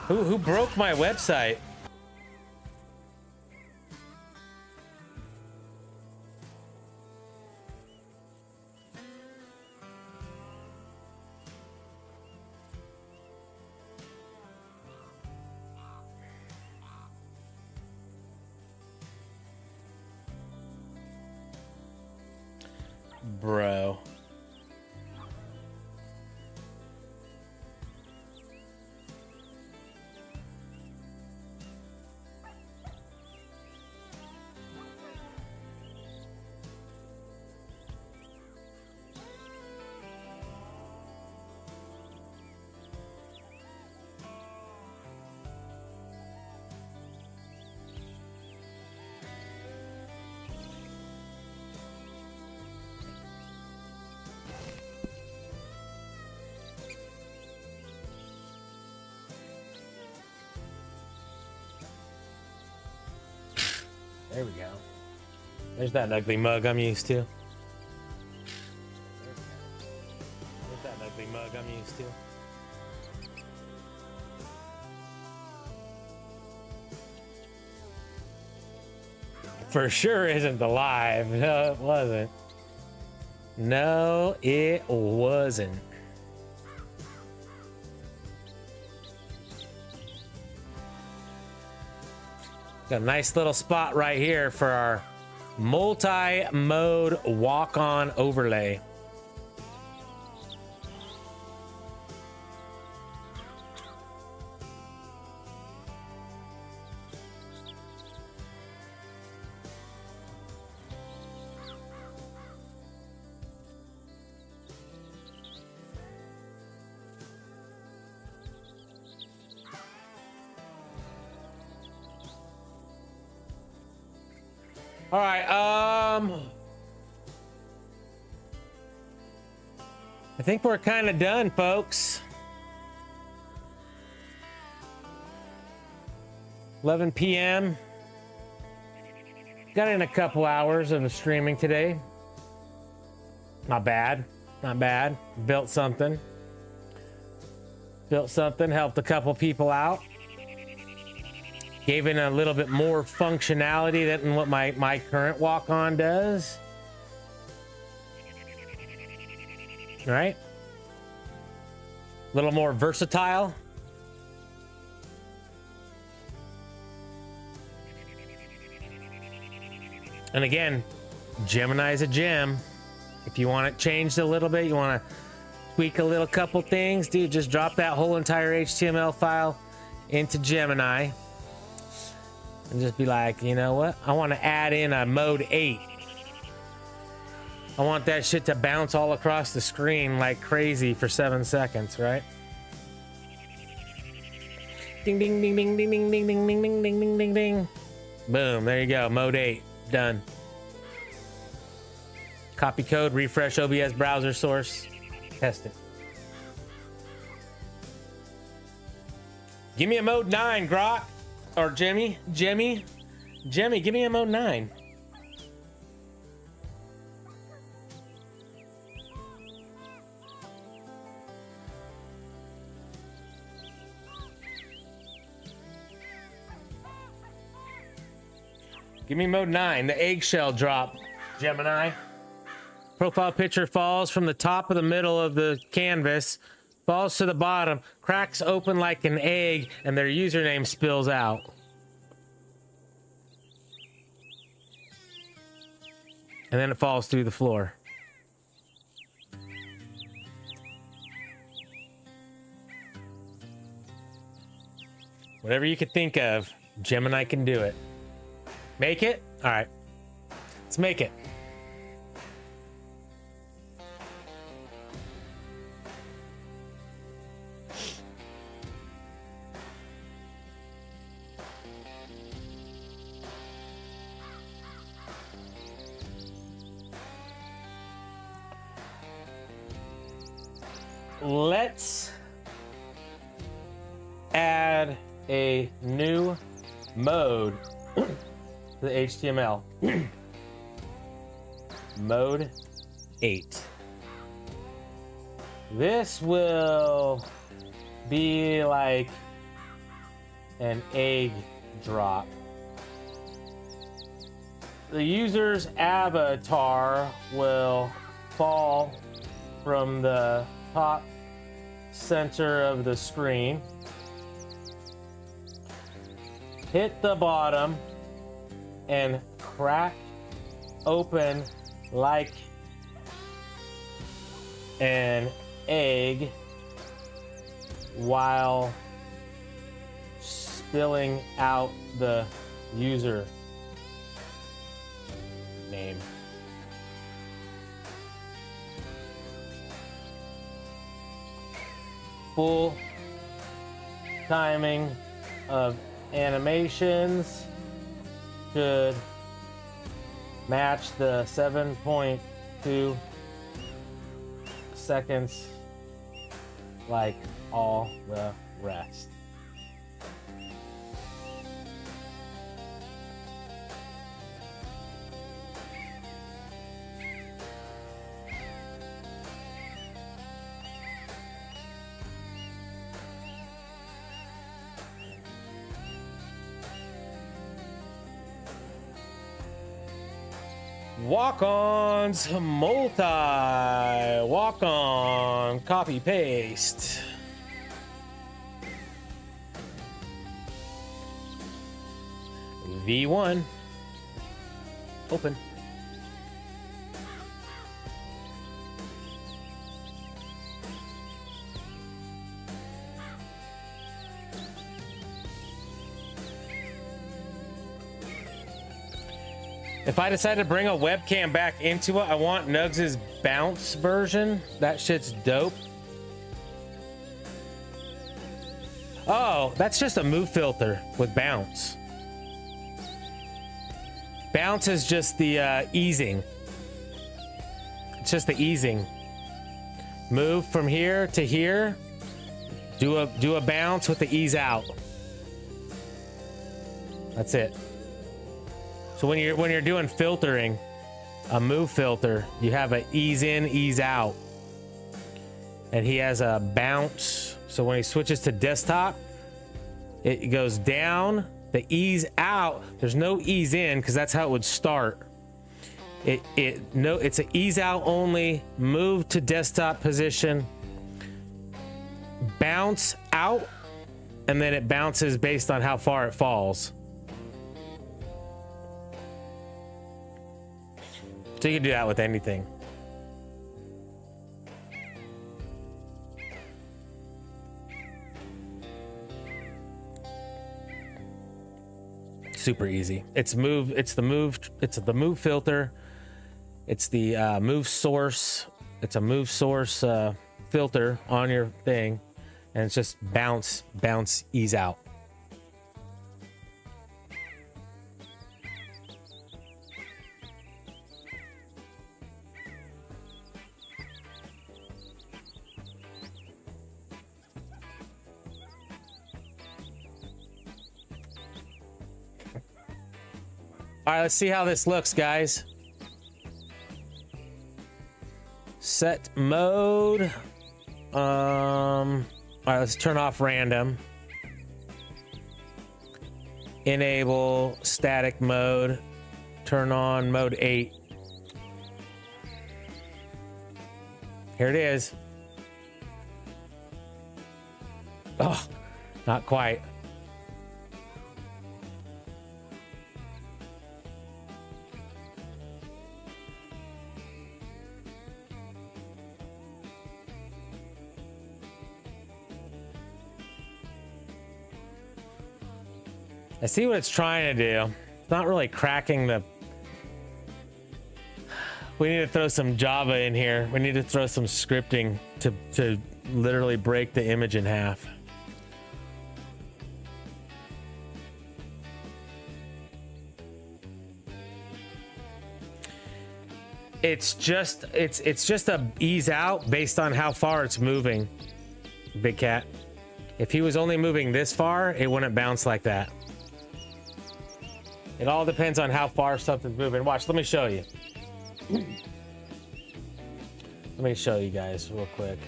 Who broke my website? Bro. There we go. There's that ugly mug I'm used to. There's that ugly mug I'm used to. For sure isn't the live. No, it wasn't. No, it wasn't. Got a nice little spot right here for our multi-mode walk-on overlay. All right, I think we're kind of done, folks. 11 p.m. Got in a couple hours of streaming today. Not bad, not bad. Built something. Helped a couple people out. Gave it a little bit more functionality than what my current walk-on does. All right. A little more versatile. And again, Gemini is a gem. If you want it changed a little bit, you want to tweak a little couple things, dude, just drop that whole entire HTML file into Gemini. And just be like, you know what? I want to add in a mode 8. I want that shit to bounce all across the screen like crazy for 7 seconds, right? Ding, ding, ding, ding, ding, ding, ding, ding, ding, ding, ding, ding, ding, ding. Boom, there you go. Mode 8, done. Copy code, refresh OBS browser source, test it. Give me a mode 9, Grok. Or Jemmy, give me a mode 9. Give me mode 9, the eggshell drop, Gemini. Profile picture falls from the top of the middle of the canvas, falls to the bottom, cracks open like an egg, and their username spills out. And then it falls through the floor. Whatever you could think of, Gemini can do it. Make it? All right. Let's make it. let's add a new mode to the HTML. Mode 8. This will be like an egg drop. The user's avatar will fall from the top center of the screen, hit the bottom, and crack open like an egg while spilling out the user name. Full timing of animations should match the 7.2 seconds like all the rest. Walk-ons, walk-on, copy paste. V1, open. If I decide to bring a webcam back into it, I want Nugs' bounce version. That shit's dope. Oh, that's just a move filter with bounce. Bounce is just the easing. It's just the easing. Move from here to here. Do a bounce with the ease out. That's it. So when you're doing filtering, a move filter, you have a ease in, ease out. And he has a bounce. So when he switches to desktop, it goes down, the ease out. There's no ease in because that's how it would start. It's an ease out only, move to desktop position, bounce out, and then it bounces based on how far it falls. So you can do that with anything. Super easy. It's the move filter. It's the move source. It's a move source filter on your thing, and it's just bounce, ease out. All right, let's see how this looks, guys. Set mode. All right, let's turn off random. Enable static mode. Turn on mode 8. Here it is. Oh, not quite. I see what it's trying to do. It's not really cracking the... We need to throw some Java in here. We need to throw some scripting to literally break the image in half. It's just a ease out based on how far it's moving, Big Cat. If he was only moving this far, it wouldn't bounce like that. It all depends on how far something's moving. Watch, let me show you. Let me show you guys real quick.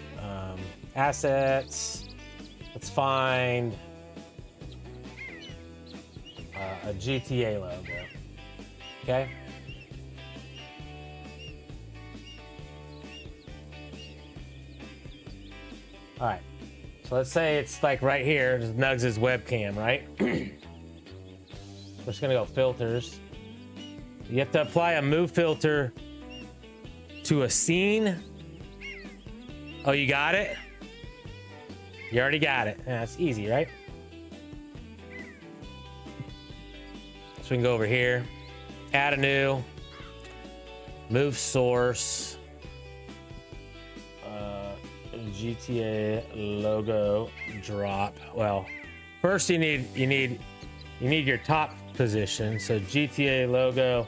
Assets. Let's find a GTA logo. Okay. All right. So let's say it's like right here. There's Nugs' webcam, right? We're just gonna go filters. You have to apply a move filter to a scene. Oh, you got it? You already got it. Yeah, that's easy, right? So we can go over here, add a new, move source, GTA logo drop. Well, first you need your top position. So GTA logo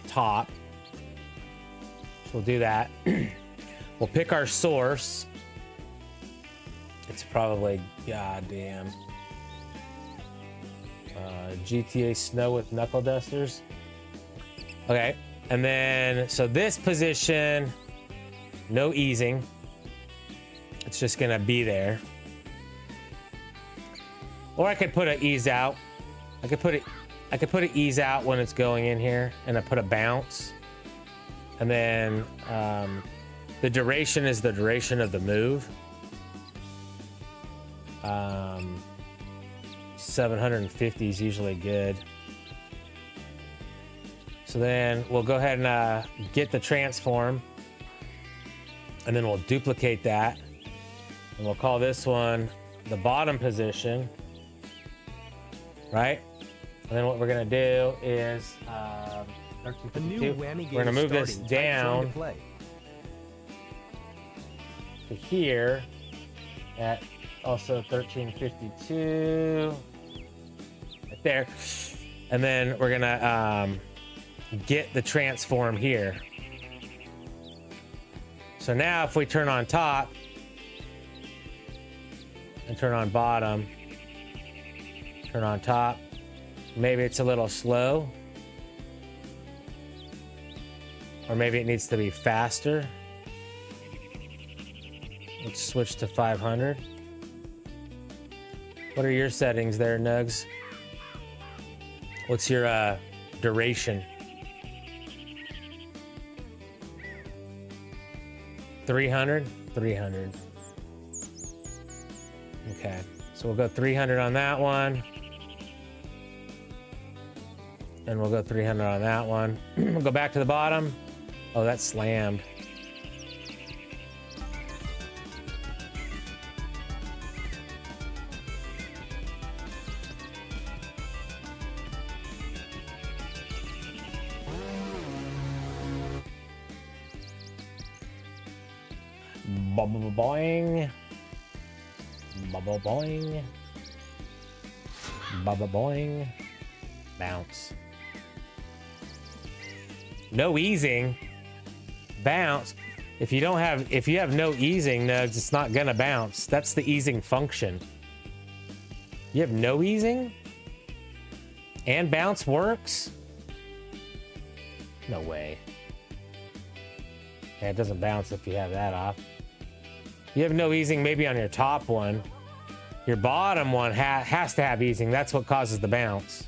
top. So we'll do that. We'll pick our source. It's probably goddamn GTA snow with knuckle dusters. Okay, and then so this position, no easing. It's just gonna be there. Or I could put an ease out. I could put an ease out when it's going in here, and I put a bounce. And then the duration is the duration of the move. 750 is usually good. So then we'll go ahead and get the transform, and then we'll duplicate that, and we'll call this one the bottom position, right? And then what we're gonna do is we're gonna move this down to here at also 1352 right there, and then we're gonna get the transform here. So now if we turn on top and turn on bottom, turn on top, maybe it's a little slow, or maybe it needs to be faster. Let's switch to 500. What are your settings there, Nugs? What's your duration? 300? 300. Okay, so we'll go 300 on that one. And we'll go 300 on that one. We'll go back to the bottom. Oh, that's slammed. Boing. Bubble boing. Bubble boing. Bounce. No easing. Bounce. If you have no easing, Nugs, it's not gonna bounce. That's the easing function. You have no easing? And bounce works? No way. Yeah, it doesn't bounce if you have that off. You have no easing maybe on your top one. Your bottom one has to have easing. That's what causes the bounce.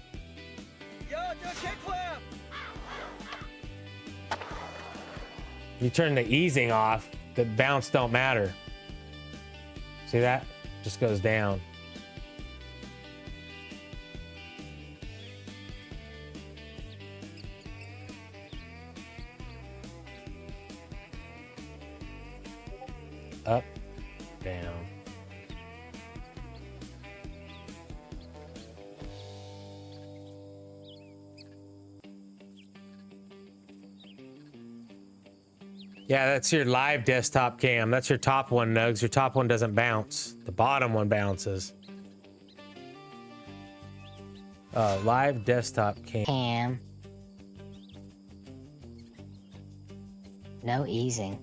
Yo, do a kickflip! You turn the easing off, the bounce don't matter. See that? Just goes down. Up, down. Yeah, that's your live desktop cam. That's your top one, Nugs. Your top one doesn't bounce. The bottom one bounces. Live desktop cam. No easing.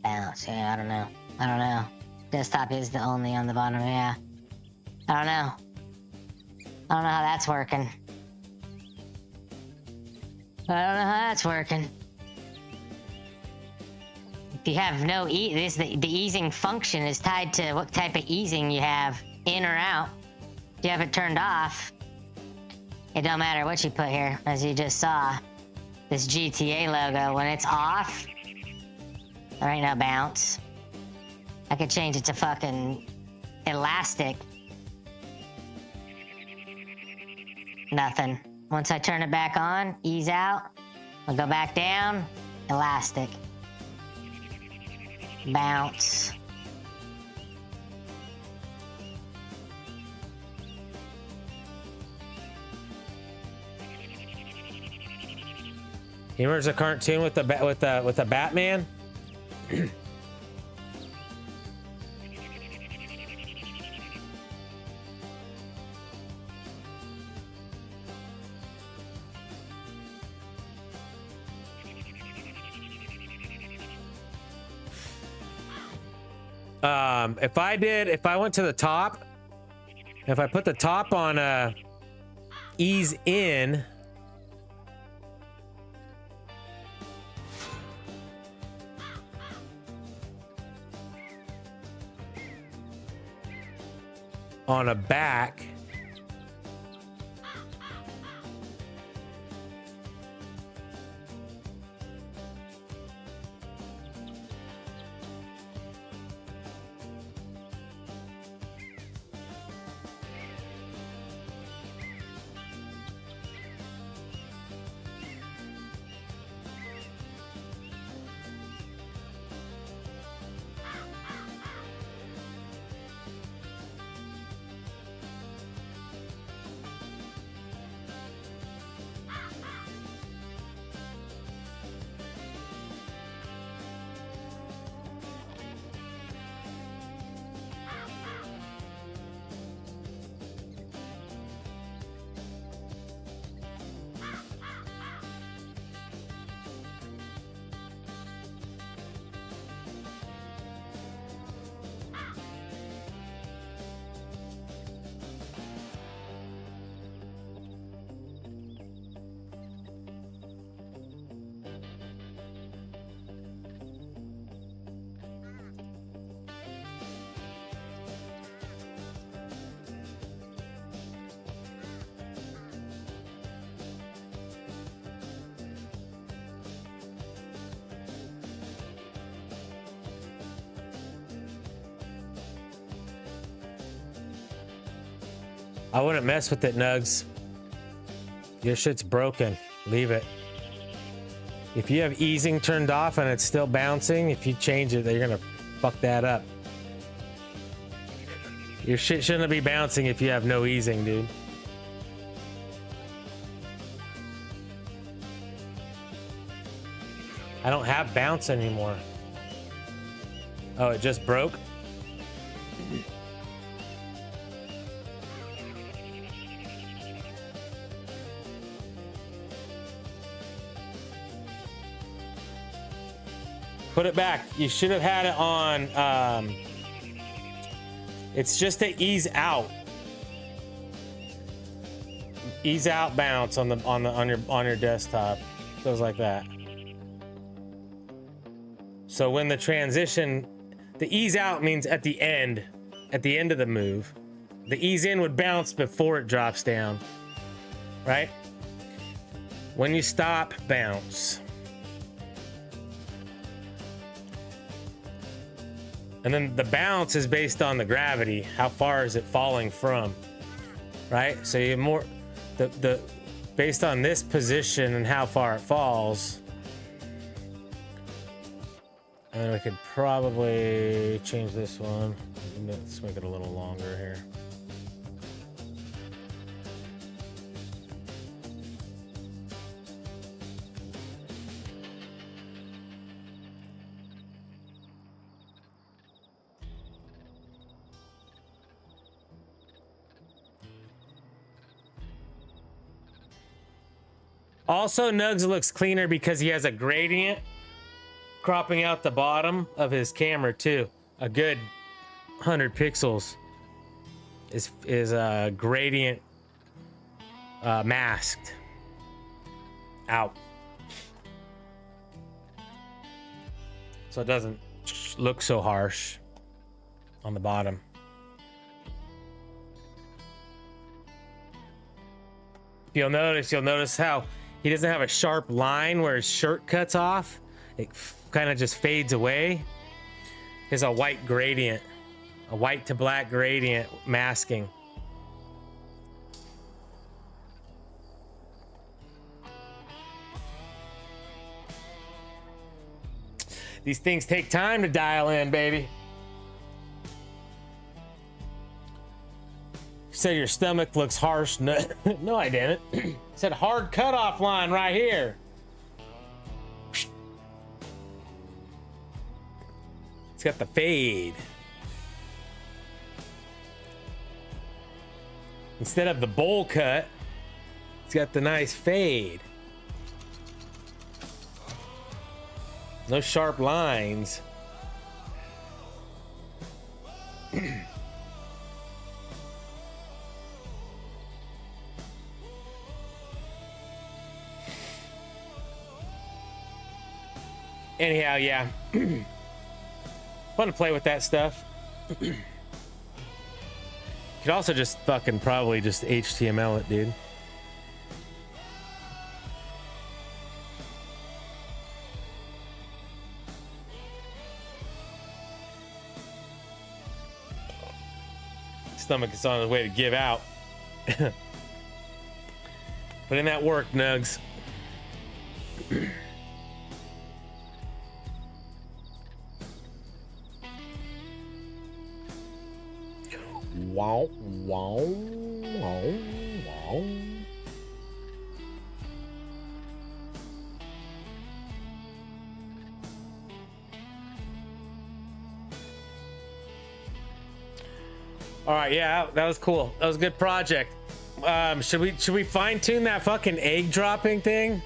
Bounce. Yeah, I don't know. I don't know. Desktop is the only on the bottom. Yeah. I don't know. I don't know how that's working. I don't know how that's working. If you have no the easing function is tied to what type of easing you have, in or out. If you have it turned off, it don't matter what you put here, as you just saw. This GTA logo, when it's off, there ain't no bounce. I could change it to fucking elastic. Nothing. Once I turn it back on, ease out, I'll go back down, elastic. Bounce. You remember the cartoon with the Batman? If I went to the top, if I put the top on ease in, on a back, I wouldn't mess with it, Nugs. Your shit's broken. Leave it. If you have easing turned off and it's still bouncing, if you change it, you're gonna fuck that up. Your shit shouldn't be bouncing if you have no easing, dude. I don't have bounce anymore. Oh, it just broke? Put it back. You should have had it on. It's just to ease out. Ease out bounce on your desktop. Goes like that. So when the transition, the ease out means at the end of the move. The ease in would bounce before it drops down, right? When you stop, bounce. And then the bounce is based on the gravity. How far is it falling from, right? So you more, the based on this position and how far it falls. And then we could probably change this one. Let's make it a little longer here. Also, Nugs looks cleaner because he has a gradient cropping out the bottom of his camera too. A good 100 pixels is a gradient masked out, so it doesn't look so harsh on the bottom. You'll notice how he doesn't have a sharp line where his shirt cuts off. It kind of just fades away. There's a white gradient, a white to black gradient masking. These things take time to dial in, baby. Said your stomach looks harsh. No, no, I didn't. Said hard cutoff line right here. It's got the fade. Instead of the bowl cut, it's got the nice fade. No sharp lines. Anyhow, yeah. Fun to play with that stuff. Could also just fucking probably just HTML it, dude. Stomach is on his way to give out. Put in that work, Nugs. Wow, wow, wow, wow. All right, yeah, that was cool. That was a good project. Should we fine tune that fucking egg dropping thing?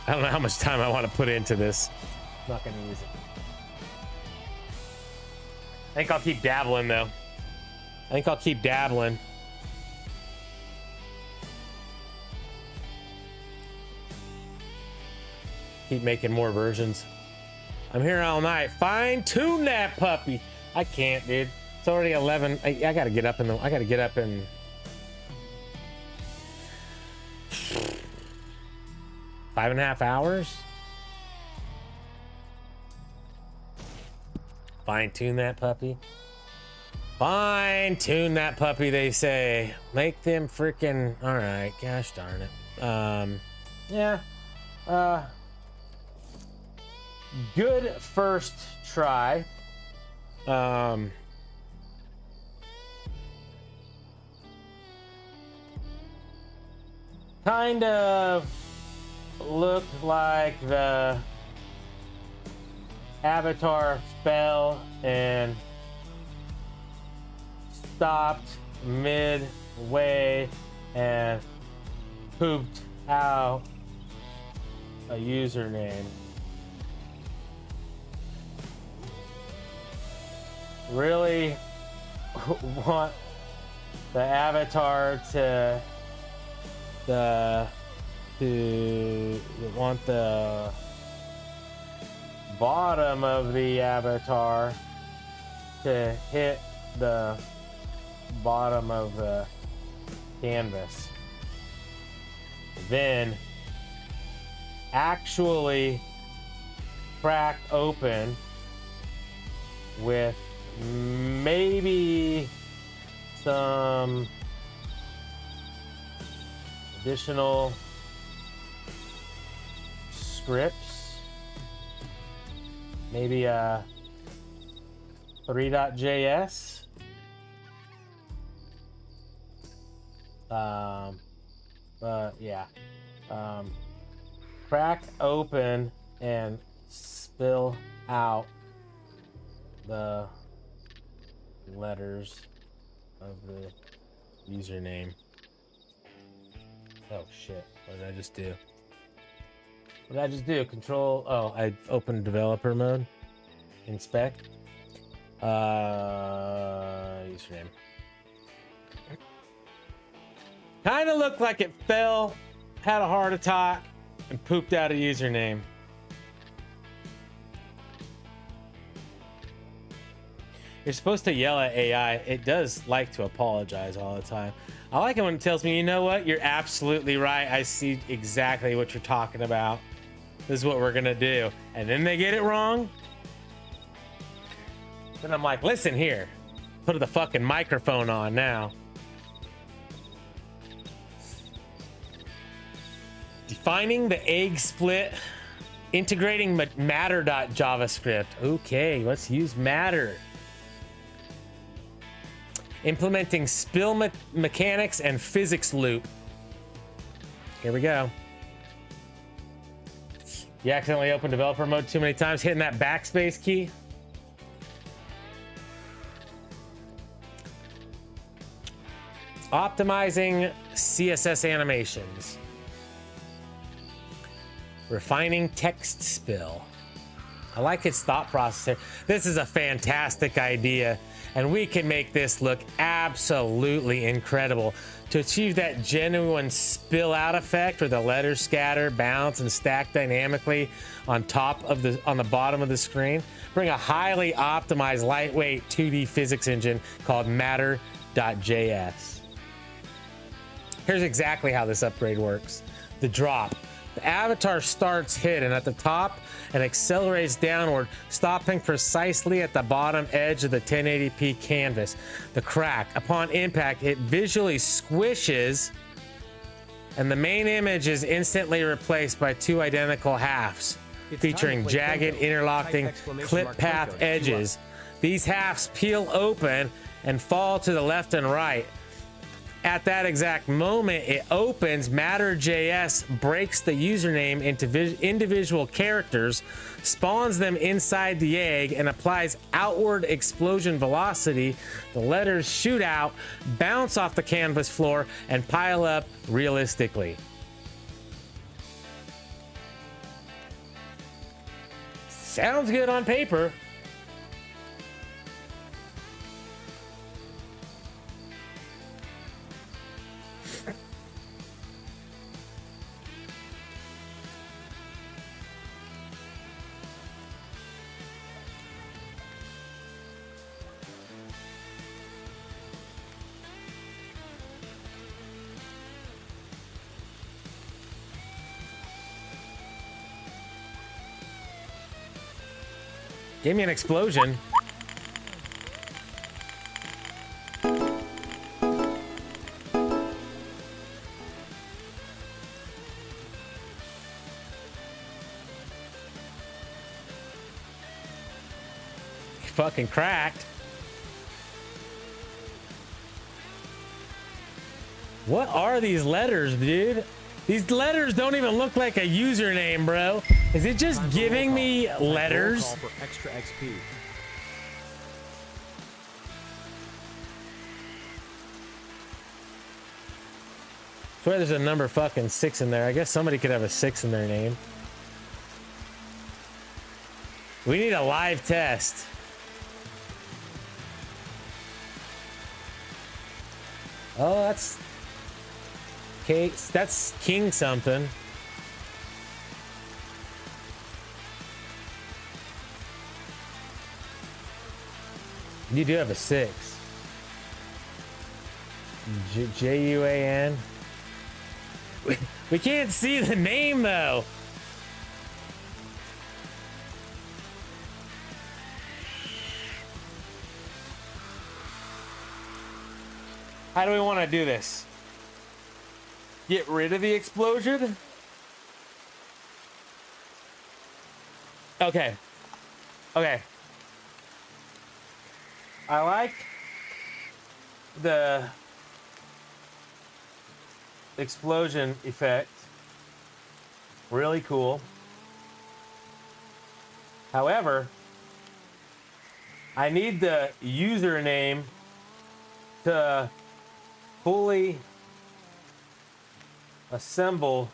I don't know how much time I want to put into this. I'm not gonna use it. I think I'll keep dabbling though. I think I'll keep dabbling. Keep making more versions. I'm here all night. Fine tune that puppy. I can't, dude. It's already 11. I gotta get up in the. I gotta get up in. Five and a half hours. Fine tune that puppy. Fine tune that puppy, they say. Make them freaking. All right, gosh darn it. Yeah. Good first try. Kind of looked like the avatar fell and stopped midway and pooped out a username. Really want the avatar to want the bottom of the avatar to hit the bottom of the canvas, then actually crack open with maybe some additional scripts, maybe a 3.js, but yeah, crack open and spill out the letters of the username. Oh shit, what did I just do? What did I just do? Control, oh, I opened developer mode. Inspect. Username. Kind of looked like it fell, had a heart attack, and pooped out a username. You're supposed to yell at AI. It does like to apologize all the time. I like it when it tells me, you know what? You're absolutely right. I see exactly what you're talking about. This is what we're gonna do. And then they get it wrong. Then I'm like, listen here. Put the fucking microphone on now. Defining the egg split. Integrating matter.javascript. Okay, let's use matter. Implementing spill mechanics and physics loop. Here we go. You accidentally opened developer mode too many times, hitting that backspace key. Optimizing CSS animations. Refining text spill. I like its thought process here. This is a fantastic idea, and we can make this look absolutely incredible. To achieve that genuine spill out effect where the letters scatter, bounce, and stack dynamically on the bottom of the screen, bring a highly optimized lightweight 2D physics engine called matter.js. Here's exactly how this upgrade works. The drop. The avatar starts hidden at the top and accelerates downward, stopping precisely at the bottom edge of the 1080p canvas. The crack. Upon impact, it visually squishes, and the main image is instantly replaced by two identical halves, featuring jagged, interlocking clip path edges. These halves peel open and fall to the left and right. At that exact moment it opens, Matter.js breaks the username into individual characters, spawns them inside the egg, and applies outward explosion velocity. The letters shoot out, bounce off the canvas floor, and pile up realistically. Sounds good on paper. Give me an explosion. Fucking cracked. What are these letters, dude? These letters don't even look like a username, bro. Is it just giving me letters? For extra XP. I swear there's a number fucking 6 in there. I guess somebody could have a 6 in their name. We need a live test. Oh, that's Kate. That's King something. You do have a 6. J-U-A-N. We can't see the name though. How do we want to do this? Get rid of the explosion? Okay. Okay. I like the explosion effect. Really cool. However, I need the username to fully assemble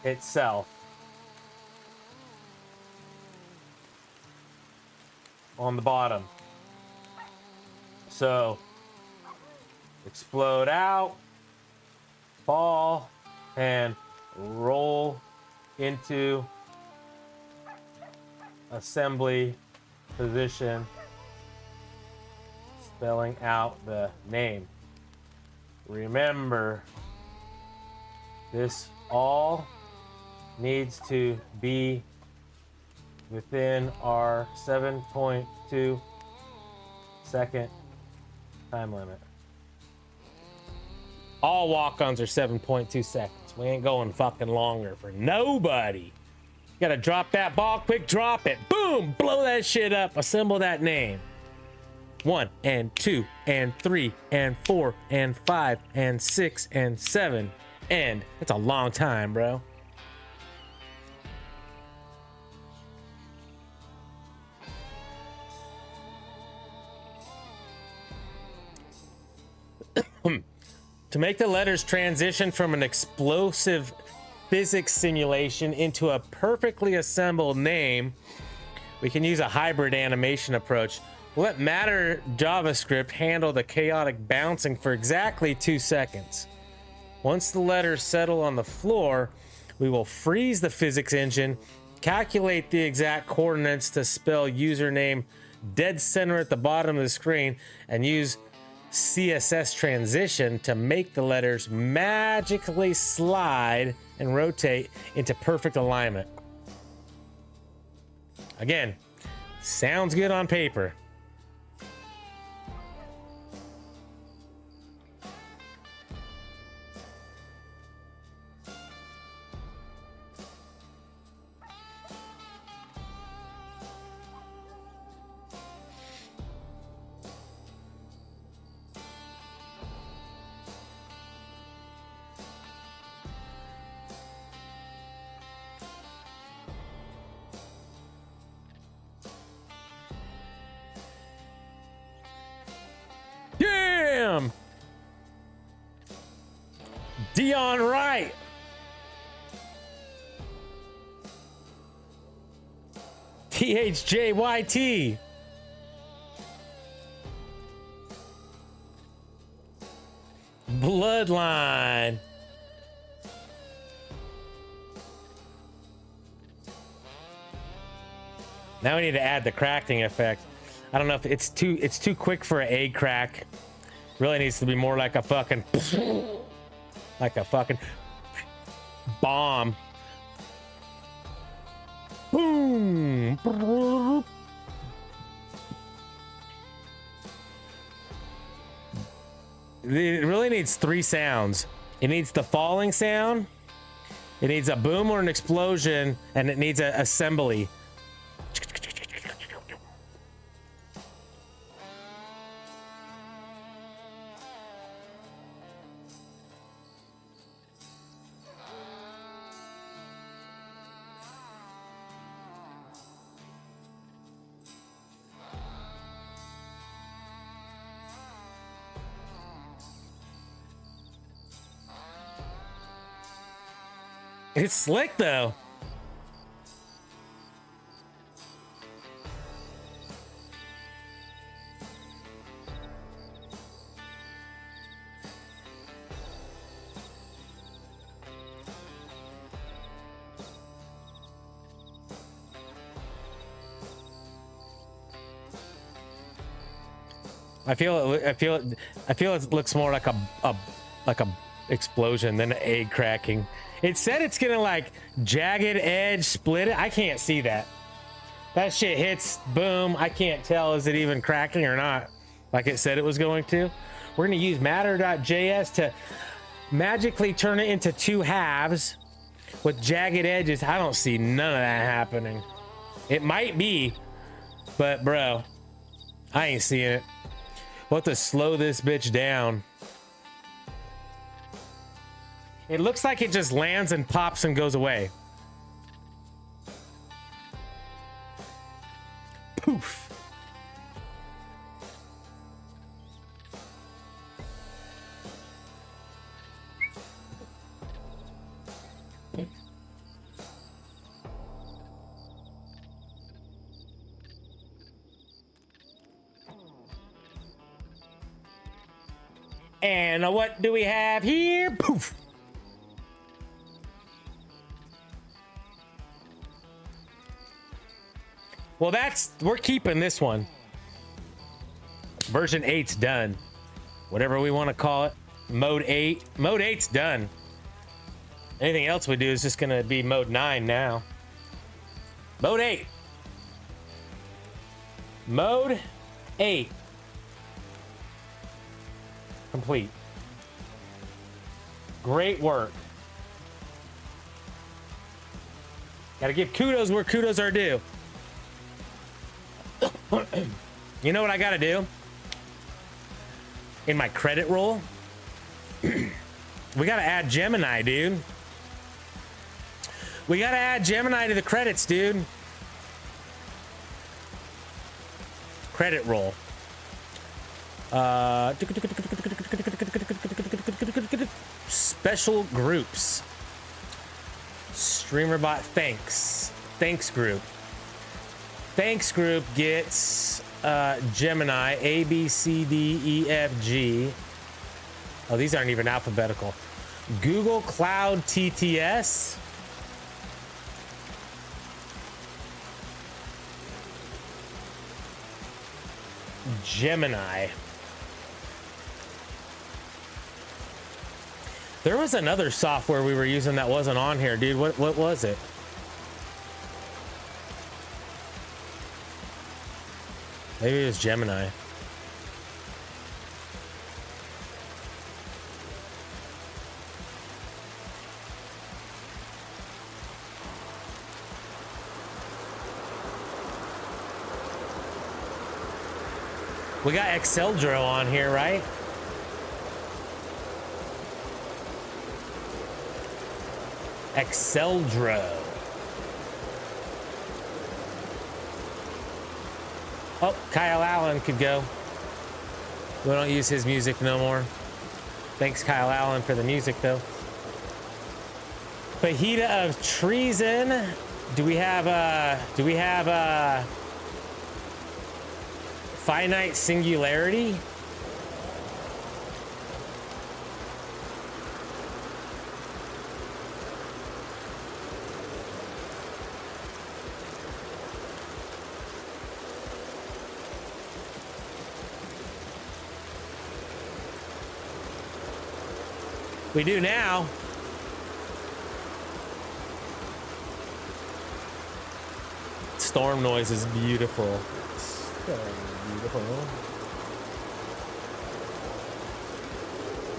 itself on the bottom. So explode out, fall, and roll into assembly position, spelling out the name. Remember, this all needs to be within our 7.2 second time limit. All walk-ons are 7.2 seconds. We ain't going fucking longer for nobody. You gotta drop that ball, quick drop it. Boom, blow that shit up, assemble that name. 1 and 2 and 3 and 4 and 5 and 6 and 7. And that's a long time, bro. To make the letters transition from an explosive physics simulation into a perfectly assembled name, we can use a hybrid animation approach. Let Matter JavaScript handle the chaotic bouncing for exactly 2 seconds. Once the letters settle on the floor, we will freeze the physics engine, calculate the exact coordinates to spell username dead center at the bottom of the screen, and use CSS transition to make the letters magically slide and rotate into perfect alignment. Again, sounds good on paper. Damn! Dion Wright. THJYT. Bloodline. Now we need to add the cracking effect. I don't know if it's too quick for an egg crack. Really needs to be more like a fucking bomb. Boom. It really needs 3 sounds. It needs the falling sound, it needs a boom or an explosion, and it needs an assembly. It's slick though. I feel it looks more like a explosion than an egg cracking. It said it's gonna like jagged edge split it. I can't see that. That shit hits, boom. I can't tell, is it even cracking or not? Like it said it was going to. We're gonna use matter.js to magically turn it into 2 halves with jagged edges. I don't see none of that happening. It might be, but bro, I ain't seeing it. We'll have to slow this bitch down. It looks like it just lands and pops and goes away. Poof. And what do we have here? Poof. Well, we're keeping this one. Version 8's done. Whatever we want to call it. Mode 8. Mode 8's done. Anything else we do is just going to be mode 9 now. Mode 8. Mode 8. Complete. Great work. Gotta give kudos where kudos are due. You know what I gotta do? In my credit roll? We gotta add Gemini, dude. We gotta add Gemini to the credits, dude. Credit roll. Special groups. StreamerBot thanks group. Thanks group gets Gemini A, B, C, D, E, F, G. Oh, these aren't even alphabetical. Google Cloud TTS. Gemini. There was another software we were using that wasn't on here, dude. What was it? Maybe it was Gemini. We got Exceldro on here, right? Exceldro. Oh, Kyle Allen could go. We don't use his music no more. Thanks, Kyle Allen, for the music, though. Fajita of Treason. Do we have Finite Singularity? We do now. Storm noise is beautiful. So beautiful.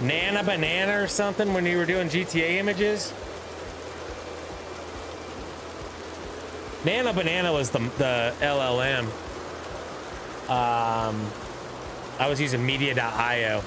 Nana Banana or something when you were doing GTA images? Nana Banana was the LLM. I was using media.io.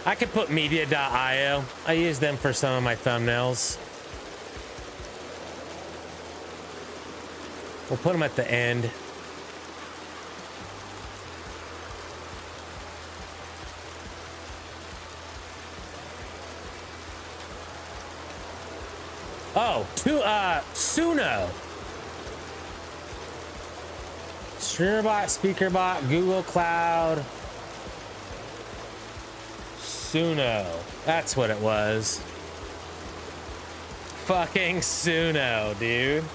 I could put media.io. I use them for some of my thumbnails. We'll put them at the end. Oh, Suno. StreamerBot, SpeakerBot, Google Cloud. Suno. That's what it was. Fucking Suno, dude.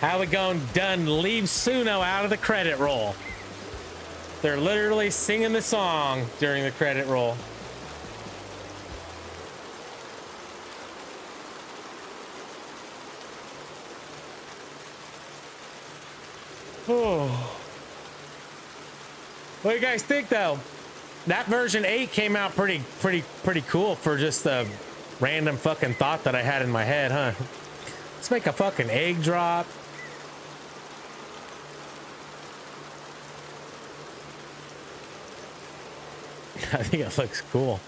How we going done? Leave Suno out of the credit roll. They're literally singing the song during the credit roll. Oh. What do you guys think though? That version 8 came out pretty cool for just the random fucking thought that I had in my head, huh? Let's make a fucking egg drop. I think it looks cool.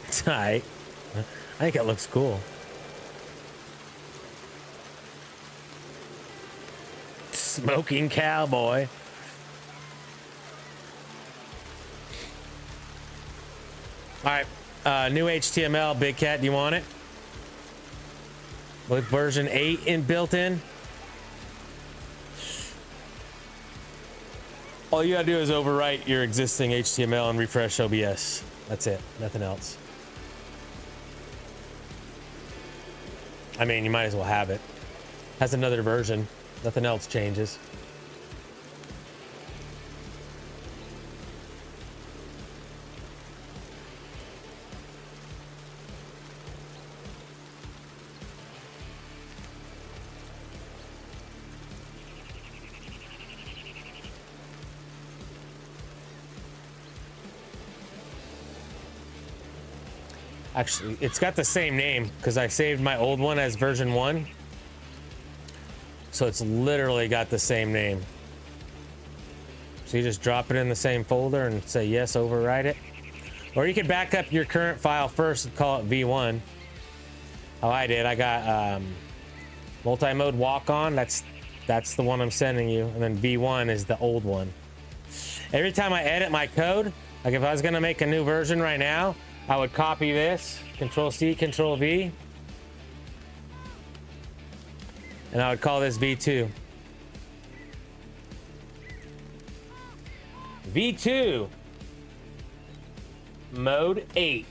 It's alright. I think it looks cool. Smoking cowboy. Alright, new HTML, Big Cat, do you want it? With version 8 built in. All you gotta do is overwrite your existing HTML and refresh OBS. That's it, nothing else. I mean, you might as well have it. Has another version. Nothing else changes. Actually, it's got the same name because I saved my old one as version 1. So it's literally got the same name. So you just drop it in the same folder and say yes, overwrite it. Or you could back up your current file first and call it V1. How I did, I got multi-mode walk-on. That's the one I'm sending you. And then V1 is the old one. Every time I edit my code, like if I was gonna make a new version right now, I would copy this, Control-C, Control-V. And I would call this V2. V2. Mode 8.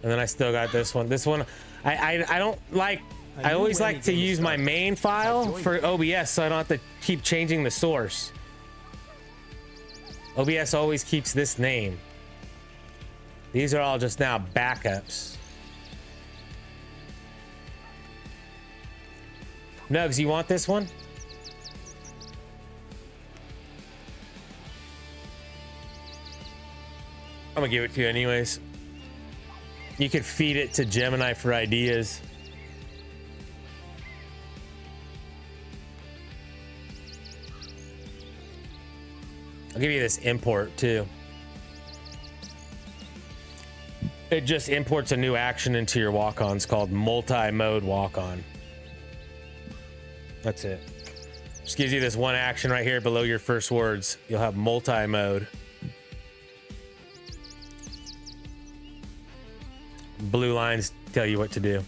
And then I still got this one. This one, I don't like, I always like to use my main file for OBS so I don't have to keep changing the source. OBS always keeps this name. These are all just now backups. Nugs, you want this one? I'm gonna give it to you anyways. You could feed it to Gemini for ideas. I'll give you this import too. It just imports a new action into your walk-ons called multi-mode walk-on. That's it. Just gives you this one action right here below your first words. You'll have multi-mode. Blue lines tell you what to do.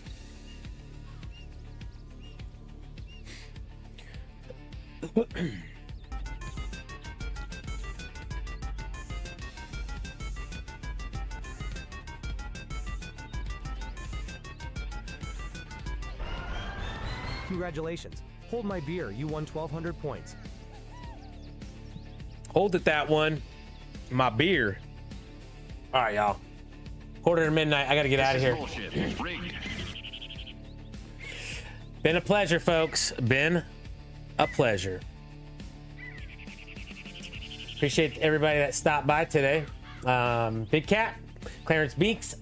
Congratulations. Hold my beer. You won 1,200 points. Hold it, that one. My beer. All right, y'all. 1:45. I got to get out of here. Been a pleasure, folks. Been a pleasure. Appreciate everybody that stopped by today. Big Cat, Clarence Beeks,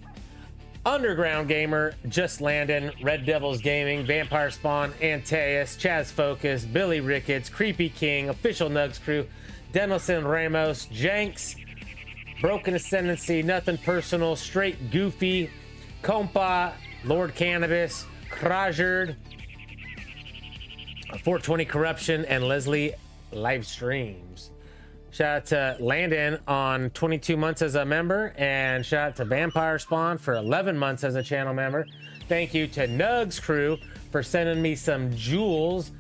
Underground Gamer, Just Landon, Red Devils Gaming, Vampire Spawn, Antaeus, Chaz Focus, Billy Ricketts, Creepy King, Official Nugs Crew, Denelson Ramos, Janks, Broken Ascendancy, Nothing Personal, Straight Goofy, Compa, Lord Cannabis, Krajard, 420 Corruption, and Leslie Live Streams. Shout out to Landon on 22 months as a member, and shout out to Vampire Spawn for 11 months as a channel member. Thank you to Nugs Crew for sending me some jewels.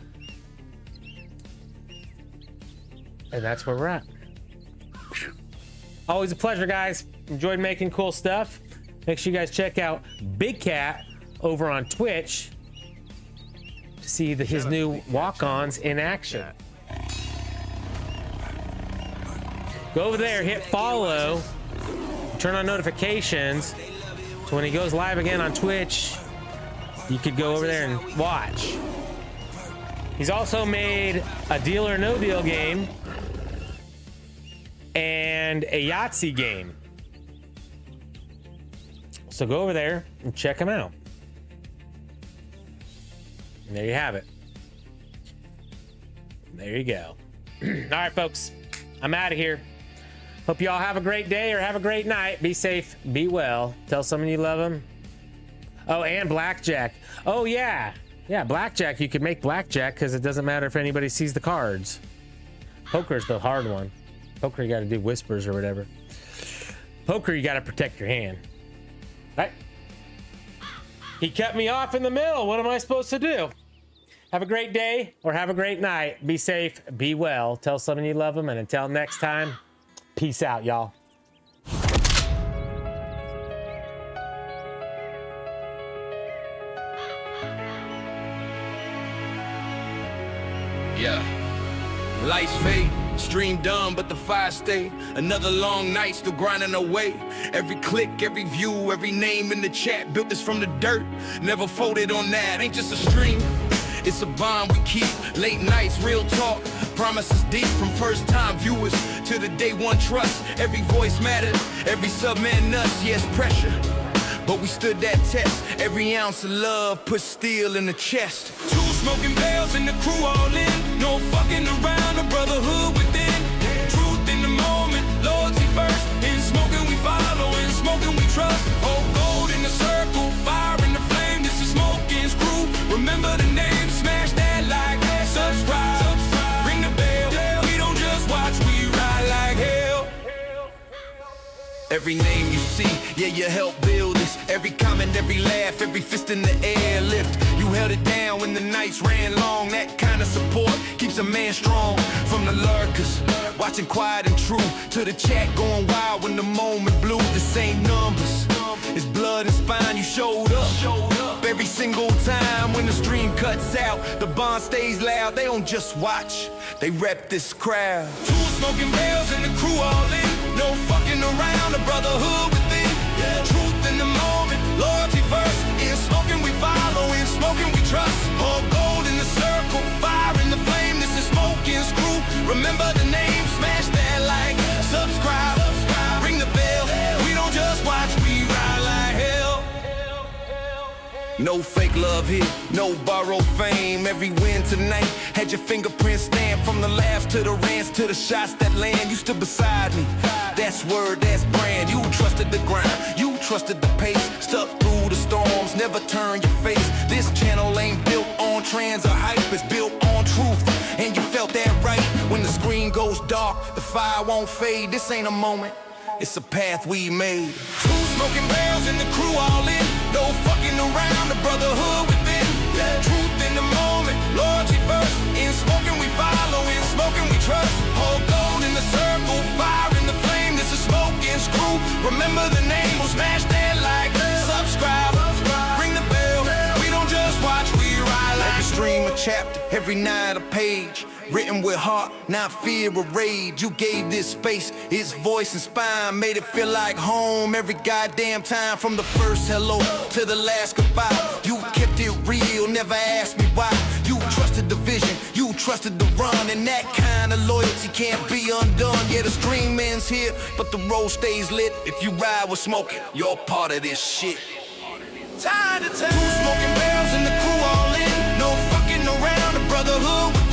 And that's where we're at. Always a pleasure, guys. Enjoyed making cool stuff. Make sure you guys check out Big Cat over on Twitch to see his new walk-ons in action. Go over there, hit follow, turn on notifications. So when he goes live again on Twitch, you could go over there and watch. He's also made a Deal or No Deal game and a Yahtzee game. So go over there and check him out. And there you have it. There you go. All right, folks, I'm out of here. Hope you all have a great day or have a great night. Be safe, be well. Tell someone you love them. Oh, and blackjack. Oh, yeah. Yeah, blackjack. You could make blackjack because it doesn't matter if anybody sees the cards. Poker's the hard one. Poker, you got to do whispers or whatever. Poker, you got to protect your hand. Right? He cut me off in the middle. What am I supposed to do? Have a great day or have a great night. Be safe, be well. Tell someone you love them. And until next time, peace out, y'all. Yeah. Lights fade, stream done, but the fire stay. Another long night, still grinding away. Every click, every view, every name in the chat. Built this from the dirt, never folded on that. Ain't just a stream, it's a bond we keep. Late nights, real talk, promises deep. From first time viewers to the day one trust. Every voice mattered, every sub man nuts. Yes, pressure, but we stood that test. Every ounce of love put steel in the chest. Two smoking bells and the crew all in. No fucking around, the brotherhood within. Truth in the moment, loyalty first. In smoking we follow, in smoking we trust. Oh, gold in the circle, fire in the flame. This is Smoking's crew. Remember the name, smash that like, subscribe, ring the bell. We don't just watch, we ride like hell. Every name you see, yeah, you helped build this. Every comment, every laugh, every fist in the air lift. You held it down when the nights ran long. That kind of support keeps a man strong. From the lurkers, watching quiet and true, to the chat going wild when the moment blew. The same numbers, it's blood and spine. You showed up every single time. When the stream cuts out, the bond stays loud. They don't just watch, they rep this crowd. Two smoking rails and the crew all in. No fucking around, the brotherhood within. Truth in the moment, loyalty first. In smoking we follow, in smoking we trust. All gold in the circle, fire in the flame. This is Smoking's crew. Remember the name, smash that like, subscribe, ring the bell. We don't just watch, we ride like hell. No fake love here, no borrowed fame. Every win tonight had your fingerprint stamped. From the laughs to the rants to the shots that land. You stood beside me, that's word, that's brand. You trusted the grind, you trusted the pace. Stuck through the storms, never turn your face. This channel ain't built on trends or hype, it's built on truth. And you felt that right. When the screen goes dark, the fire won't fade. This ain't a moment, it's a path we made. Two smoking barrels and the crew all in. No fucking around, the brotherhood within. Truth in the moment, loyalty first. In smoking we follow, in smoking we trust. Hold gold in the circle, fire in the flame. This is Smoking's crew. Remember the name, we'll smash that like, subscribe, ring the bell. We don't just watch, we ride like. Every stream a chapter, every night a page. Written with heart, not fear or rage. You gave this space its voice and spine. Made it feel like home every goddamn time. From the first hello to the last goodbye. You kept it real, never asked me why. You trusted the vision, you trusted the run. And that kind of loyalty can't be undone. Yeah, the stream ends here, but the road stays lit. If you ride with Smoking, you're part of this shit. Time to time. Two smoking barrels and the crew all in. No fucking around, the brotherhood within.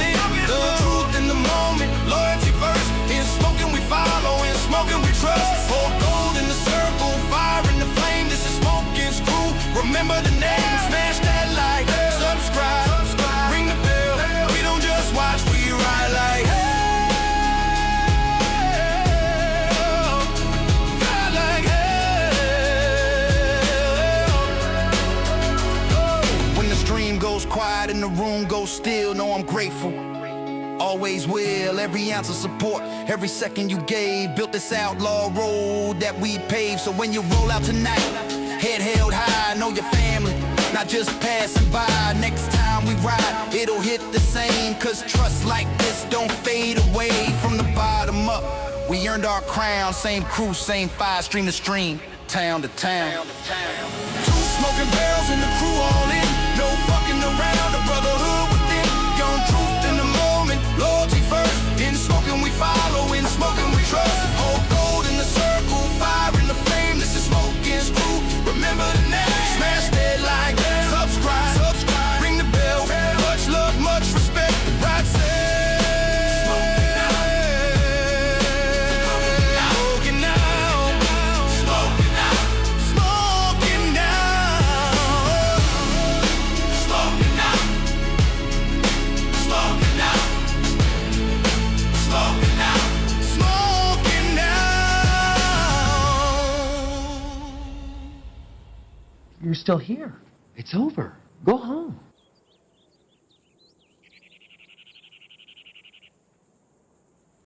The truth in the moment, loyalty first. In smoking we follow, in smoking we trust. Pour gold in the circle, fire in the flame. This is Smoking's crew. Remember the name, smash that like, subscribe, ring the bell. We don't just watch, we ride like hell. Ride like hell. When the stream goes quiet and the room goes still, know I'm grateful. Always will, every ounce of support, every second you gave. Built this outlaw road that we paved. So when you roll out tonight, head held high, know your family, not just passing by. Next time we ride, it'll hit the same. Cause trust like this don't fade away. From the bottom up, We earned our crown, same crew, same fire, stream to stream, town to town. Two smoking barrels and the crew all in. No fucking around, the brotherhood within. Young truth in the moment, loyalty first. In smoking we follow, in smoking we trust. Hold gold in the circle, fire in the flame. This is smoking's crew. Remember the name, smash that like, subscribe, ring the bell. Much love, much respect. Right said, smoking out, smoking out, smoking out, smoking out, smoking out, smoking out, smoking out, smoking out. You're still here. It's over. Go home.